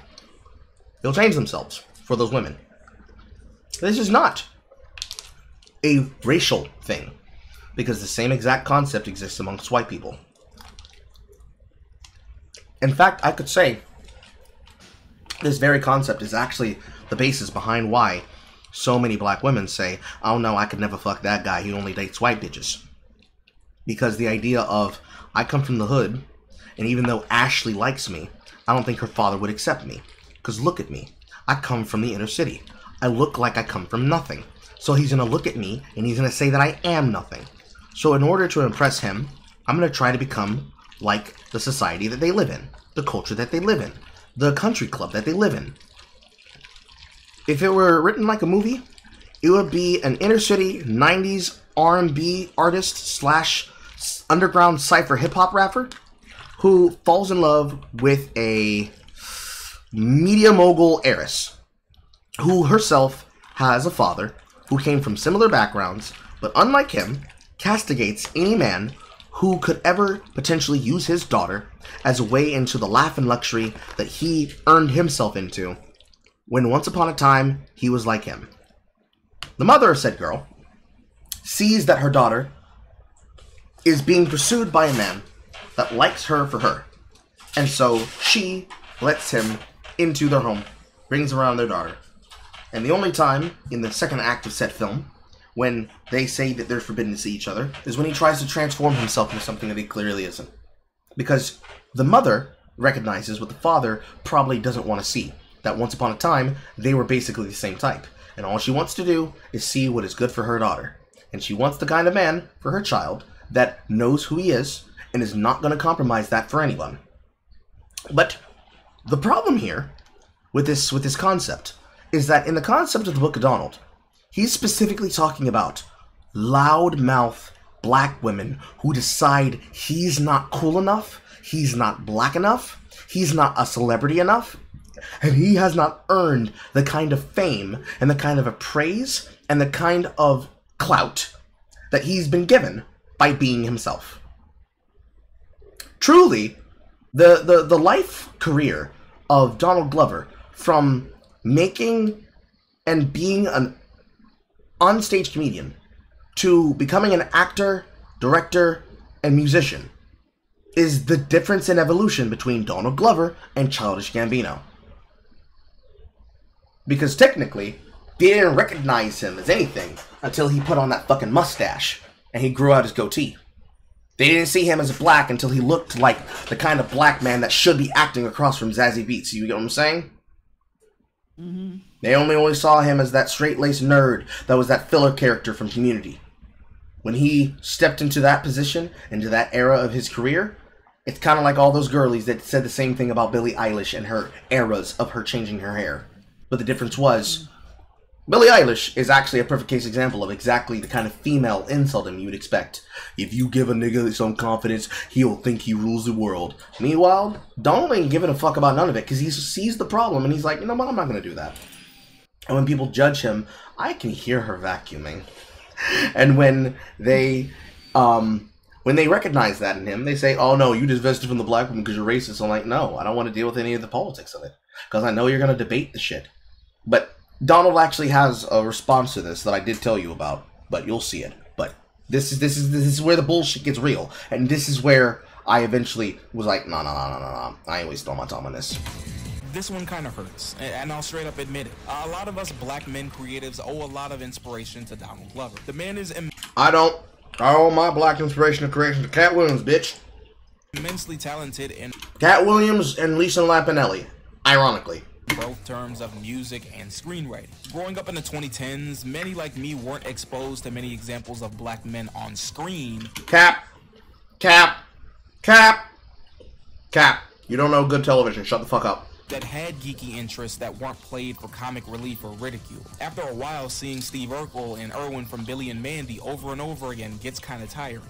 They'll change themselves for those women. This is not a racial thing, because the same exact concept exists amongst white people. In fact, I could say this very concept is actually the basis behind why so many black women say, oh no, I could never fuck that guy, he only dates white bitches. Because the idea of, I come from the hood, and even though Ashley likes me, I don't think her father would accept me. Because look at me, I come from the inner city. I look like I come from nothing. So he's going to look at me, and he's going to say that I am nothing. So in order to impress him, I'm going to try to become like the society that they live in, the culture that they live in, the country club that they live in. If it were written like a movie, it would be an inner city 90s R&B artist slash underground cypher hip-hop rapper who falls in love with a media mogul heiress who herself has a father who came from similar backgrounds, but unlike him, castigates any man who could ever potentially use his daughter as a way into the laugh and luxury that he earned himself into when once upon a time he was like him. The mother of said girl sees that her daughter is being pursued by a man that likes her for her, and so she lets him into their home, brings around their daughter. And the only time in the second act of said film when they say that they're forbidden to see each other is when he tries to transform himself into something that he clearly isn't. Because the mother recognizes what the father probably doesn't want to see, that once upon a time they were basically the same type, and all she wants to do is see what is good for her daughter. And she wants the kind of man for her child that knows who he is and is not going to compromise that for anyone. But the problem here with this concept is that in the concept of the Book of Donald, he's specifically talking about loudmouth black women who decide he's not cool enough, he's not black enough, he's not a celebrity enough, and he has not earned the kind of fame and the kind of praise and the kind of clout that he's been given by being himself. Truly, the life career of Donald Glover, from making and being an onstage comedian to becoming an actor, director, and musician, is the difference in evolution between Donald Glover and Childish Gambino. Because technically, they didn't recognize him as anything until he put on that fucking mustache and he grew out his goatee. They didn't see him as black until he looked like the kind of black man that should be acting across from Zazie Beetz. You get what I'm saying? Mm-hmm. They only saw him as that straight-laced nerd that was that filler character from Community. When he stepped into that position, into that era of his career, it's kind of like all those girlies that said the same thing about Billie Eilish and her eras of her changing her hair. But the difference was, Billie Eilish is actually a perfect case example of exactly the kind of female insulting you would expect. If you give a nigga some confidence, he'll think he rules the world. Meanwhile, Donald ain't giving a fuck about none of it because he sees the problem and he's like, you know what, I'm not going to do that. And when people judge him, I can hear her vacuuming. And when they recognize that in him, they say, oh no, you divested from the black woman because you're racist. I'm like, no, I don't want to deal with any of the politics of it because I know you're going to debate the shit. But Donald actually has a response to this that I did tell you about, but you'll see it. But this is where the bullshit gets real, and this is where I eventually was like, no, I ain't wasting all my time on this.
This one kind of hurts, and I'll straight up admit it. A lot of us black men creatives owe a lot of inspiration to Donald Glover. The man is
I owe my black inspiration and creation to Cat Williams, bitch.
Immensely talented in
Cat Williams and Lisa Lampanelli, ironically.
Both terms of music and screenwriting. Growing up in the 2010s, many like me weren't exposed to many examples of black men on screen.
Cap. You don't know good television. Shut the fuck up.
That had geeky interests that weren't played for comic relief or ridicule. After a while, seeing Steve Urkel and Irwin from Billy and Mandy over and over again gets kind of tiring.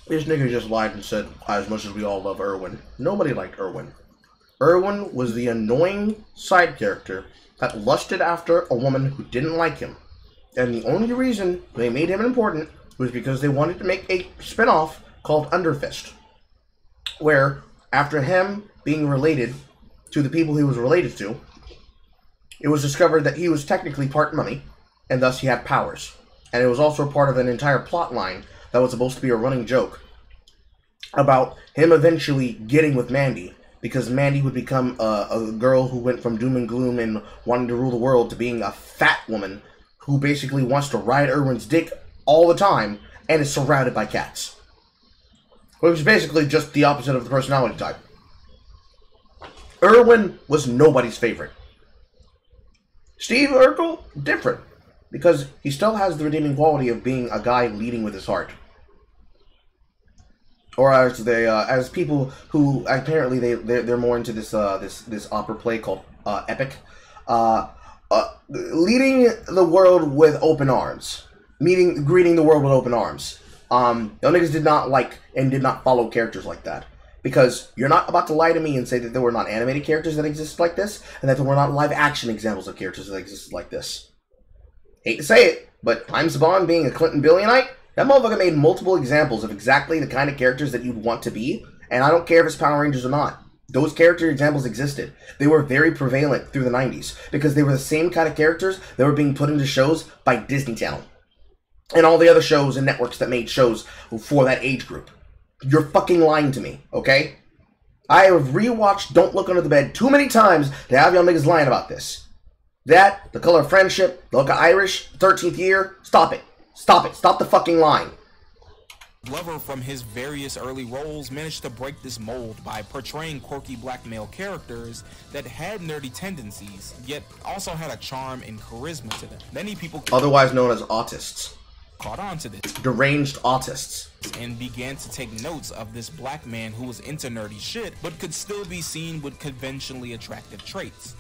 This nigga just lied and said, as much as we all love Irwin, nobody liked Irwin. Irwin was the annoying side character that lusted after a woman who didn't like him. And the only reason they made him important was because they wanted to make a spin-off called Underfist, where, after him being related to the people he was related to, it was discovered that he was technically part mummy, and thus he had powers. and it was also part of an entire plot line that was supposed to be a running joke about him eventually getting with Mandy, because Mandy would become a girl who went from doom and gloom and wanting to rule the world to being a fat woman who basically wants to ride Erwin's dick all the time and is surrounded by cats. Which is basically just the opposite of the personality type. Erwin was nobody's favorite. Steve Urkel, different, because he still has the redeeming quality of being a guy leading with his heart. Or as people who apparently they're more into this opera play called Epic, leading the world with open arms, greeting the world with open arms. Y'all niggas did not like and did not follow characters like that, because you're not about to lie to me and say that there were not animated characters that existed like this, and that there were not live action examples of characters that existed like this. Hate to say it, but Time Saban being a Clinton Billionite, that motherfucker made multiple examples of exactly the kind of characters that you'd want to be, and I don't care if it's Power Rangers or not. Those character examples existed. They were very prevalent through the 90s, because they were the same kind of characters that were being put into shows by Disney Channel. And all the other shows and networks that made shows for that age group. You're fucking lying to me, okay? I have rewatched Don't Look Under the Bed too many times to have y'all niggas lying about this. That, The Color of Friendship, The Look of Irish, 13th Year, stop it. Stop it. Stop the fucking lying.
Glover, from his various early roles, managed to break this mold by portraying quirky black male characters that had nerdy tendencies, yet also had a charm and charisma to them. Many people,
otherwise known as autists,
caught on to this.
Deranged autists.
And began to take notes of this black man who was into nerdy shit, but could still be seen with conventionally attractive traits.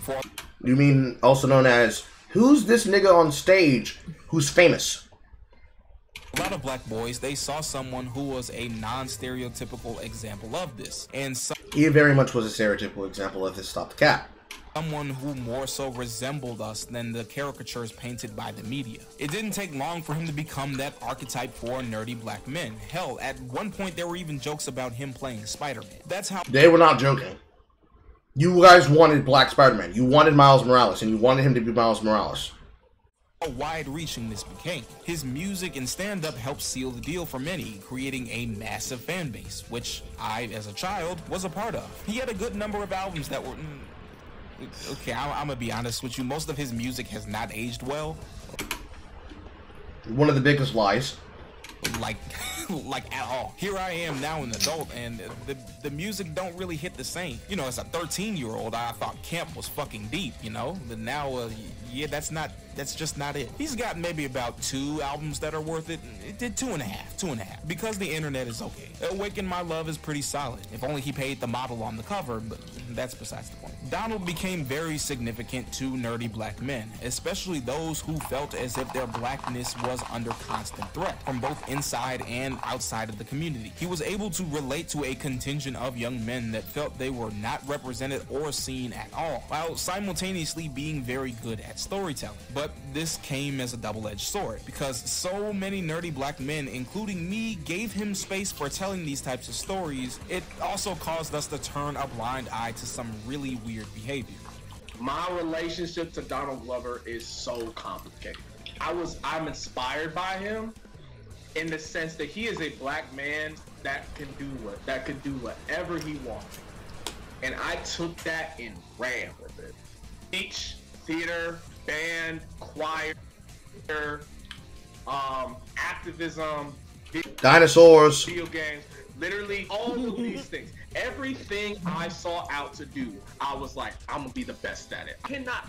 You mean also known as, who's this nigga on stage who's famous?
A lot of black boys, they saw someone who was a non-stereotypical example of this. And
he very much was a stereotypical example of this Stop the Cat.
Someone who more so resembled us than the caricatures painted by the media. It didn't take long for him to become that archetype for nerdy black men. Hell, at one point there were even jokes about him playing Spider-Man. That's how—
They were not joking. You guys wanted Black Spider-Man. You wanted Miles Morales, and you wanted him to be Miles Morales.
How wide-reaching this became. His music and stand-up helped seal the deal for many, creating a massive fan base, which I, as a child, was a part of. He had a good number of albums that were— okay, I'm gonna be honest with you, most of his music has not aged well.
One of the biggest lies.
Like at all. Here I am now an adult, and the music don't really hit the same. You know, as a 13-year-old, I thought Camp was fucking deep, you know? But now, yeah, that's just not it. He's got maybe about 2 albums that are worth it. It did 2.5. Because the internet is okay. Awaken My Love is pretty solid. If only he paid the model on the cover, but that's besides the point. Donald became very significant to nerdy black men, especially those who felt as if their blackness was under constant threat from both inside and outside of the community. He was able to relate to a contingent of young men that felt they were not represented or seen at all, while simultaneously being very good at storytelling. But this came as a double-edged sword, because so many nerdy black men, including me, gave him space for telling these types of stories. It also caused us to turn a blind eye to some really weird behavior.
My relationship to Donald Glover is so complicated. I'm inspired by him in the sense that he is a black man that could do whatever he wants. And I took that and ran with it. Speech, theater, band, choir, activism,
dinosaurs,
video games, literally all of these things. Everything I saw out to do, I was like, I'm gonna be the best at it. I cannot.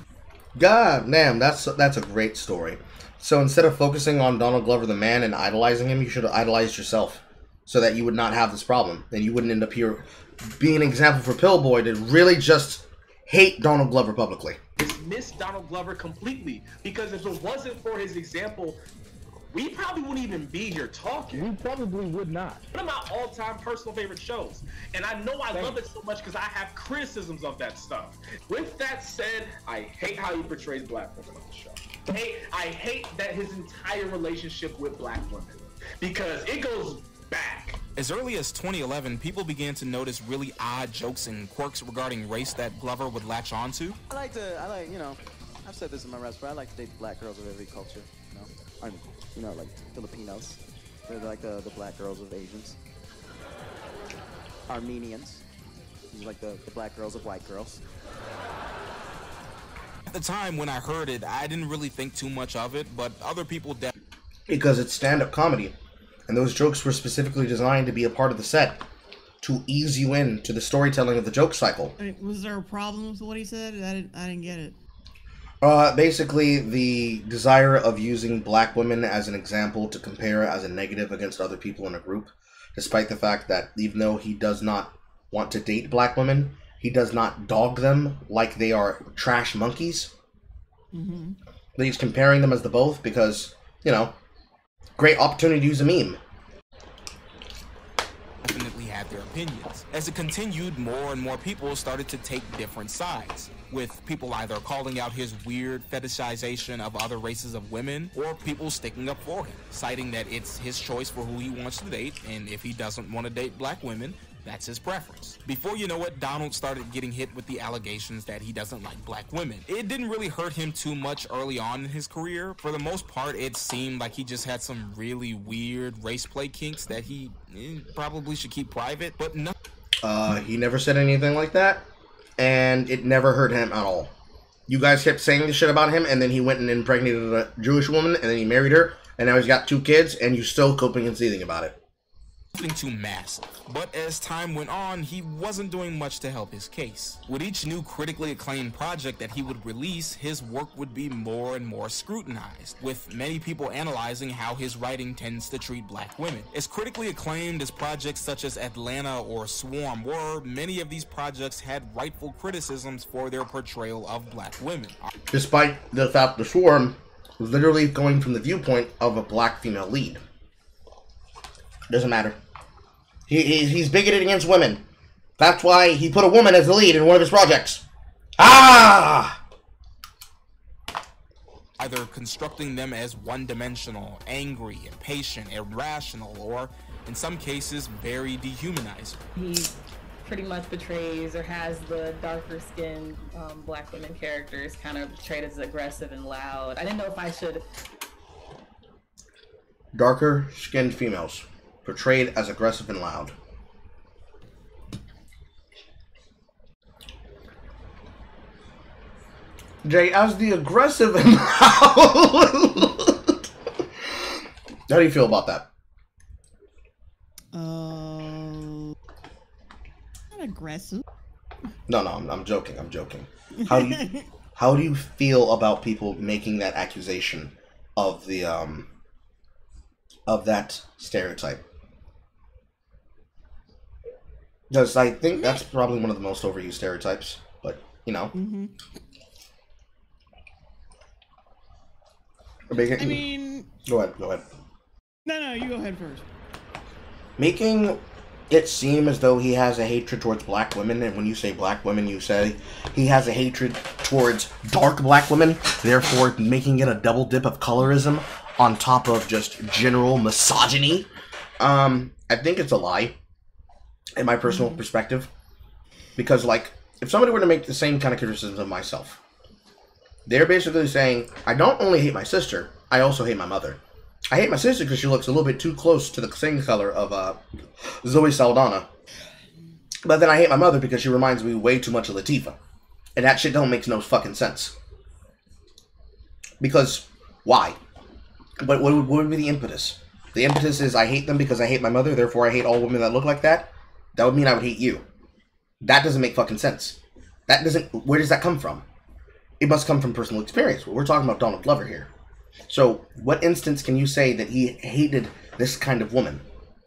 God damn, that's a great story. So instead of focusing on Donald Glover the man and idolizing him, you should have idolized yourself, so that you would not have this problem, and you wouldn't end up here being an example for Pillboy to really just hate Donald Glover publicly.
Dismiss Donald Glover completely, because if it wasn't for his example, we probably wouldn't even be here talking.
We probably would not.
One of my all-time personal favorite shows, and I know I love it so much because I have criticisms of that stuff. With that said, I hate how he portrays black women on the show. I hate that his entire relationship with black women, because it goes back.
As early as 2011, people began to notice really odd jokes and quirks regarding race that Glover would latch onto.
I like, you know, I've said this in my raps, but I like to date black girls of every culture, you know. you know, like Filipinos. They're like the black girls of Asians. Armenians. Like the black girls of white girls.
At the time when I heard it, I didn't really think too much of it, but other people definitely.
Because it's stand-up comedy, and those jokes were specifically designed to be a part of the set to ease you into the storytelling of the joke cycle.
Was there a problem with what he said? I didn't get it.
Basically, the desire of using black women as an example to compare as a negative against other people in a group, despite the fact that even though he does not want to date black women, he does not dog them like they are trash monkeys.
Mm-hmm.
But he's comparing them as the both because, you know, great opportunity to use a meme.
Definitely had their opinions. As it continued, more and more people started to take different sides, with people either calling out his weird fetishization of other races of women, or people sticking up for him, citing that it's his choice for who he wants to date, and if he doesn't want to date black women, that's his preference. Before you know it, Donald started getting hit with the allegations that he doesn't like black women. It didn't really hurt him too much early on in his career. For the most part, it seemed like he just had some really weird race play kinks that he probably should keep private, but no.
He never said anything like that, and it never hurt him at all. You guys kept saying this shit about him, and then he went and impregnated a Jewish woman, and then he married her, and now he's got 2 kids, and you're still coping and seething about it.
Nothing too massive, but as time went on, he wasn't doing much to help his case. With each new critically acclaimed project that he would release, his work would be more and more scrutinized, with many people analyzing how his writing tends to treat black women. As critically acclaimed as projects such as Atlanta or Swarm were, many of these projects had rightful criticisms for their portrayal of black women.
Despite the fact the Swarm was literally going from the viewpoint of a black female lead. Doesn't matter. He's bigoted against women. That's why he put a woman as the lead in one of his projects. Ah!
Either constructing them as one-dimensional, angry, impatient, irrational, or, in some cases, very dehumanizing.
He pretty much portrays or has the darker-skinned black women characters kind of portrayed as aggressive and loud. I didn't know if I should...
Darker-skinned females. Portrayed as aggressive and loud. Jay, as the aggressive and loud. How do you feel about that?
Not aggressive.
No, I'm joking. I'm joking. How do you feel about people making that accusation of the of that stereotype? Because I think that's probably one of the most overused stereotypes, but, you know.
Mm-hmm. I mean...
Go ahead.
No, you go ahead first.
Making it seem as though he has a hatred towards black women, and when you say black women, you say he has a hatred towards dark black women, therefore making it a double dip of colorism on top of just general misogyny. I think it's a lie. In my personal perspective, because, like, if somebody were to make the same kind of criticism of myself, they're basically saying, I don't only hate my sister, I also hate my mother. I hate my sister because she looks a little bit too close to the skin color of Zoe Saldana, but then I hate my mother because she reminds me way too much of Latifah, and that shit don't make no fucking sense. Because, why? But what would be the impetus? The impetus is I hate them because I hate my mother, therefore I hate all women that look like that? That would mean I would hate you. That doesn't make fucking sense. That doesn't... Where does that come from? It must come from personal experience. We're talking about Donald Glover here. So, what instance can you say that he hated this kind of woman?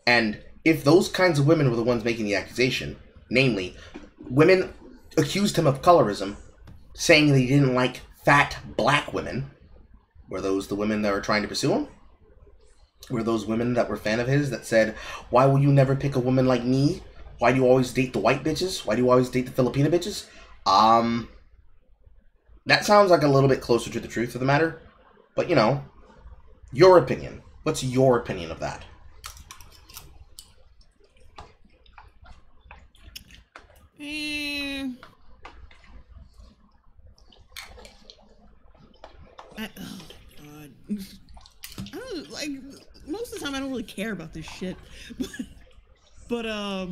And if those kinds of women were the ones making the accusation, namely, women accused him of colorism, saying that he didn't like fat black women, were those the women that were trying to pursue him? Were those women that were fan of his that said, why will you never pick a woman like me? Why do you always date the white bitches? Why do you always date the Filipino bitches? That sounds like a little bit closer to the truth of the matter. But, you know, your opinion. What's your opinion of that?
Oh, God. like most of the time I don't really care about this shit, but I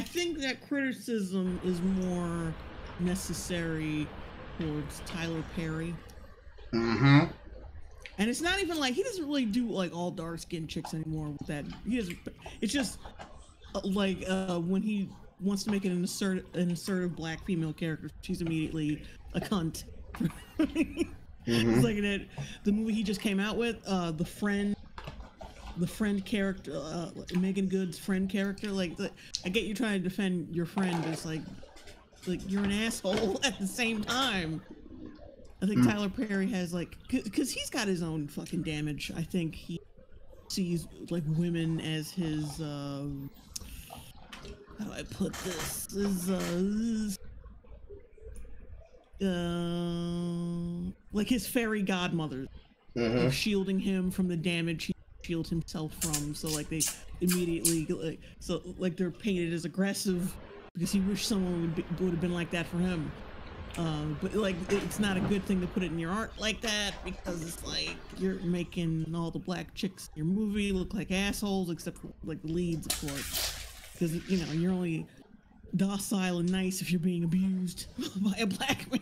think that criticism is more necessary towards Tyler Perry.
Mm-hmm.
And it's not even like he doesn't really do like all dark skinned chicks anymore with that. He doesn't. It's just like when he wants to make an assertive black female character, she's immediately a cunt. It's like that the movie he just came out with, the friend character, Megan Good's friend character. Like, I get you trying to defend your friend, but it's like you're an asshole at the same time. I think Tyler Perry has like, because he's got his own fucking damage. I think he sees like women as his how do I put this? Like his fairy godmothers, like shielding him from the damage he shields himself from. So like they immediately like they're painted as aggressive because he wished someone would have been like that for him. But like it's not a good thing to put it in your art like that, because it's like you're making all the black chicks in your movie look like assholes, except for like the leads, of course, because you know you're only docile and nice if you're being abused by a black man.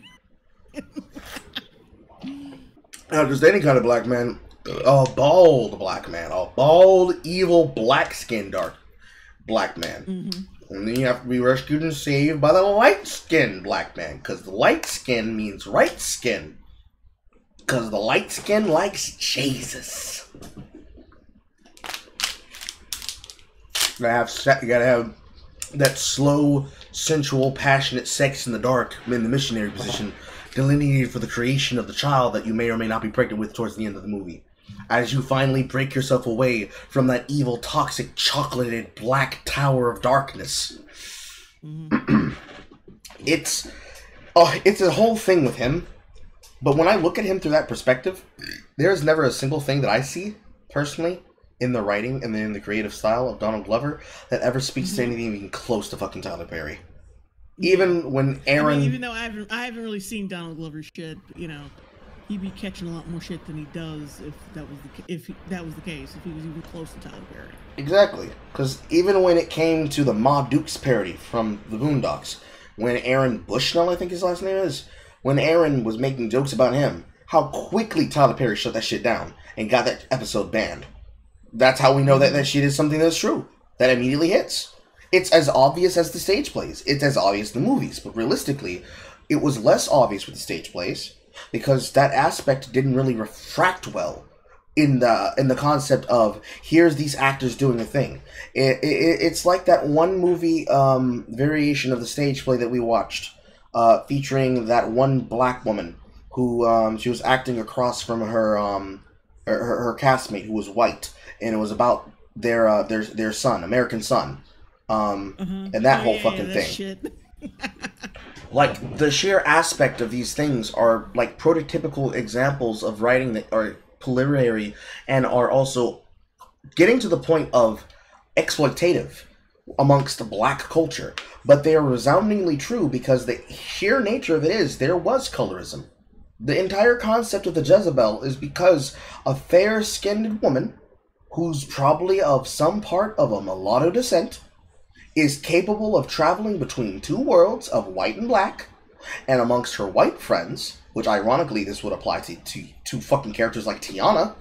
Not just any kind of black man, a bald black man, a bald, evil, black-skinned, dark black man. And then you have to be rescued and saved by the light-skinned black man, because the light skin means right skin, because the light skin likes Jesus. You gotta have that slow, sensual, passionate sex in the dark, in the missionary position, delineated for the creation of the child that you may or may not be pregnant with towards the end of the movie. As you finally break yourself away from that evil, toxic, chocolated black tower of darkness. It's a whole thing with him. But when I look at him through that perspective, there's never a single thing that I see, personally, in the writing and in the creative style of Donald Glover that ever speaks to anything even close to fucking Tyler Perry. Even when Aaron...
I mean, even though I haven't really seen Donald Glover's shit, you know, he'd be catching a lot more shit than he does if that was the case, if he was even close to Tyler Perry.
Exactly, because even when it came to the Ma Dukes parody from the Boondocks, when Aaron Bushnell, I think his last name is, when Aaron was making jokes about him, how quickly Tyler Perry shut that shit down and got that episode banned. That's how we know that that shit is something that's true. That immediately hits. It's as obvious as the stage plays. It's as obvious in the movies. But realistically, it was less obvious with the stage plays, because that aspect didn't really refract well in the concept of here's these actors doing a thing. It's like that one movie variation of the stage play that we watched, featuring that one black woman who she was acting across from her castmate who was white, and it was about their son, American Son, and that whole fucking thing.
Shit.
Like, the sheer aspect of these things are, like, prototypical examples of writing that are preliminary and are also getting to the point of exploitative amongst the black culture. But they are resoundingly true because the sheer nature of it is there was colorism. The entire concept of the Jezebel is because a fair-skinned woman, who's probably of some part of a mulatto descent, is capable of traveling between two worlds of white and black, and amongst her white friends, which ironically this would apply to fucking characters like Tiana,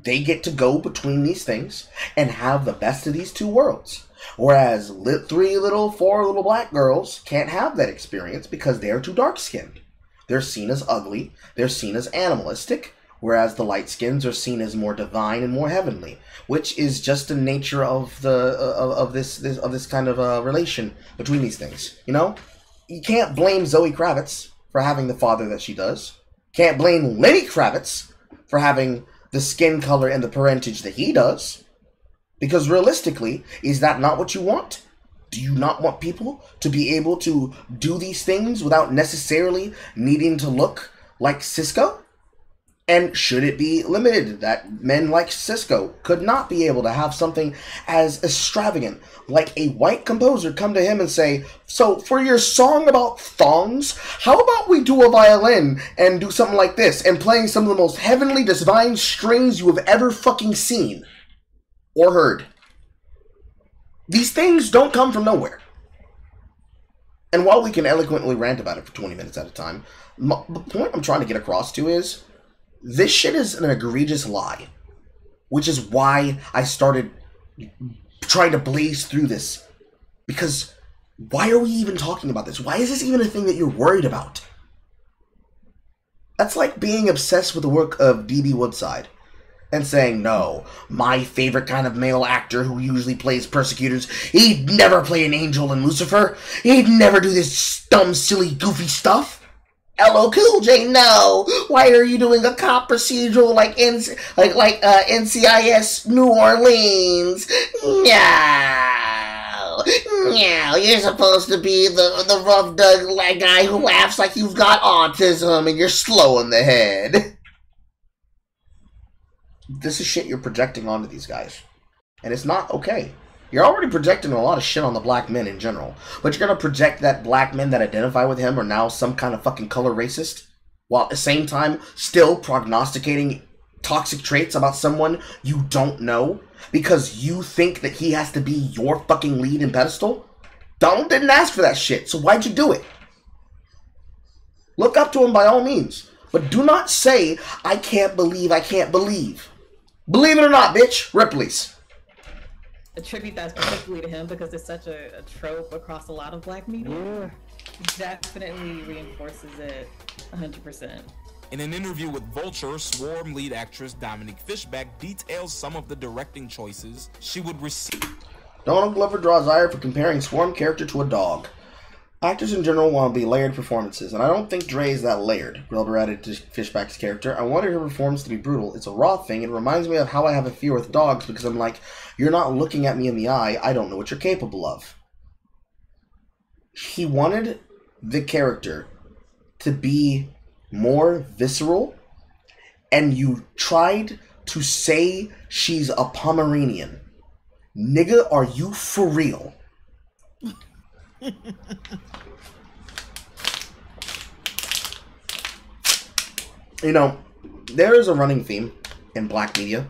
they get to go between these things and have the best of these two worlds. Whereas 4 little black girls can't have that experience because they're too dark-skinned. They're seen as ugly, they're seen as animalistic, whereas the light skins are seen as more divine and more heavenly, which is just the nature of this kind of relation between these things. You know, you can't blame Zoe Kravitz for having the father that she does. Can't blame Lenny Kravitz for having the skin color and the parentage that he does, because realistically, is that not what you want? Do you not want people to be able to do these things without necessarily needing to look like Cisco? And should it be limited that men like Cisco could not be able to have something as extravagant like a white composer come to him and say, so for your song about thongs, how about we do a violin and do something like this and playing some of the most heavenly divine strings you have ever fucking seen or heard. These things don't come from nowhere. And while we can eloquently rant about it for 20 minutes at a time, the point I'm trying to get across to is, this shit is an egregious lie. Which is why I started trying to blaze through this. Because why are we even talking about this? Why is this even a thing that you're worried about? That's like being obsessed with the work of D.B. Woodside and saying, no, my favorite kind of male actor who usually plays persecutors, he'd never play an angel in Lucifer. He'd never do this dumb, silly, goofy stuff. LL Cool J, no. Why are you doing a cop procedural like NCIS New Orleans? No. No, you're supposed to be the rough Doug guy who laughs like you've got autism and you're slow in the head. This is shit you're projecting onto these guys. And it's not okay. You're already projecting a lot of shit on the black men in general. But you're going to project that black men that identify with him are now some kind of fucking color racist, while at the same time still prognosticating toxic traits about someone you don't know because you think that he has to be your fucking lead and pedestal? Donald didn't ask for that shit, so why'd you do it? Look up to him by all means. But do not say, I can't believe, I can't believe. Believe it or not, bitch, Ripley's.
Attribute that specifically to him because it's such a trope across a lot of black media. Definitely reinforces it 100%.
In an interview with Vulture, Swarm lead actress Dominique Fishback details some of the directing choices she would receive.
Donald Glover draws ire for comparing Swarm character to a dog. Actors in general want to be layered performances, and I don't think Dre is that layered, Glover added to Fishback's character. I wanted her performance to be brutal. It's a raw thing. It reminds me of how I have a fear with dogs because I'm like, you're not looking at me in the eye. I don't know what you're capable of. He wanted the character to be more visceral, and you tried to say she's a Pomeranian. Nigga, are you for real? You know, there is a running theme in black media.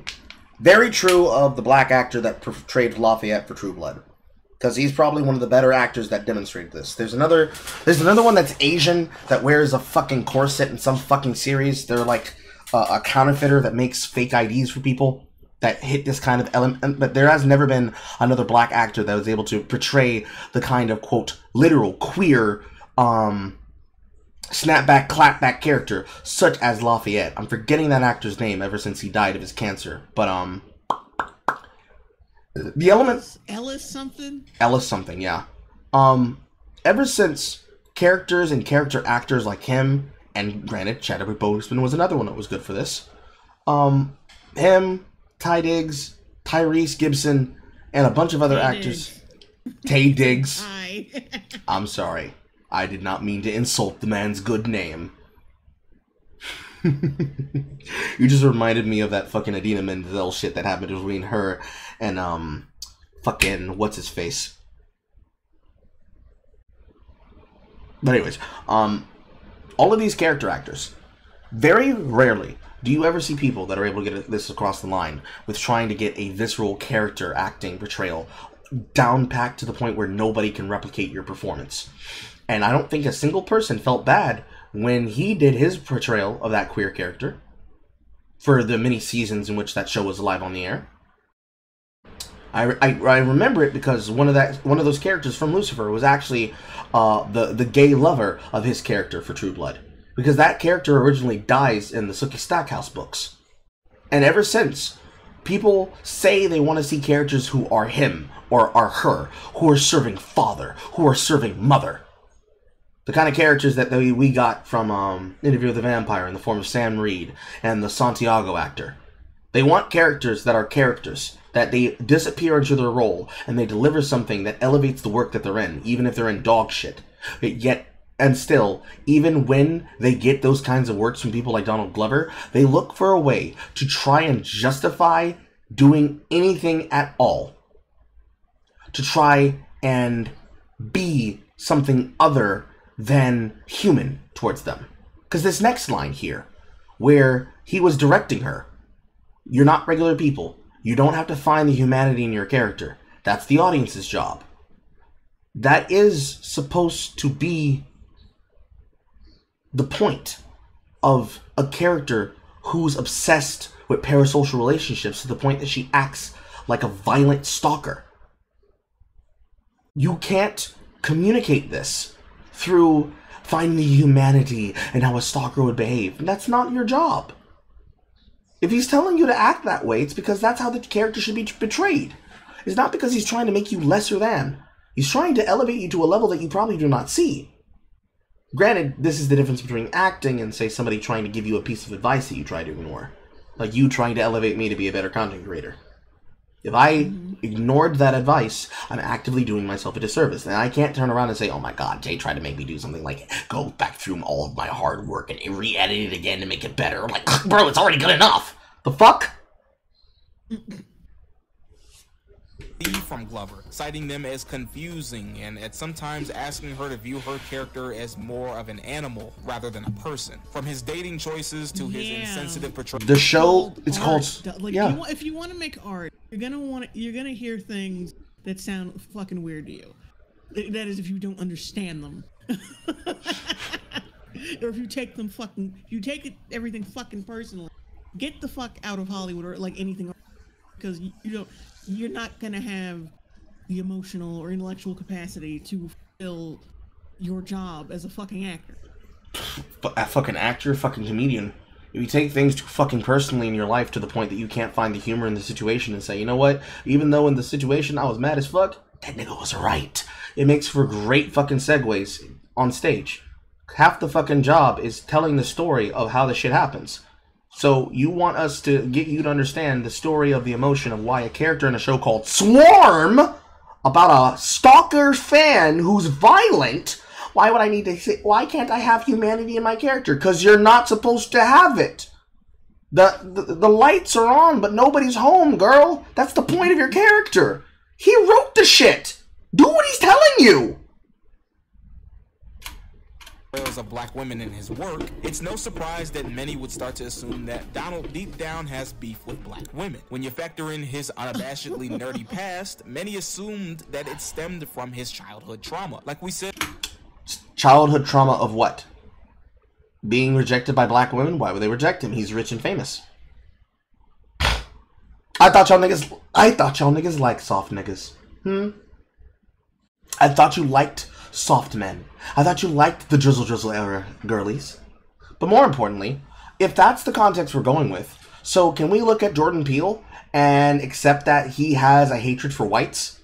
Very true of the black actor that portrayed Lafayette for True Blood. Because he's probably one of the better actors that demonstrated this. There's another one that's Asian that wears a fucking corset in some fucking series. They're like a counterfeiter that makes fake IDs for people that hit this kind of element. But there has never been another black actor that was able to portray the kind of, quote, literal queer, snapback, clapback character, such as Lafayette. I'm forgetting that actor's name ever since he died of his cancer. But, the element...
Ellis something,
yeah. Ever since characters and character actors like him, and granted, Chadwick Boseman was another one that was good for this. Him, Ty Diggs, Tyrese Gibson, and a bunch of other actors. Taye Diggs.
Hi.
I'm sorry. I did not mean to insult the man's good name. You just reminded me of that fucking Idina Menzel shit that happened between her and, fucking, what's his face? But anyways, all of these character actors, very rarely do you ever see people that are able to get this across the line with trying to get a visceral character acting portrayal down packed to the point where nobody can replicate your performance. And I don't think a single person felt bad when he did his portrayal of that queer character for the many seasons in which that show was live on the air. I remember it because one of those characters from Lucifer was actually the gay lover of his character for True Blood, because that character originally dies in the Sookie Stackhouse books. And ever since, people say they want to see characters who are him or are her, who are serving father, who are serving mother. The kind of characters that we got from Interview with the Vampire in the form of Sam Reed and the Santiago actor. They want characters that are characters, that they disappear into their role and they deliver something that elevates the work that they're in, even if they're in dog shit. Yet, And still, even when they get those kinds of works from people like Donald Glover, they look for a way to try and justify doing anything at all. To try and be something other than human towards them. Because this next line here, where he was directing her, you're not regular people. You don't have to find the humanity in your character. That's the audience's job. That is supposed to be the point of a character who's obsessed with parasocial relationships to the point that she acts like a violent stalker. You can't communicate this through finding the humanity and how a stalker would behave. And that's not your job. If he's telling you to act that way, it's because that's how the character should be portrayed. It's not because he's trying to make you lesser than. He's trying to elevate you to a level that you probably do not see. Granted, this is the difference between acting and, say, somebody trying to give you a piece of advice that you try to ignore. Like you trying to elevate me to be a better content creator. If I ignored that advice, I'm actively doing myself a disservice. And I can't turn around and say, oh my god, Jay tried to make me do something like go back through all of my hard work and re-edit it again to make it better. I'm like, bro, it's already good enough. The fuck?
From Glover, citing them as confusing and at sometimes asking her to view her character as more of an animal rather than a person. From his dating choices to his insensitive portrayal.
The show, it's called,
like, if you want to make art, you're gonna hear things that sound fucking weird to you. That is, if you don't understand them, or if you take them everything fucking personally. Get the fuck out of Hollywood or like anything, because you're not gonna have the emotional or intellectual capacity to fulfill your job as a fucking actor.
A fucking actor, fucking comedian. If you take things too fucking personally in your life to the point that you can't find the humor in the situation and say, you know what, even though in the situation I was mad as fuck, that nigga was right. It makes for great fucking segues on stage. Half the fucking job is telling the story of how the shit happens. So you want us to get you to understand the story of the emotion of why a character in a show called Swarm, about a stalker fan who's violent, why would I need to say, why can't I have humanity in my character? Because you're not supposed to have it. The lights are on, but nobody's home, girl. That's the point of your character. He wrote the shit. Do what he's telling you.
Of black women in his work, it's no surprise that many would start to assume that Donald deep down has beef with black women. When you factor in his unabashedly nerdy past, many assumed that it stemmed from his childhood trauma. Like we said,
childhood trauma of what? Being rejected by black women? Why would they reject him? He's rich and famous. I thought y'all niggas liked soft niggas. I thought you liked soft men. I thought you liked the drizzle era girlies. But more importantly, if that's the context we're going with, so can we look at Jordan Peele and accept that he has a hatred for whites?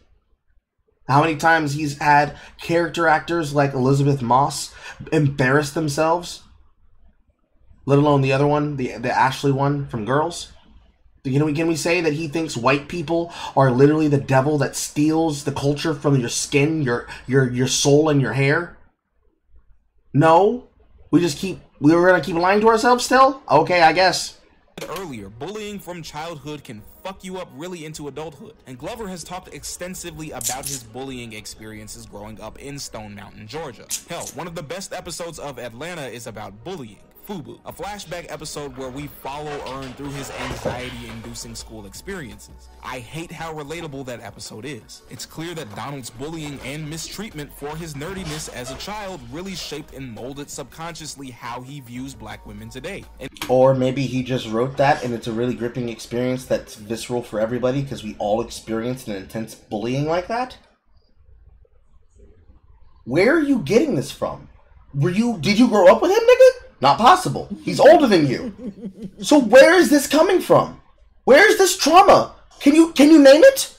How many times he's had character actors like Elizabeth Moss embarrass themselves? Let alone the other one, the Ashley one from Girls? Can we say that he thinks white people are literally the devil that steals the culture from your skin, your soul, and your hair? No? We're gonna keep lying to ourselves still? Okay, I guess.
Earlier, bullying from childhood can fuck you up really into adulthood, and Glover has talked extensively about his bullying experiences growing up in Stone Mountain, Georgia. Hell, one of the best episodes of Atlanta is about bullying. FUBU, a flashback episode where we follow Earn through his anxiety-inducing school experiences. I hate how relatable that episode is. It's clear that Donald's bullying and mistreatment for his nerdiness as a child really shaped and molded subconsciously how he views black women today.
Or maybe he just wrote that and it's a really gripping experience that's visceral for everybody because we all experienced an intense bullying like that? Where are you getting this from? Did you grow up with him, nigga? Not possible. He's older than you. So where is this coming from? Where is this trauma? Can you name it?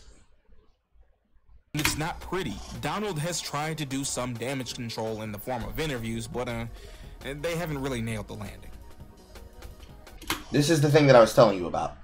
It's not pretty. Donald has tried to do some damage control in the form of interviews, but they haven't really nailed the landing.
This is the thing that I was telling you about.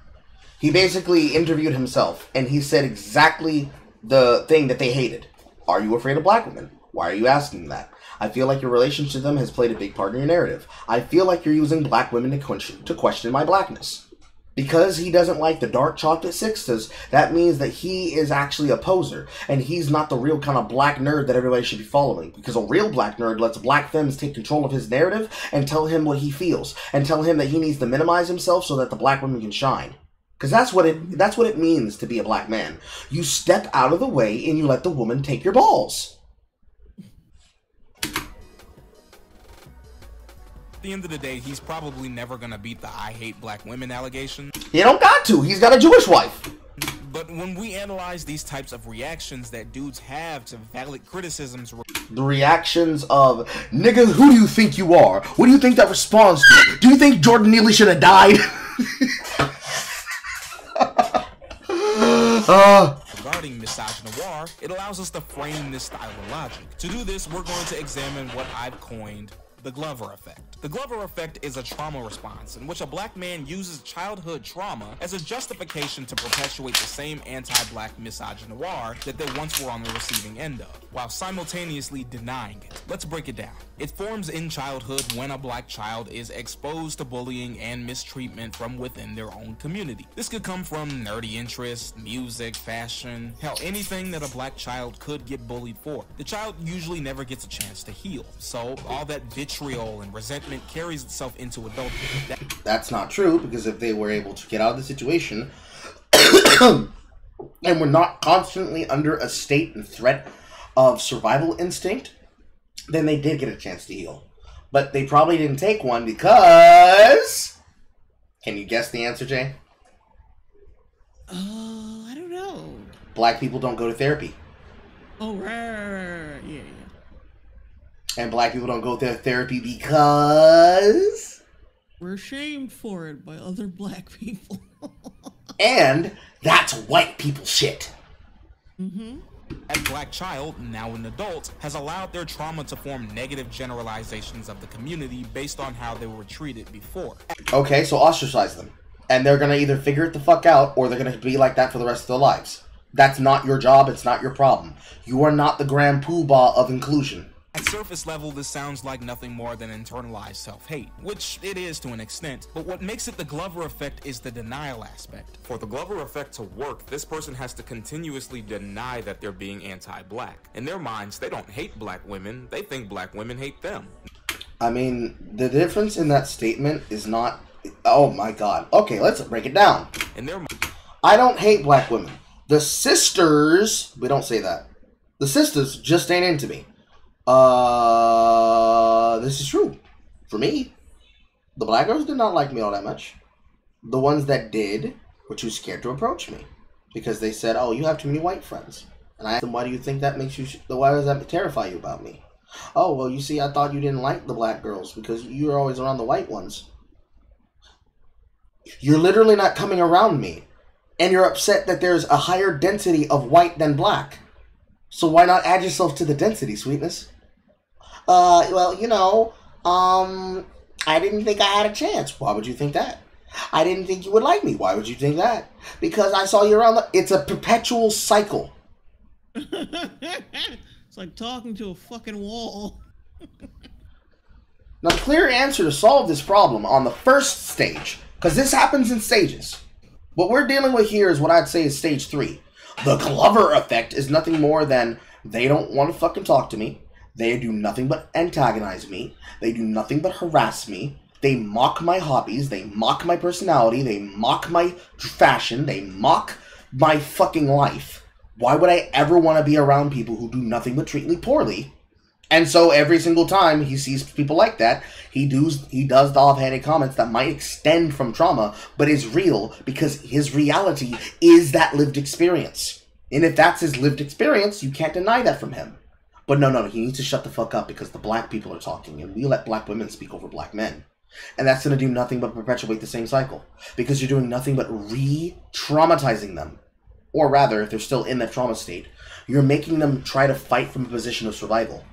He basically interviewed himself, and he said exactly the thing that they hated. Are you afraid of black women? Why are you asking that? I feel like your relationship to them has played a big part in your narrative. I feel like you're using black women to question my blackness. Because he doesn't like the dark chocolate sisters, that means that he is actually a poser, and he's not the real kind of black nerd that everybody should be following. Because a real black nerd lets black femmes take control of his narrative and tell him what he feels, and tell him that he needs to minimize himself so that the black women can shine. Because that's what it means to be a black man. You step out of the way and you let the woman take your balls.
At the end of the day, he's probably never gonna beat the I hate black women allegation.
He don't got to. He's got a Jewish wife.
But when we analyze these types of reactions that dudes have to valid criticisms...
The reactions of, nigga, who do you think you are? What do you think that responds to? Do you think Jordan Neely should have died?
Regarding misogynoir, it allows us to frame this style of logic. To do this, we're going to examine what I've coined the Glover effect. The Glover effect is a trauma response in which a black man uses childhood trauma as a justification to perpetuate the same anti-black misogynoir that they once were on the receiving end of, while simultaneously denying it. Let's break it down. It forms in childhood when a black child is exposed to bullying and mistreatment from within their own community. This could come from nerdy interests, music, fashion, hell, anything that a black child could get bullied for. The child usually never gets a chance to heal, so all that vitriol and resentment carries itself into adulthood.
That's not true, because if they were able to get out of the situation and were not constantly under a state and threat of survival instinct, then they did get a chance to heal. But they probably didn't take one because... Can you guess the answer, Jay?
I don't know.
Black people don't go to therapy.
Oh, right. Yeah.
And black people don't go to therapy because...
We're shamed for it by other black people.
And that's white people shit.
Mm-hmm.
A black child, now an adult, has allowed their trauma to form negative generalizations of the community based on how they were treated before.
Okay, so ostracize them. And they're gonna either figure it the fuck out, or they're gonna be like that for the rest of their lives. That's not your job, it's not your problem. You are not the grand poobah of inclusion.
At surface level, this sounds like nothing more than internalized self-hate, which it is to an extent, but what makes it the Glover effect is the denial aspect. For the Glover effect to work, this person has to continuously deny that they're being anti-black. In their minds, they don't hate black women, they think black women hate them.
I mean, the difference in that statement is not... Oh my god. Okay, let's break it down.
In their
I don't hate black women. The sisters... We don't say that. The sisters just ain't into me. This is true. For me, the black girls did not like me all that much. The ones that did were too scared to approach me. Because they said, oh, you have too many white friends. And I asked them, why do you think that makes you... Why does that terrify you about me? Oh, well, you see, I thought you didn't like the black girls because you were always around the white ones. You're literally not coming around me. And you're upset that there's a higher density of white than black. So why not add yourself to the density, sweetness? Well, you know, I didn't think I had a chance. Why would you think that? I didn't think you would like me. Why would you think that? Because I saw you around the... It's a perpetual cycle.
It's like talking to a fucking wall.
Now, the clear answer to solve this problem on the first stage, because this happens in stages. What we're dealing with here is what I'd say is stage 3. The Glover effect is nothing more than they don't want to fucking talk to me. They do nothing but antagonize me. They do nothing but harass me. They mock my hobbies. They mock my personality. They mock my fashion. They mock my fucking life. Why would I ever want to be around people who do nothing but treat me poorly? And so every single time he sees people like that, he does the offhanded comments that might extend from trauma, but is real because his reality is that lived experience. And if that's his lived experience, you can't deny that from him. But no, he needs to shut the fuck up because the black people are talking, and we let black women speak over black men. And that's going to do nothing but perpetuate the same cycle. Because you're doing nothing but re-traumatizing them. Or rather, if they're still in that trauma state, you're making them try to fight from a position of survival.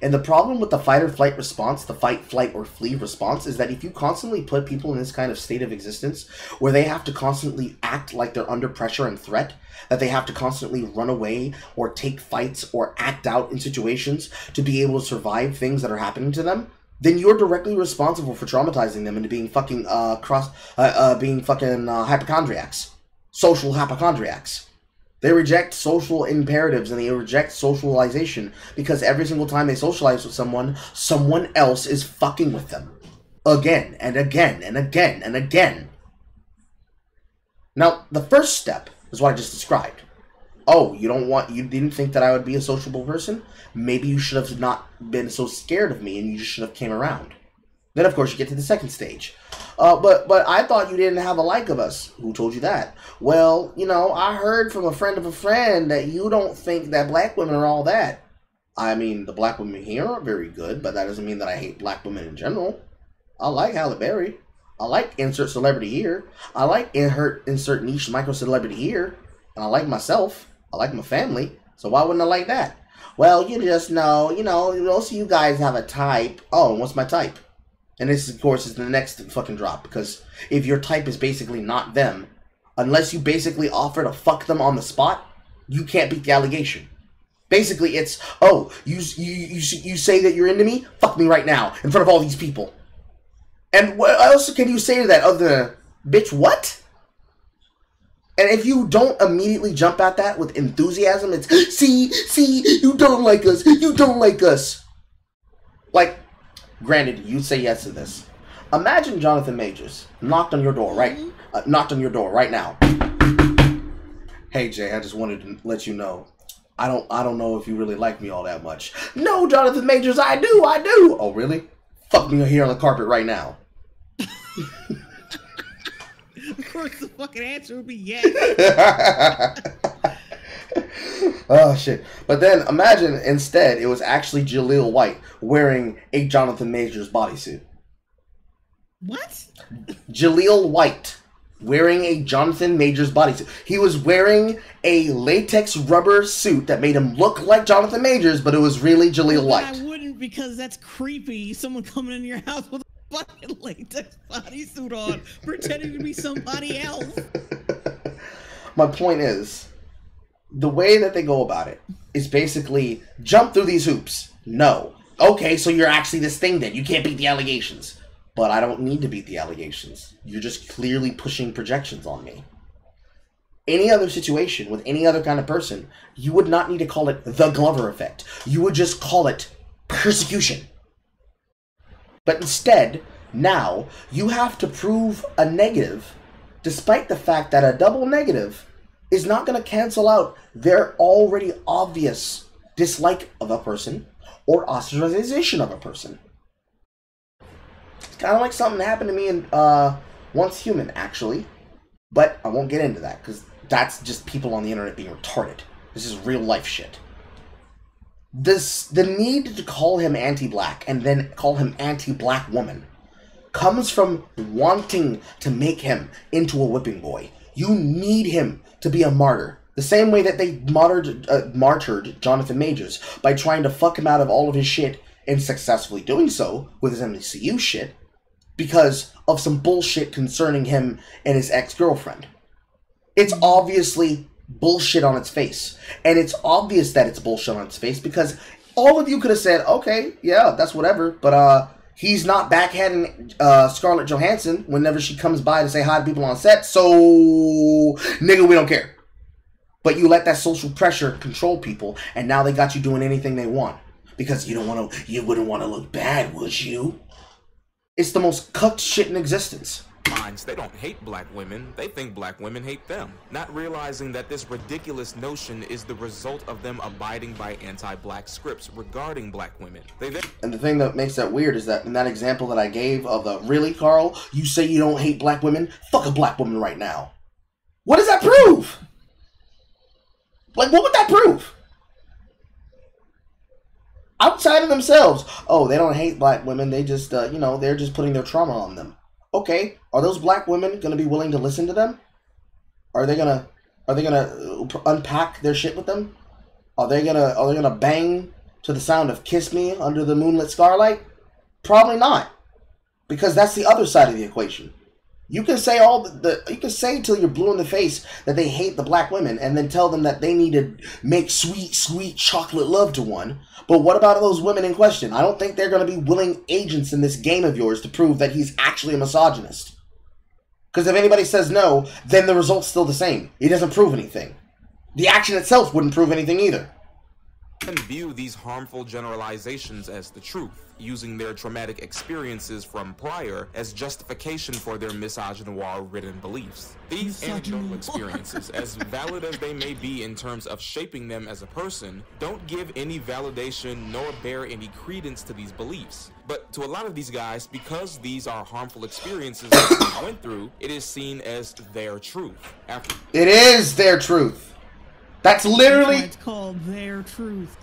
And the problem with the fight or flight response, the fight, flight, or flee response, is that if you constantly put people in this kind of state of existence where they have to constantly act like they're under pressure and threat, that they have to constantly run away or take fights or act out in situations to be able to survive things that are happening to them, then you're directly responsible for traumatizing them into being fucking hypochondriacs. Social hypochondriacs. They reject social imperatives and they reject socialization because every single time they socialize with someone, someone else is fucking with them. Again and again and again and again. Now, the first step is what I just described. Oh, you didn't think that I would be a sociable person? Maybe you should have not been so scared of me and you just should have came around. Then, of course, you get to the second stage. But I thought you didn't have a like of us. Who told you that? Well, you know, I heard from a friend of a friend that you don't think that black women are all that. I mean, the black women here are very good, but that doesn't mean that I hate black women in general. I like Halle Berry. I like insert celebrity here. I like insert niche micro celebrity here. And I like myself. I like my family. So why wouldn't I like that? Well, you just know, most of you guys have a type. Oh, and what's my type? And this, of course, is the next fucking drop. Because if your type is basically not them, unless you basically offer to fuck them on the spot, you can't beat the allegation. Basically, it's, oh, you say that you're into me? Fuck me right now, in front of all these people. And what else can you say to that other than, bitch, what? And if you don't immediately jump at that with enthusiasm, it's, see, you don't like us, you don't like us. Like, granted, you say yes to this. Imagine Jonathan Majors knocked on your door right now. Hey Jay, I just wanted to let you know. I don't know if you really like me all that much. No, Jonathan Majors, I do. Oh, really? Fuck me here on the carpet right now.
Of course, the fucking answer would be yes.
Oh, shit. But then, imagine, instead, it was actually Jaleel White wearing a Jonathan Majors bodysuit.
What?
Jaleel White wearing a Jonathan Majors bodysuit. He was wearing a latex rubber suit that made him look like Jonathan Majors, but it was really Jaleel White.
I wouldn't, because that's creepy. Someone coming in your house with a fucking latex bodysuit on, pretending to be somebody else.
My point is, the way that they go about it is basically jump through these hoops. No. Okay, so you're actually this thing then. You can't beat the allegations. But I don't need to beat the allegations. You're just clearly pushing projections on me. Any other situation with any other kind of person, you would not need to call it the Glover effect. You would just call it persecution. But instead, now, you have to prove a negative, despite the fact that a double negative is not going to cancel out their already obvious dislike of a person or ostracization of a person. It's kind of like something that happened to me in Once Human, actually. But I won't get into that, because that's just people on the internet being retarded. This is real life shit. The need to call him anti-black and then call him anti-black woman comes from wanting to make him into a whipping boy. You need him to be a martyr. The same way that they martyred Jonathan Majors by trying to fuck him out of all of his shit and successfully doing so with his MCU shit because of some bullshit concerning him and his ex-girlfriend. It's obviously bullshit on its face. And it's obvious that it's bullshit on its face because all of you could have said, okay, yeah, that's whatever, but he's not backhanding Scarlett Johansson whenever she comes by to say hi to people on set, so nigga, we don't care. But you let that social pressure control people, and now they got you doing anything they want. Because you wouldn't want to look bad, would you? It's the most cucked shit in existence.
They don't hate black women, they think black women hate them, not realizing that this ridiculous notion is the result of them abiding by anti-black scripts regarding black women.
And the thing that makes that weird is that in that example that I gave of the, really, Carl, you say you don't hate black women? Fuck a black woman right now. What does that prove? Like, what would that prove? Outside of themselves, oh, they don't hate black women, they just, they're just putting their trauma on them. Okay, are those black women going to be willing to listen to them? Are they gonna unpack their shit with them? Are they gonna bang to the sound of Kiss Me Under the Moonlit Starlight? Probably not. Because that's the other side of the equation. You can say you can say till you're blue in the face that they hate the black women and then tell them that they need to make sweet, sweet chocolate love to one. But what about those women in question? I don't think they're going to be willing agents in this game of yours to prove that he's actually a misogynist. Because if anybody says no, then the result's still the same. It doesn't prove anything. The action itself wouldn't prove anything either.
And view these harmful generalizations as the truth, using their traumatic experiences from prior as justification for their misogynoir-ridden beliefs. These anecdotal experiences, as valid as they may be in terms of shaping them as a person, don't give any validation nor bear any credence to these beliefs. But to a lot of these guys, because these are harmful experiences that they went through, it is seen as their truth.
It is their truth. That's literally...
That's why it's called their truth.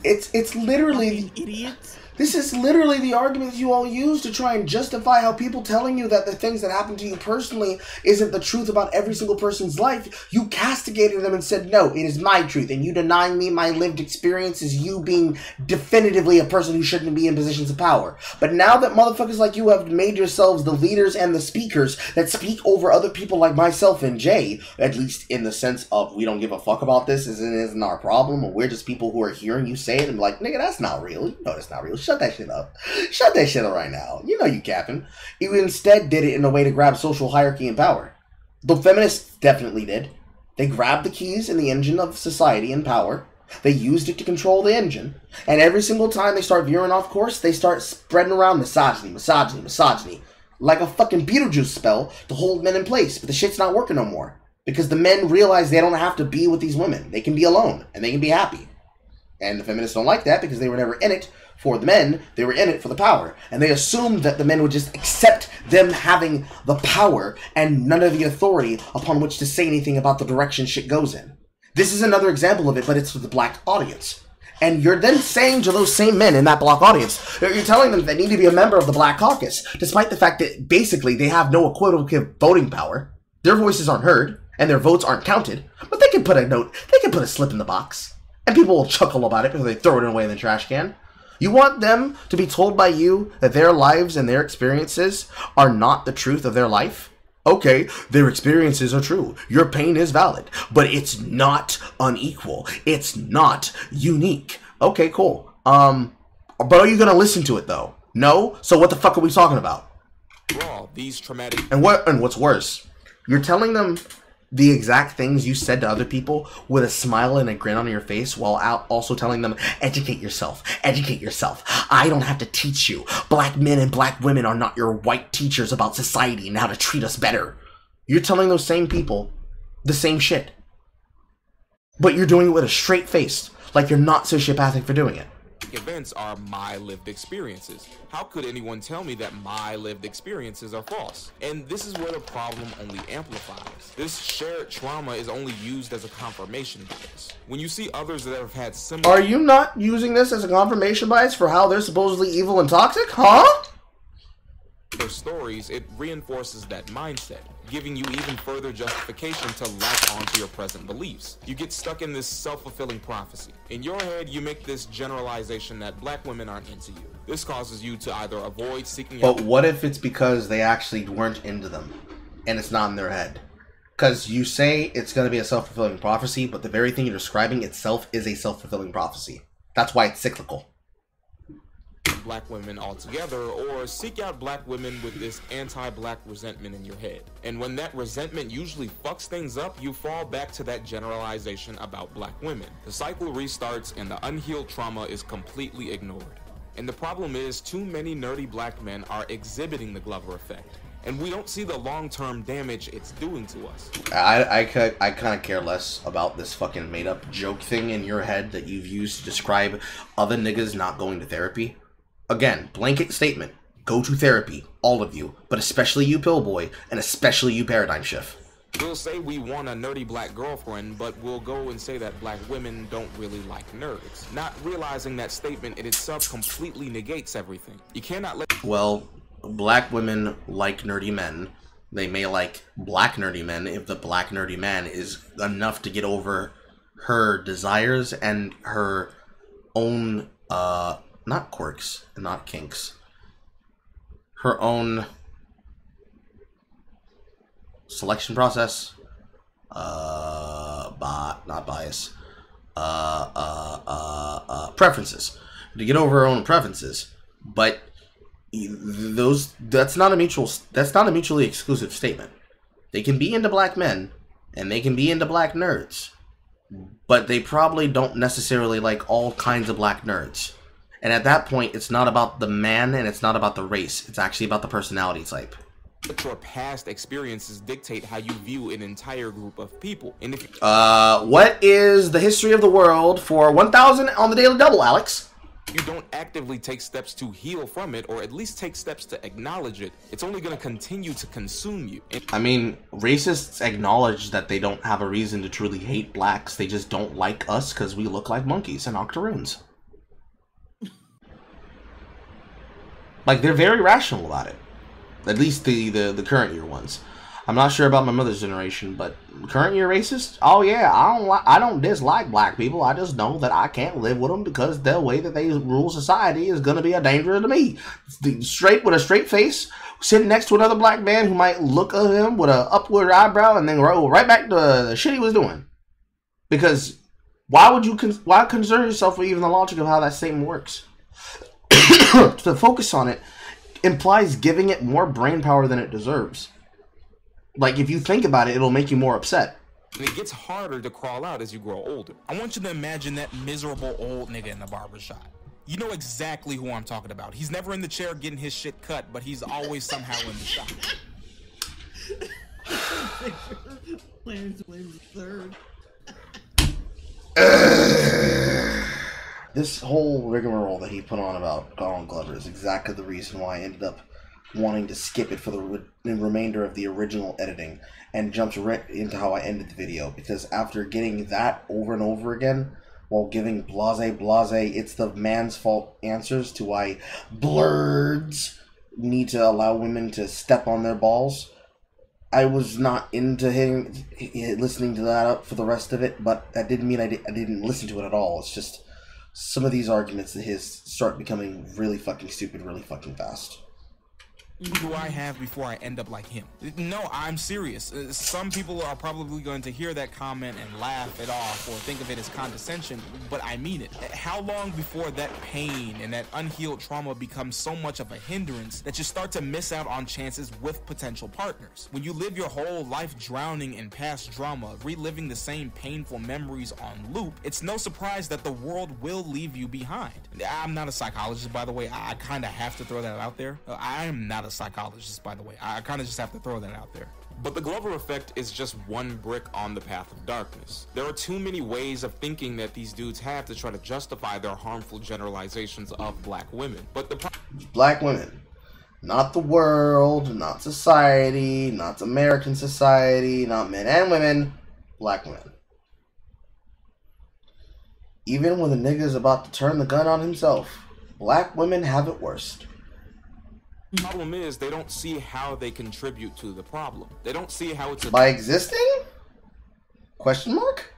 It's literally...
idiots.
This is literally the arguments you all use to try and justify how people telling you that the things that happen to you personally isn't the truth about every single person's life. You castigated them and said, no, it is my truth. And you denying me my lived experience is you being definitively a person who shouldn't be in positions of power. But now that motherfuckers like you have made yourselves the leaders and the speakers that speak over other people like myself and Jay, at least in the sense of we don't give a fuck about this, isn't our problem, or we're just people who are hearing you say it and be like, nigga, that's not real. You know that's not real. Shut that shit up. Shut that shit up right now. You know you capping. You instead did it in a way to grab social hierarchy and power. The feminists definitely did. They grabbed the keys in the engine of society and power. They used it to control the engine. And every single time they start veering off course, they start spreading around misogyny, misogyny, misogyny. Like a fucking Beetlejuice spell to hold men in place. But the shit's not working no more. Because the men realize they don't have to be with these women. They can be alone. And they can be happy. And the feminists don't like that because they were never in it for the men, they were in it for the power. And they assumed that the men would just accept them having the power and none of the authority upon which to say anything about the direction shit goes in. This is another example of it, but it's for the black audience. And you're then saying to those same men in that black audience, you're telling them they need to be a member of the Black Caucus, despite the fact that basically they have no equivocal voting power. Their voices aren't heard, and their votes aren't counted, but they can put a note, they can put a slip in the box. And people will chuckle about it because they throw it away in the trash can. You want them to be told by you that their lives and their experiences are not the truth of their life? Okay, their experiences are true. Your pain is valid, but it's not unequal. It's not unique. Okay, cool. But are you gonna listen to it though? No? So what the fuck are we talking about?
Raw, these traumatic...
And what's worse, you're telling them the exact things you said to other people with a smile and a grin on your face while also telling them, educate yourself, educate yourself. I don't have to teach you. Black men and black women are not your white teachers about society and how to treat us better. You're telling those same people the same shit. But you're doing it with a straight face, like you're not sociopathic for doing it.
Events are my lived experiences. How could anyone tell me that my lived experiences are false? And this is where the problem only amplifies. This shared trauma is only used as a confirmation bias. When you see others that have had similar...
Are you not using this as a confirmation bias for how they're supposedly evil and toxic? Huh?
Their stories, it reinforces that mindset, giving you even further justification to latch onto your present beliefs. You get stuck in this self-fulfilling prophecy. In your head, you make this generalization that black women aren't into you. This causes you to either avoid seeking
out... But what if it's because they actually weren't into them, and it's not in their head? Because you say it's going to be a self-fulfilling prophecy, but the very thing you're describing itself is a self-fulfilling prophecy. That's why it's cyclical.
Black women altogether, or seek out black women with this anti-black resentment in your head. And when that resentment usually fucks things up, you fall back to that generalization about black women. The cycle restarts and the unhealed trauma is completely ignored. And the problem is, too many nerdy black men are exhibiting the Glover effect. And we don't see the long-term damage it's doing to us.
I kind of care less about this fucking made-up joke thing in your head that you've used to describe other niggas not going to therapy. Again, blanket statement. Go to therapy, all of you, but especially you Pillboy, and especially you Paradigm Shift.
We'll say we want a nerdy black girlfriend, but we'll go and say that black women don't really like nerds. Not realizing that statement in itself completely negates everything. You cannot let...
Well, black women like nerdy men. They may like black nerdy men if the black nerdy man is enough to get over her desires and her own not quirks, not kinks, her own selection process, not bias, preferences, to get over her own preferences. But that's not a mutually exclusive statement. They can be into black men and they can be into black nerds, but they probably don't necessarily like all kinds of black nerds. And at that point, it's not about the man and it's not about the race. It's actually about the personality type.
But your past experiences dictate how you view an entire group of people. And if
what is the history of the world for 1000 on the Daily Double, Alex?
You don't actively take steps to heal from it, or at least take steps to acknowledge it, it's only going to continue to consume you.
I mean, racists acknowledge that they don't have a reason to truly hate blacks. They just don't like us because we look like monkeys and octoroons. Like, they're very rational about it. At least the current year ones. I'm not sure about my mother's generation, but current year racist? Oh yeah, I don't dislike black people. I just know that I can't live with them because the way that they rule society is going to be a danger to me. Straight with a straight face, sitting next to another black man who might look at him with an upward eyebrow and then roll right back to the shit he was doing. Because why concern yourself with even the logic of how that statement works? To focus on it implies giving it more brain power than it deserves. Like, if you think about it, it'll make you more upset.
And it gets harder to crawl out as you grow older. I want you to imagine that miserable old nigga in the barbershop. You know exactly who I'm talking about. He's never in the chair getting his shit cut, but he's always somehow in the shop.
This whole rigmarole that he put on about Donald Glover is exactly the reason why I ended up wanting to skip it for the remainder of the original editing and jumped right into how I ended the video, because after getting that over and over again while giving blase it's the man's fault answers to why blurs need to allow women to step on their balls, I was not into listening to that up for the rest of it. But that didn't mean I didn't listen to it at all. It's just some of these arguments of his start becoming really fucking stupid really fucking fast.
Who do I have before I end up like him? No, I'm serious. Some people are probably going to hear that comment and laugh it off or think of it as condescension, but I mean it. How long before that pain and that unhealed trauma becomes so much of a hindrance that you start to miss out on chances with potential partners? When you live your whole life drowning in past drama, reliving the same painful memories on loop, it's no surprise that the world will leave you behind. I'm not a psychologist, by the way. I kind of have to throw that out there. I am not a psychologist, by the way. I kind of just have to throw that out there. But the Glover effect is just one brick on the path of darkness. There are too many ways of thinking that these dudes have to try to justify their harmful generalizations of black women. But the
black women, not the world, not society, not American society, not men and women, black women. Even when the nigga's about to turn the gun on himself, black women have it worst.
The problem is they don't see how they contribute to the problem. They don't see how it's
by existing? Question mark?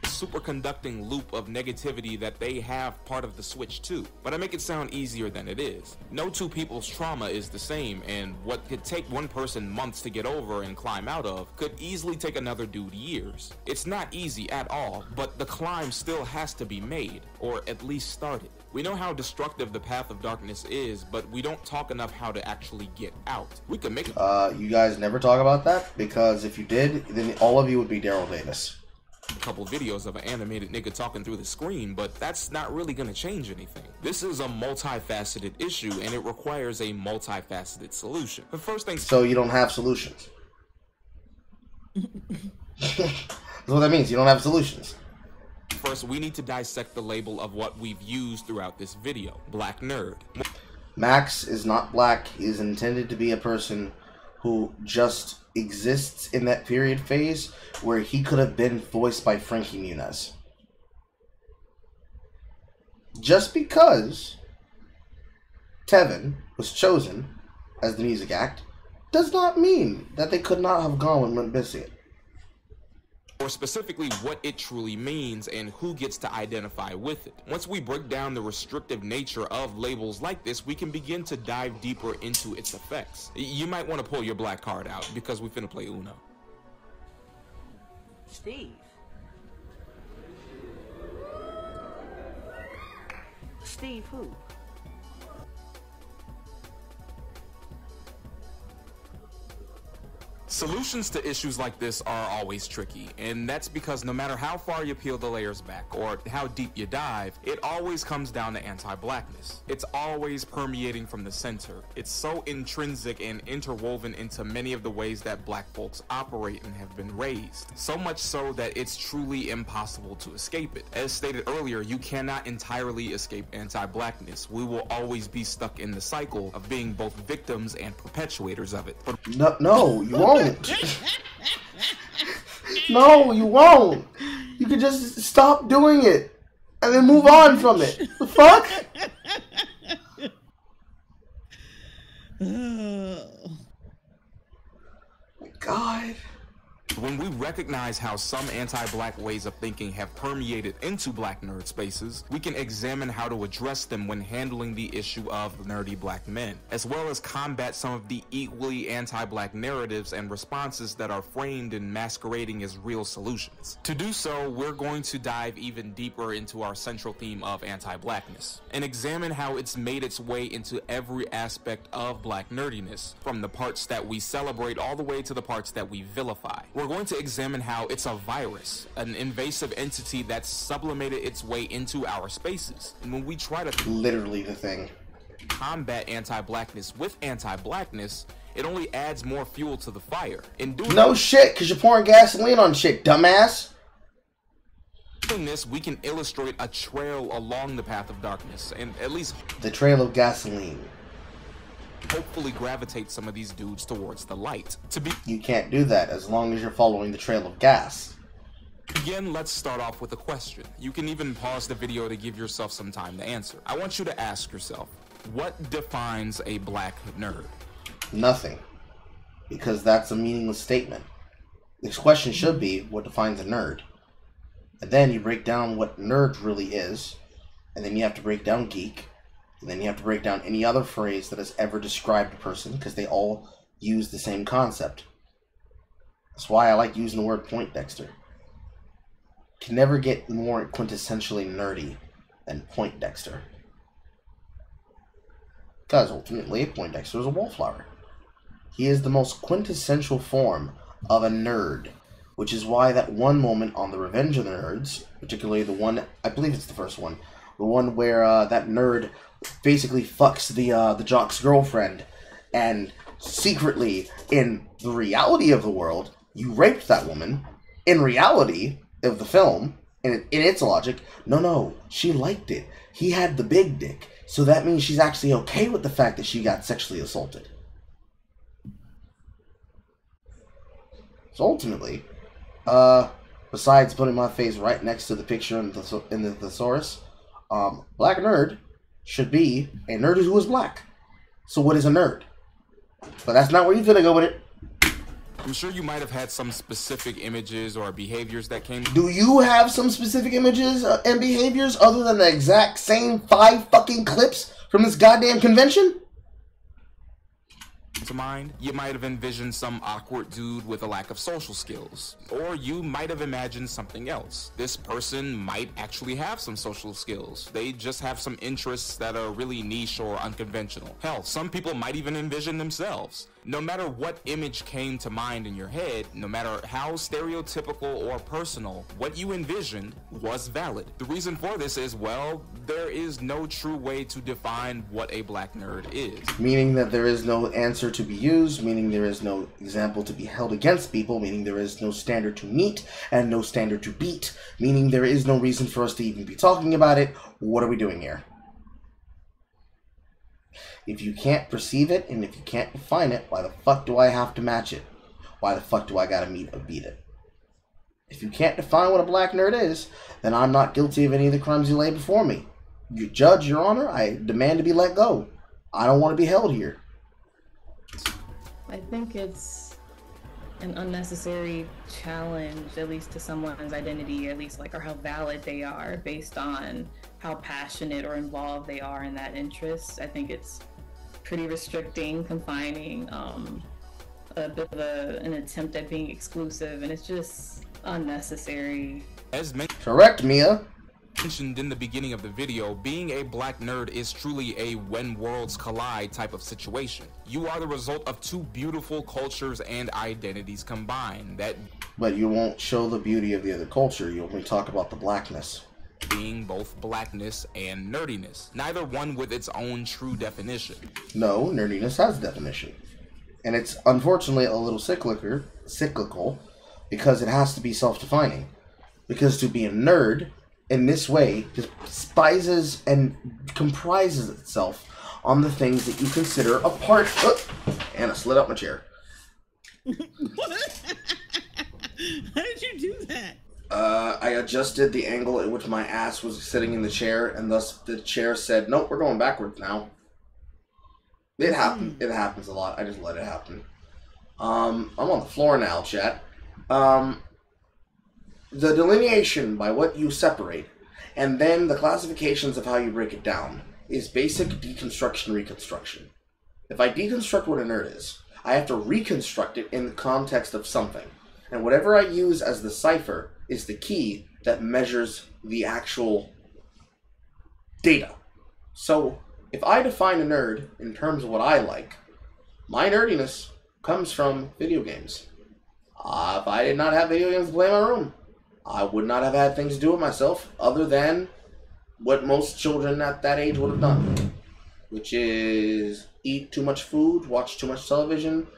Superconducting loop of negativity that they have part of the switch too. But I make it sound easier than it is. No two people's trauma is the same, and what could take one person months to get over and climb out of could easily take another dude years. It's not easy at all, but the climb still has to be made, or at least started. We know how destructive the path of darkness is, but we don't talk enough how to actually get out. We could make it.
You guys never talk about that, because if you did, then all of you would be Daryl Davis.
A couple videos of an animated nigga talking through the screen, but that's not really gonna change anything. This is a multifaceted issue, and it requires a multifaceted solution. The first thing.
So you don't have solutions. That's what that means. You don't have solutions.
First, we need to dissect the label of what we've used throughout this video. Black nerd.
Max is not black. He is intended to be a person who just exists in that period phase where he could have been voiced by Frankie Muniz. Just because Tevin was chosen as the music act does not mean that they could not have gone with Limp Bizkit.
or specifically what it truly means and who gets to identify with it. Once we break down the restrictive nature of labels like this, we can begin to dive deeper into its effects. You might want to pull your black card out because we finna play Uno.
Steve. Steve who?
Solutions to issues like this are always tricky, and that's because no matter how far you peel the layers back or how deep you dive, it always comes down to anti-blackness. It's always permeating from the center. It's so intrinsic and interwoven into many of the ways that black folks operate and have been raised. So much so that it's truly impossible to escape it. As stated earlier, you cannot entirely escape anti-blackness. We will always be stuck in the cycle of being both victims and perpetuators of it. But
no, you won't. No, you won't. You can just stop doing it and then move on from it. The fuck? My God.
When we recognize how some anti-black ways of thinking have permeated into black nerd spaces, we can examine how to address them when handling the issue of nerdy black men, as well as combat some of the equally anti-black narratives and responses that are framed and masquerading as real solutions. To do so, we're going to dive even deeper into our central theme of anti-blackness, and examine how it's made its way into every aspect of black nerdiness, from the parts that we celebrate all the way to the parts that we vilify. We're going to examine how it's a virus, an invasive entity that's sublimated its way into our spaces. And when we try to
literally the thing
combat anti-blackness with anti-blackness, it only adds more fuel to the fire. In doing
no shit, because you're pouring gasoline on shit, dumbass.
In this, we can illustrate a trail along the path of darkness, and at least
the trail of gasoline.
Hopefully gravitate some of these dudes towards the light.
You can't do that as long as you're following the trail of gas.
Again, let's start off with a question. You can even pause the video to give yourself some time to answer. I want you to ask yourself, what defines a black nerd?
Nothing. Because that's a meaningless statement. This question should be, what defines a nerd? And then you break down what nerd really is, and then you have to break down geek, and then you have to break down any other phrase that has ever described a person, because they all use the same concept. That's why I like using the word Poindexter. Can never get more quintessentially nerdy than Poindexter. Because ultimately, Poindexter is a wallflower. He is the most quintessential form of a nerd, which is why that one moment on the Revenge of the Nerds, particularly the one, I believe it's the first one, the one where that nerd basically fucks the jock's girlfriend, and secretly, in the reality of the world, you raped that woman. In reality of the film, in its logic, no, she liked it. He had the big dick, so that means she's actually okay with the fact that she got sexually assaulted. So ultimately, besides putting my face right next to the picture in the thesaurus, black nerd should be a nerd who is black. So what is a nerd? But that's not where you're gonna go with it.
I'm sure you might have had some specific images or behaviors that came.
Do you have some specific images and behaviors other than the exact same 5 fucking clips from this goddamn convention?
To mind, you might have envisioned some awkward dude with a lack of social skills, or you might have imagined something else. This person might actually have some social skills. They just have some interests that are really niche or unconventional. Hell, some people might even envision themselves. No matter what image came to mind in your head, no matter how stereotypical or personal, what you envisioned was valid. The reason for this is, well, there is no true way to define what a black nerd is.
Meaning that there is no answer to be used, meaning there is no example to be held against people, meaning there is no standard to meet and no standard to beat, meaning there is no reason for us to even be talking about it. What are we doing here? If you can't perceive it, and if you can't define it, why the fuck do I have to match it? Why the fuck do I gotta meet or beat it? If you can't define what a black nerd is, then I'm not guilty of any of the crimes you lay before me. You judge, Your Honor, I demand to be let go. I don't want to be held here.
I think it's an unnecessary challenge, at least to someone's identity, at least like, or how valid they are based on how passionate or involved they are in that interest. I think it's pretty restricting, confining, a bit of an attempt at being exclusive, and it's just unnecessary.
As
correct, Mia.
Mentioned in the beginning of the video, being a black nerd is truly a when worlds collide type of situation. You are the result of two beautiful cultures and identities combined.
But you won't show the beauty of the other culture, you only talk about the blackness.
Being both blackness and nerdiness, neither one with its own true definition.
No, nerdiness has a definition. And it's unfortunately a little cyclical, because it has to be self-defining. Because to be a nerd in this way despises and comprises itself on the things that you consider a part of. Anna slid up my chair.
How did you do that?
I adjusted the angle at which my ass was sitting in the chair, and thus the chair said, nope, we're going backwards now. It happened. It happens a lot. I just let it happen. I'm on the floor now, chat. The delineation by what you separate, and then the classifications of how you break it down, is basic deconstruction reconstruction. If I deconstruct what a nerd is, I have to reconstruct it in the context of something. And whatever I use as the cipher is the key that measures the actual data. So, if I define a nerd in terms of what I like, my nerdiness comes from video games. If I did not have video games to play in my room, I would not have had things to do with myself other than what most children at that age would have done, which is eat too much food, watch too much television,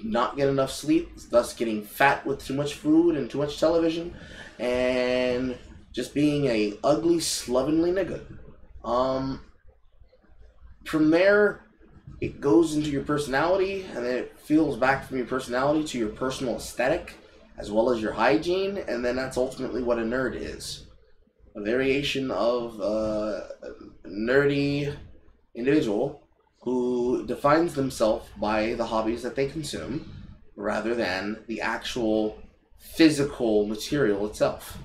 not get enough sleep, thus getting fat with too much food and too much television, and just being a ugly, slovenly nigga. From there, it goes into your personality, and then it feels back from your personality to your personal aesthetic, as well as your hygiene, and then that's ultimately what a nerd is. A variation of a nerdy individual who defines themselves by the hobbies that they consume, rather than the actual physical material itself.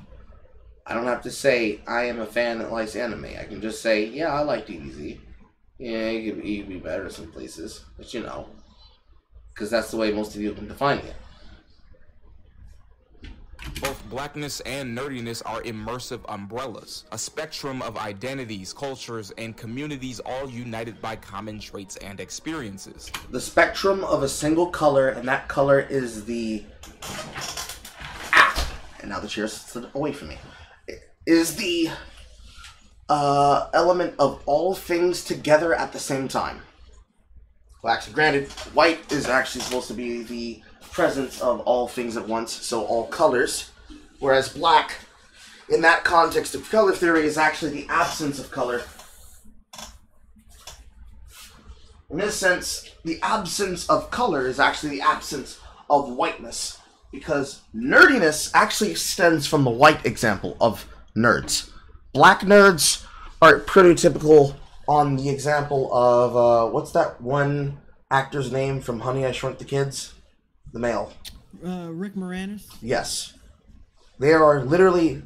I don't have to say, I am a fan that likes anime. I can just say, yeah, I like DBZ. Yeah, it could be better in some places, but you know, because that's the way most of you can define it.
Both blackness and nerdiness are immersive umbrellas, a spectrum of identities, cultures, and communities all united by common traits and experiences.
The spectrum of a single color, and that color is the... And now the chair slid away from me. Is the element of all things together at the same time. Well, actually, granted, white is actually supposed to be the presence of all things at once, so all colors, whereas black, in that context of color theory, is actually the absence of color. In this sense, the absence of color is actually the absence of whiteness, because nerdiness actually stems from the white example of nerds. Black nerds are pretty typical on the example of, what's that one actor's name from Honey, I Shrunk the Kids? The male.
Rick Moranis?
Yes. They are literally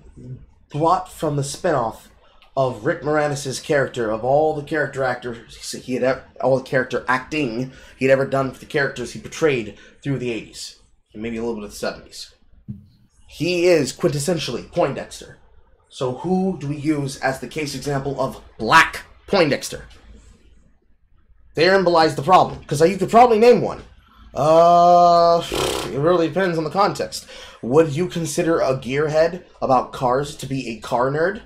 brought from the spinoff of Rick Moranis' character, of all the character actors he had ever, all the character acting he'd ever done for the characters he portrayed through the 80s, and maybe a little bit of the 70s. He is quintessentially Poindexter. So who do we use as the case example of Black Poindexter? Therein belies the problem, because you could probably name one. It really depends on the context. Would you consider a gearhead about cars to be a car nerd?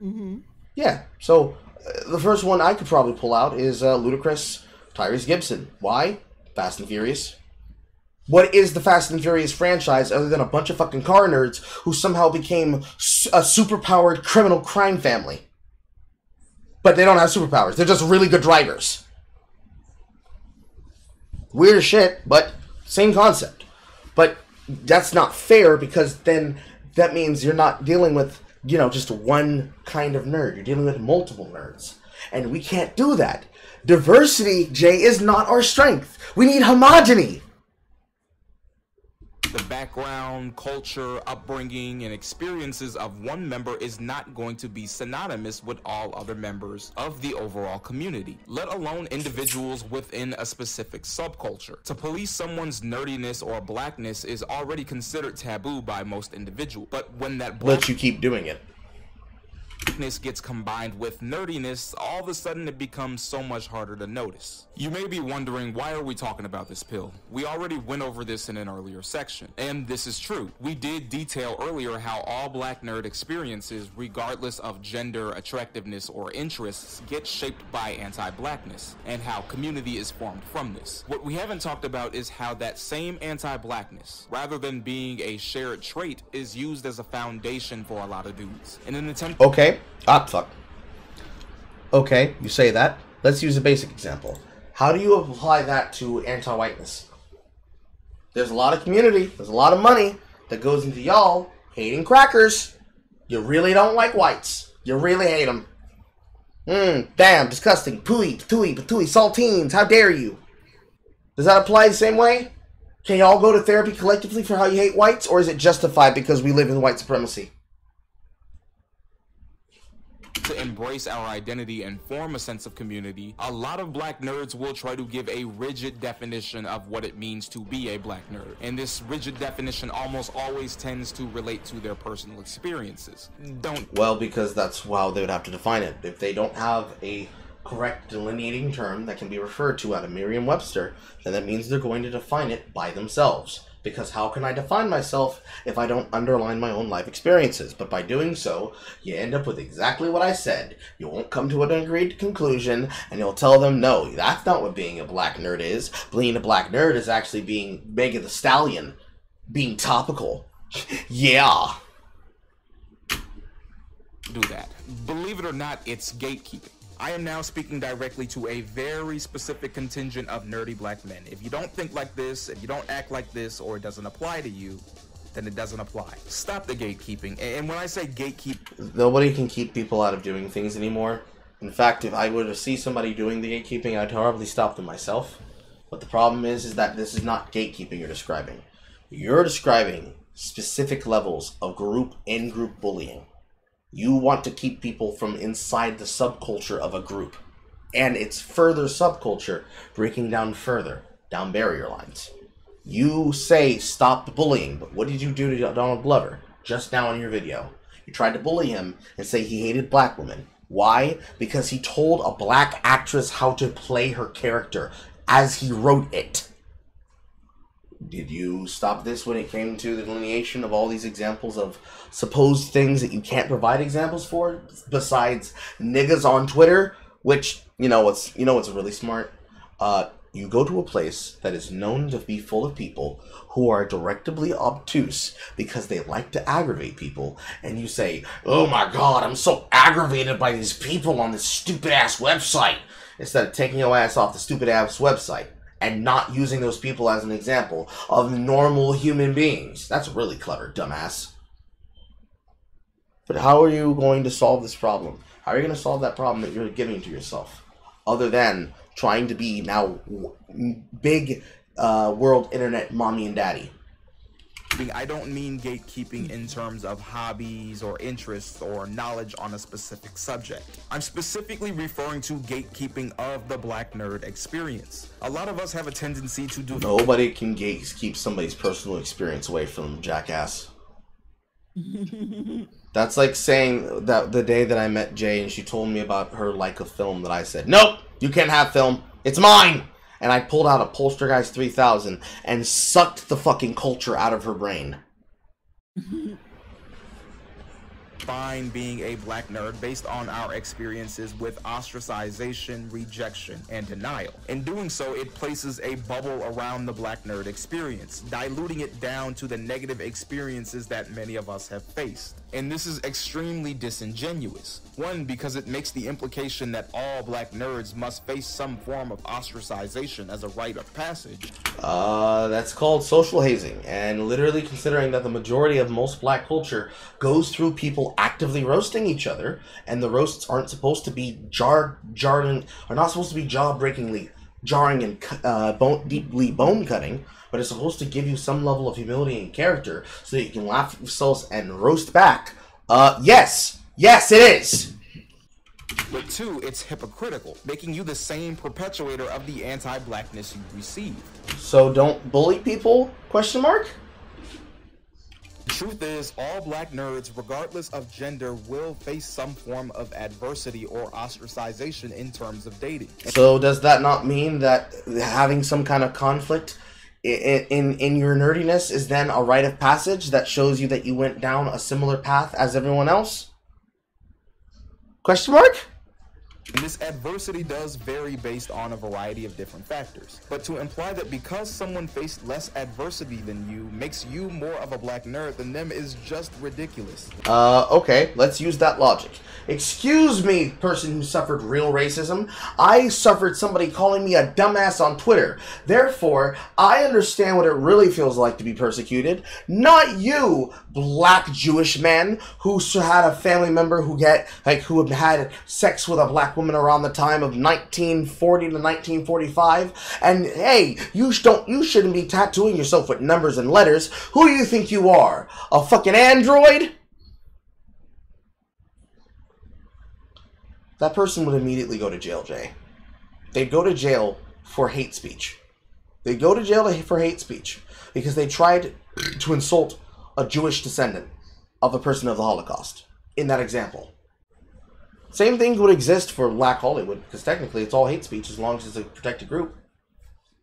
Mm-hmm.
Yeah, so the first one I could probably pull out is Ludacris, Tyrese Gibson. Why? Fast and Furious. What is the Fast and Furious franchise other than a bunch of fucking car nerds who somehow became a superpowered criminal crime family? But they don't have superpowers. They're just really good drivers. Weird shit, but same concept. But that's not fair, because then that means you're not dealing with, you know, just one kind of nerd. You're dealing with multiple nerds. And we can't do that. Diversity, Jay, is not our strength. We need homogeny.
The background, culture, upbringing, and experiences of one member is not going to be synonymous with all other members of the overall community, let alone individuals within a specific subculture. To police someone's nerdiness or blackness is already considered taboo by most individuals, but when that
let you keep doing it.
Blackness gets combined with nerdiness, all of a sudden it becomes so much harder to notice. You may be wondering, why are we talking about this pill? We already went over this in an earlier section, and this is true. We did detail earlier how all black nerd experiences, regardless of gender, attractiveness, or interests, get shaped by anti-blackness, and how community is formed from this. What we haven't talked about is how that same anti-blackness, rather than being a shared trait, is used as a foundation for a lot of dudes. In an attempt—
Okay. Fuck. Okay, you say that. Let's use a basic example. How do you apply that to anti-whiteness? There's a lot of community, there's a lot of money that goes into y'all hating crackers. You really don't like whites. You really hate them. Damn, disgusting. Pooey, patooey, patooey, saltines, how dare you? Does that apply the same way? Can y'all go to therapy collectively for how you hate whites, or is it justified because we live in white supremacy?
To embrace our identity and form a sense of community, a lot of black nerds will try to give a rigid definition of what it means to be a black nerd. And this rigid definition almost always tends to relate to their personal experiences.
Well, because that's how they would have to define it. If they don't have a correct delineating term that can be referred to out of Merriam-Webster, then that means they're going to define it by themselves. Because how can I define myself if I don't underline my own life experiences? But by doing so, you end up with exactly what I said. You won't come to an agreed conclusion, and you'll tell them, no, that's not what being a black nerd is. Being a black nerd is actually being Megan Thee Stallion, being topical. Yeah.
Do that. Believe it or not, it's gatekeeping. I am now speaking directly to a very specific contingent of nerdy black men. If you don't think like this, if you don't act like this, or it doesn't apply to you, then it doesn't apply. Stop the gatekeeping. And when I say gatekeep...
Nobody can keep people out of doing things anymore. In fact, if I were to see somebody doing the gatekeeping, I'd probably stop them myself. But the problem is that this is not gatekeeping you're describing. You're describing specific levels of in-group bullying. You want to keep people from inside the subculture of a group. And it's further subculture breaking down further, down barrier lines. You say stop the bullying, but what did you do to Donald Glover just now in your video? You tried to bully him and say he hated black women. Why? Because he told a black actress how to play her character as he wrote it. Did you stop this when it came to the delineation of all these examples of supposed things that you can't provide examples for, besides niggas on Twitter? Which, you know what's really smart? You go to a place that is known to be full of people who are directly obtuse because they like to aggravate people, and you say, oh my god, I'm so aggravated by these people on this stupid ass website, instead of taking your ass off the stupid ass website and not using those people as an example of normal human beings. That's really clever, dumbass. But how are you going to solve this problem? How are you going to solve that problem that you're giving to yourself? Other than trying to be now big world internet mommy and daddy.
I don't mean gatekeeping in terms of hobbies or interests or knowledge on a specific subject. I'm specifically referring to gatekeeping of the black nerd experience. A lot of us have a tendency to do...
Nobody can keep somebody's personal experience away from them, jackass. That's like saying that the day that I met Jay and she told me about her like a film that I said, nope, you can't have film. It's mine. And I pulled out a Poltergeist 3000 and sucked the fucking culture out of her brain.
Fine being a black nerd based on our experiences with ostracization, rejection, and denial. In doing so, it places a bubble around the black nerd experience, diluting it down to the negative experiences that many of us have faced. And this is extremely disingenuous. One, because it makes the implication that all black nerds must face some form of ostracization as a rite of passage.
That's called social hazing, and literally considering that the majority of most black culture goes through people actively roasting each other, and the roasts aren't supposed to be jarring, are not supposed to be jaw-breakingly jarring and deeply bone-cutting, but it's supposed to give you some level of humility and character so that you can laugh at yourselves and roast back. Yes, it is.
But two, it's hypocritical, making you the same perpetuator of the anti-blackness you receive.
So don't bully people? Question mark?
The truth is, all black nerds, regardless of gender, will face some form of adversity or ostracization in terms of dating.
So does that not mean that having some kind of conflict in your nerdiness is then a rite of passage that shows you that you went down a similar path as everyone else? Question mark?
And this adversity does vary based on a variety of different factors. But to imply that because someone faced less adversity than you makes you more of a black nerd than them is just ridiculous.
Okay, let's use that logic. Excuse me, person who suffered real racism. I suffered somebody calling me a dumbass on Twitter. Therefore, I understand what it really feels like to be persecuted. Not you, black Jewish man who had a family member who had sex with a black woman around the time of 1940 to 1945. And hey, you shouldn't be tattooing yourself with numbers and letters. Who do you think you are? A fucking android? That person would immediately go to jail, Jay. They'd go to jail for hate speech. They'd go to jail for hate speech because they tried to insult a Jewish descendant of a person of the Holocaust in that example. Same thing would exist for Black Hollywood, because technically it's all hate speech as long as it's a protected group.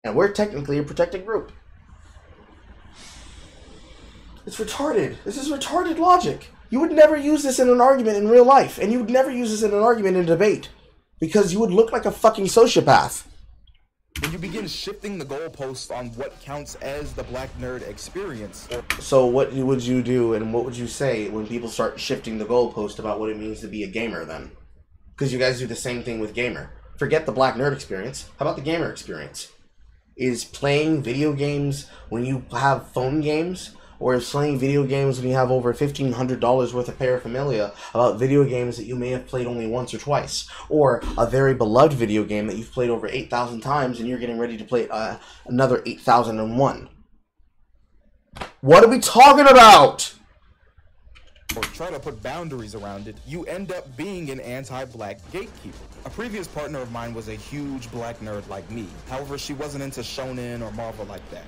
And we're technically a protected group. It's retarded. This is retarded logic. You would never use this in an argument in real life, and you would never use this in an argument in debate, because you would look like a fucking sociopath.
When you begin shifting the goalposts on what counts as the black nerd experience.
So what would you do, and what would you say when people start shifting the goalpost about what it means to be a gamer then? Because you guys do the same thing with gamer. Forget the black nerd experience. How about the gamer experience? Is playing video games when you have phone games? Or is playing video games when you have over $1,500 worth of paraphernalia about video games that you may have played only once or twice? Or a very beloved video game that you've played over 8,000 times and you're getting ready to play another 8,001? What are we talking about?
Or try to put boundaries around it, you end up being an anti-black gatekeeper. A previous partner of mine was a huge black nerd like me. However, she wasn't into Shonen or Marvel like that.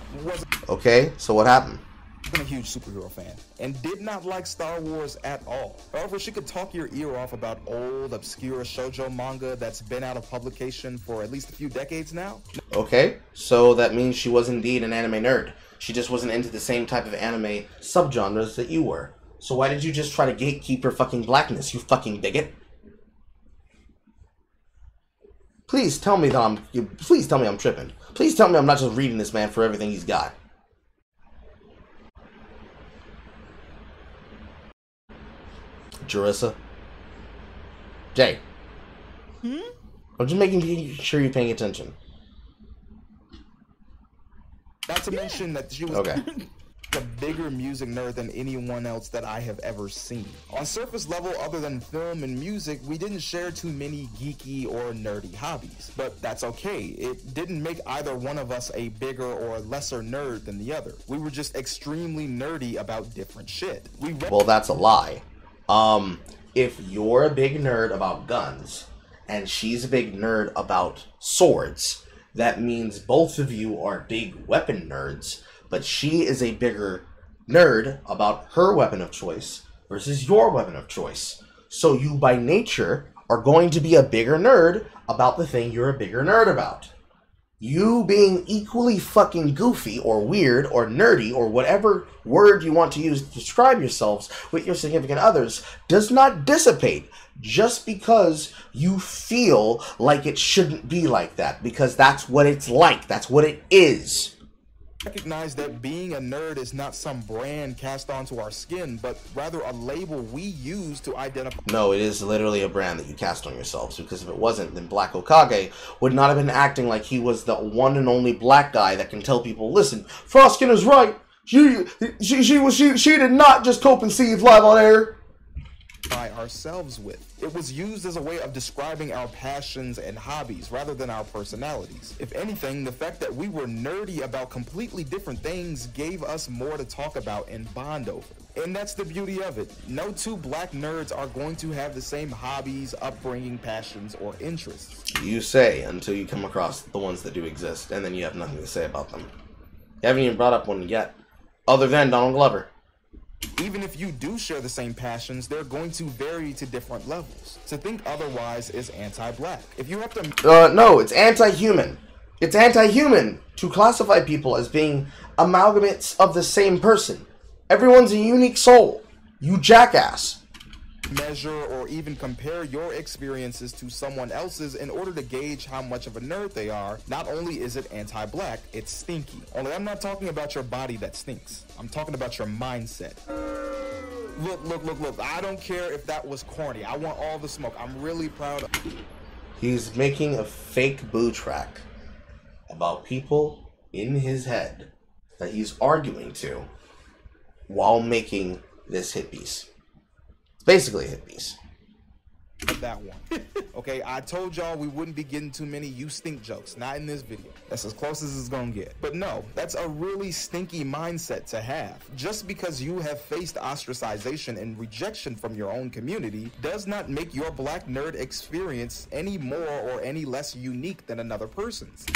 Okay, so what happened?
I'm a huge superhero fan and did not like Star Wars at all. However, she could talk your ear off about old, obscure shoujo manga that's been out of publication for at least a few decades now.
Okay, so that means she was indeed an anime nerd. She just wasn't into the same type of anime subgenres that you were. So why did you just try to gatekeep her fucking blackness, you fucking bigot? Please tell me that I'm tripping. Please tell me I'm not just reading this man for everything he's got. Jarissa? Jay? I'm just making sure you're paying attention.
Not to mention that she was a bigger music nerd than anyone else that I have ever seen. On surface level, other than film and music, we didn't share too many geeky or nerdy hobbies. But that's okay. It didn't make either one of us a bigger or lesser nerd than the other. We were just extremely nerdy about different shit.
Well, that's a lie. If you're a big nerd about guns, and she's a big nerd about swords, that means both of you are big weapon nerds, but she is a bigger nerd about her weapon of choice versus your weapon of choice. So you, by nature, are going to be a bigger nerd about the thing you're a bigger nerd about. You being equally fucking goofy or weird or nerdy or whatever word you want to use to describe yourselves with your significant others does not dissipate just because you feel like it shouldn't be like that, because that's what it's like. That's what it is.
Recognize that being a nerd is not some brand cast onto our skin, but rather a label we use to identify.
No, it is literally a brand that you cast on yourselves, because if it wasn't, then Black Hokage would not have been acting like he was the one and only black guy that can tell people, listen, Froskin is right. She did not just cope and seethe live on air.
By ourselves with. It was used as a way of describing our passions and hobbies rather than our personalities. If anything, the fact that we were nerdy about completely different things gave us more to talk about and bond over. And that's the beauty of it. No two black nerds are going to have the same hobbies, upbringing, passions, or interests.
You say until you come across the ones that do exist, and then you have nothing to say about them. You haven't even brought up one yet, other than Donald Glover.
Even if you do share the same passions, they're going to vary to different levels. To think otherwise is anti-black. If you have to...
no, it's anti-human. It's anti-human to classify people as being amalgamates of the same person. Everyone's a unique soul. You jackass.
Measure or even compare your experiences to someone else's in order to gauge how much of a nerd they are. Not only is it anti-black, it's stinky. Only I'm not talking about your body that stinks. I'm talking about your mindset. Look. I don't care if that was corny. I want all the smoke. I'm really proud of...
He's making a fake boo track about people in his head that he's arguing to while making this hit piece. Basically a hit piece.
That one. Okay, I told y'all we wouldn't be getting too many you stink jokes. Not in this video. That's as close as it's gonna get. But no, that's a really stinky mindset to have. Just because you have faced ostracization and rejection from your own community does not make your black nerd experience any more or any less unique than another person's.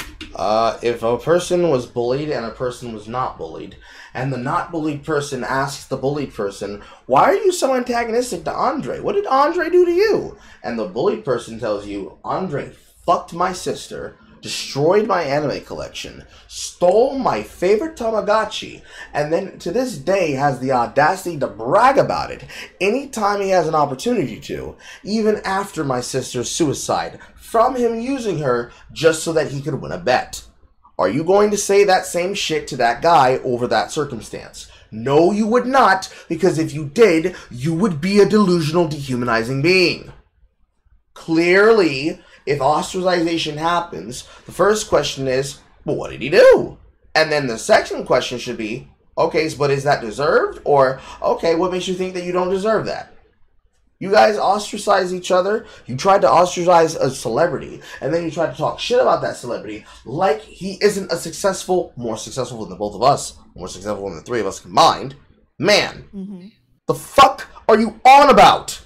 If a person was bullied and a person was not bullied, and the not bullied person asks the bullied person, why are you so antagonistic to Andre? What did Andre do to you? And the bullied person tells you, Andre fucked my sister, destroyed my anime collection, stole my favorite Tamagotchi, and then to this day has the audacity to brag about it anytime he has an opportunity to, even after my sister's suicide, from him using her just so that he could win a bet. Are you going to say that same shit to that guy over that circumstance? No, you would not, because if you did, you would be a delusional, dehumanizing being. Clearly, if ostracization happens, the first question is, well, what did he do? And then the second question should be, okay, but is that deserved? Or, okay, what makes you think that you don't deserve that? You guys ostracize each other. You tried to ostracize a celebrity, and then you tried to talk shit about that celebrity like he isn't a successful, more successful than the both of us, more successful than the three of us combined. Man, the fuck are you on about?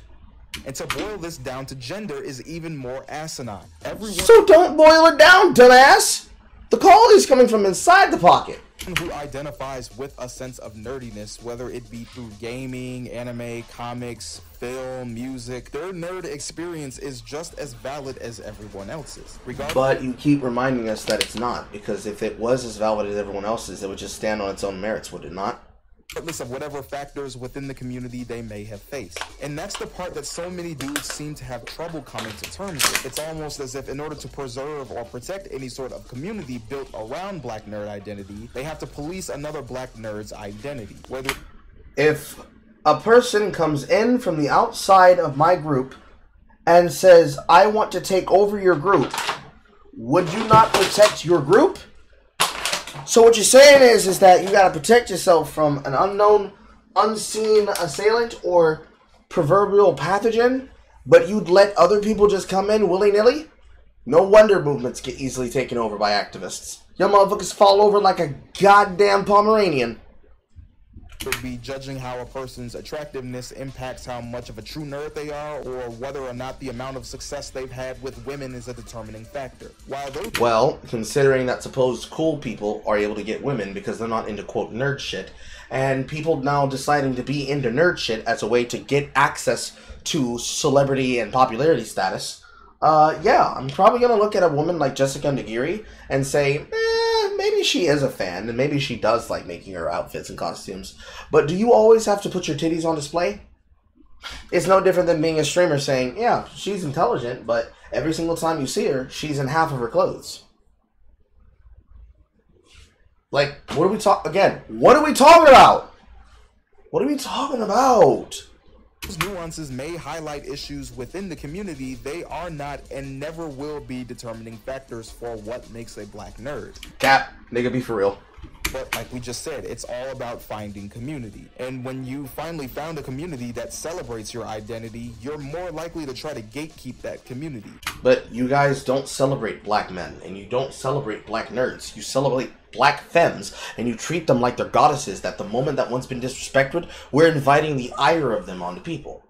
And to boil this down to gender is even more asinine.
So don't boil it down, dumbass! The call is coming from inside the pocket.
Who identifies with a sense of nerdiness, whether it be through gaming, anime, comics, film, music, their nerd experience is just as valid as everyone else's.
But you keep reminding us that it's not, because if it was as valid as everyone else's, it would just stand on its own merits, would it not?
Regardless of whatever factors within the community they may have faced. And that's the part that so many dudes seem to have trouble coming to terms with. It's almost as if in order to preserve or protect any sort of community built around black nerd identity, they have to police another black nerd's identity.
If a person comes in from the outside of my group and says, I want to take over your group, would you not protect your group? So what you're saying is that you gotta protect yourself from an unknown, unseen assailant or proverbial pathogen, but you'd let other people just come in willy-nilly? No wonder movements get easily taken over by activists. Your motherfuckers fall over like a goddamn Pomeranian.
Would be judging how a person's attractiveness impacts how much of a true nerd they are, or whether or not the amount of success they've had with women is a determining factor.
Well, considering that supposed cool people are able to get women because they're not into quote nerd shit, and people now deciding to be into nerd shit as a way to get access to celebrity and popularity status, yeah, I'm probably gonna look at a woman like Jessica Nagiri and say, maybe she is a fan, and maybe she does like making her outfits and costumes. But do you always have to put your titties on display? It's no different than being a streamer saying, yeah, she's intelligent, but every single time you see her, she's in half of her clothes. Like, what are we talking again? What are we talking about? What are we talking about?
Those nuances may highlight issues within the community. They are not and never will be determining factors for what makes a black nerd.
Cap, nigga, be for real.
But like we just said, it's all about finding community. And when you finally found a community that celebrates your identity, you're more likely to try to gatekeep that community.
But you guys don't celebrate black men, and you don't celebrate black nerds. You celebrate black femmes, and you treat them like they're goddesses that the moment that one's been disrespected, we're inviting the ire of them onto people.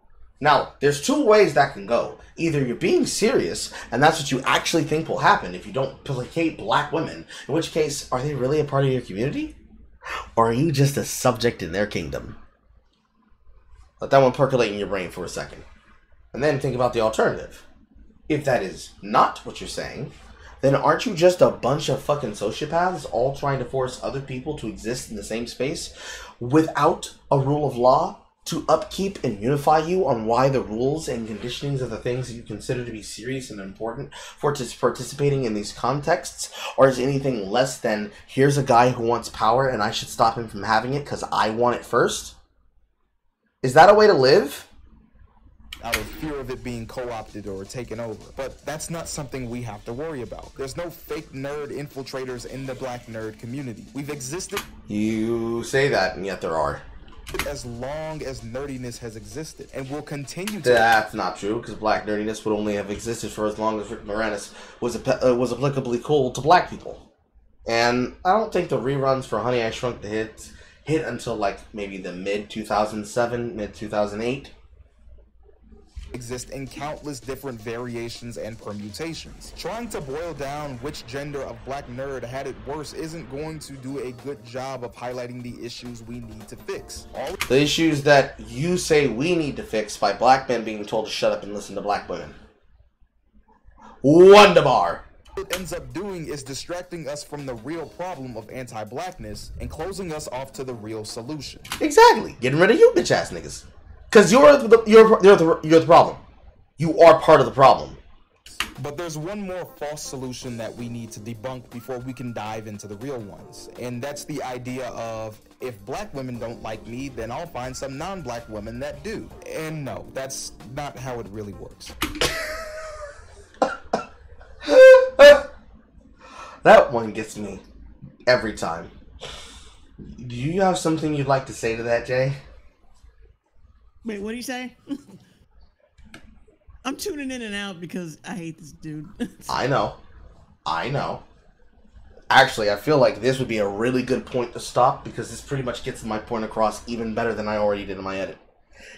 Now, there's two ways that can go. Either you're being serious, and that's what you actually think will happen if you don't placate black women, in which case, are they really a part of your community? Or are you just a subject in their kingdom? Let that one percolate in your brain for a second. And then think about the alternative. If that is not what you're saying, then aren't you just a bunch of fucking sociopaths all trying to force other people to exist in the same space without a rule of law to upkeep and unify you on why the rules and conditionings of the things that you consider to be serious and important for participating in these contexts? Or is anything less than, here's a guy who wants power and I should stop him from having it because I want it first? Is that a way to live?
Out of fear of it being co-opted or taken over. But that's not something we have to worry about. There's no fake nerd infiltrators in the black nerd community. We've existed.
You say that, and yet there are.
As long as nerdiness has existed, and will continue to.
That's not true, because black nerdiness would only have existed for as long as Rick Moranis was applicably cool to black people. And I don't think the reruns for Honey, I Shrunk the hit until like maybe the mid-2007, mid-2008.
Exist in countless different variations and permutations. Trying to boil down which gender of black nerd had it worse isn't going to do a good job of highlighting the issues we need to fix.
The issues that you say we need to fix by black men being told to shut up and listen to black women. Wonderbar.
What it ends up doing is distracting us from the real problem of anti-blackness and closing us off to the real solution.
Exactly. Getting rid of you bitch ass niggas. Because you're the problem. You are part of the problem.
But there's one more false solution that we need to debunk before we can dive into the real ones. And that's the idea of, if black women don't like me, then I'll find some non-black women that do. And no, that's not how it really works.
That one gets me every time. Do you have something you'd like to say to that, Jay?
Wait, what do you say? I'm tuning in and out because I hate this dude.
I know. Actually, I feel like this would be a really good point to stop because this pretty much gets my point across even better than I already did in my edit.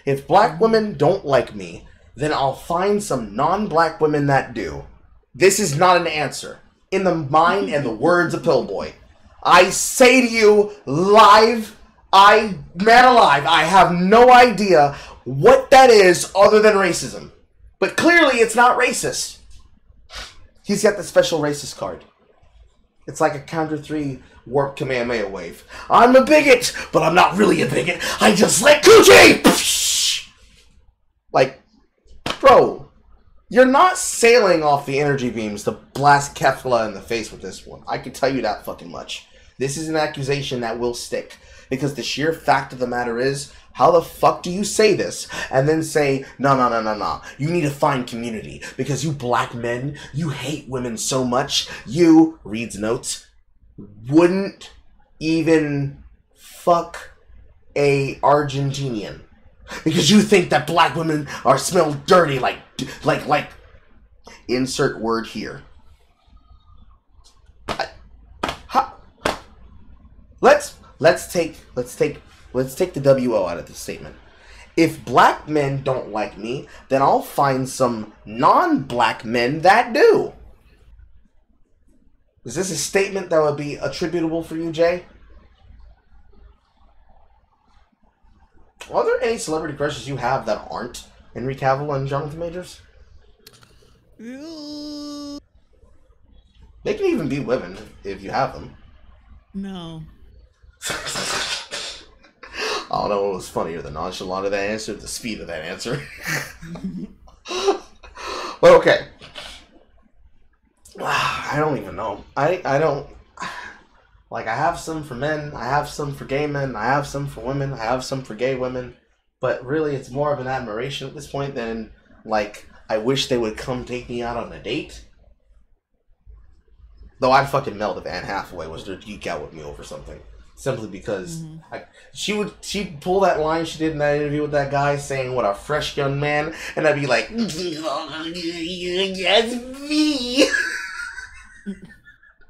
If black women don't like me, then I'll find some non-black women that do. This is not an answer. In the mind and the words of Pillboy, I say to you live, man alive, I have no idea what that is other than racism. But clearly it's not racist. He's got the special racist card. It's like a counter 3 warp Kamehameha wave. I'm a bigot, but I'm not really a bigot. I just like coochie! Like, bro, you're not sailing off the energy beams to blast Kefla in the face with this one. I can tell you that fucking much. This is an accusation that will stick. Because the sheer fact of the matter is, how the fuck do you say this and then say, no, you need to find community because you black men, you hate women so much, you, reads notes, wouldn't even fuck a Argentinian because you think that black women are smell dirty like insert word here. Let's take the WO out of this statement. If black men don't like me, then I'll find some non-black men that do. Is this a statement that would be attributable for you, Jay? Are there any celebrity crushes you have that aren't Henry Cavill and Jonathan Majors? They can even be women if you have them.
No.
I don't know what was funnier, the nonchalance of that answer, the speed of that answer. But okay. I don't even know. I don't... Like, I have some for men, I have some for gay men, I have some for women, I have some for gay women. But really, it's more of an admiration at this point than, like, I wish they would come take me out on a date. Though I'd fucking melt if Anne Hathaway was to geek out with me over something. Simply because she'd pull that line she did in that interview with that guy saying, what a fresh young man, and I'd be like, yes, me.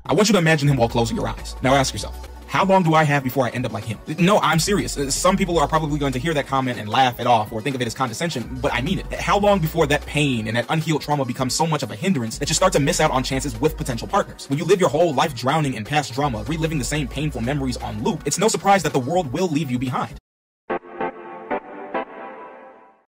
I want you to imagine him while closing your eyes. Now ask yourself, how long do I have before I end up like him? No, I'm serious. Some people are probably going to hear that comment and laugh it off or think of it as condescension, but I mean it. How long before that pain and that unhealed trauma becomes so much of a hindrance that you start to miss out on chances with potential partners? When you live your whole life drowning in past drama, reliving the same painful memories on loop, it's no surprise that the world will leave you behind.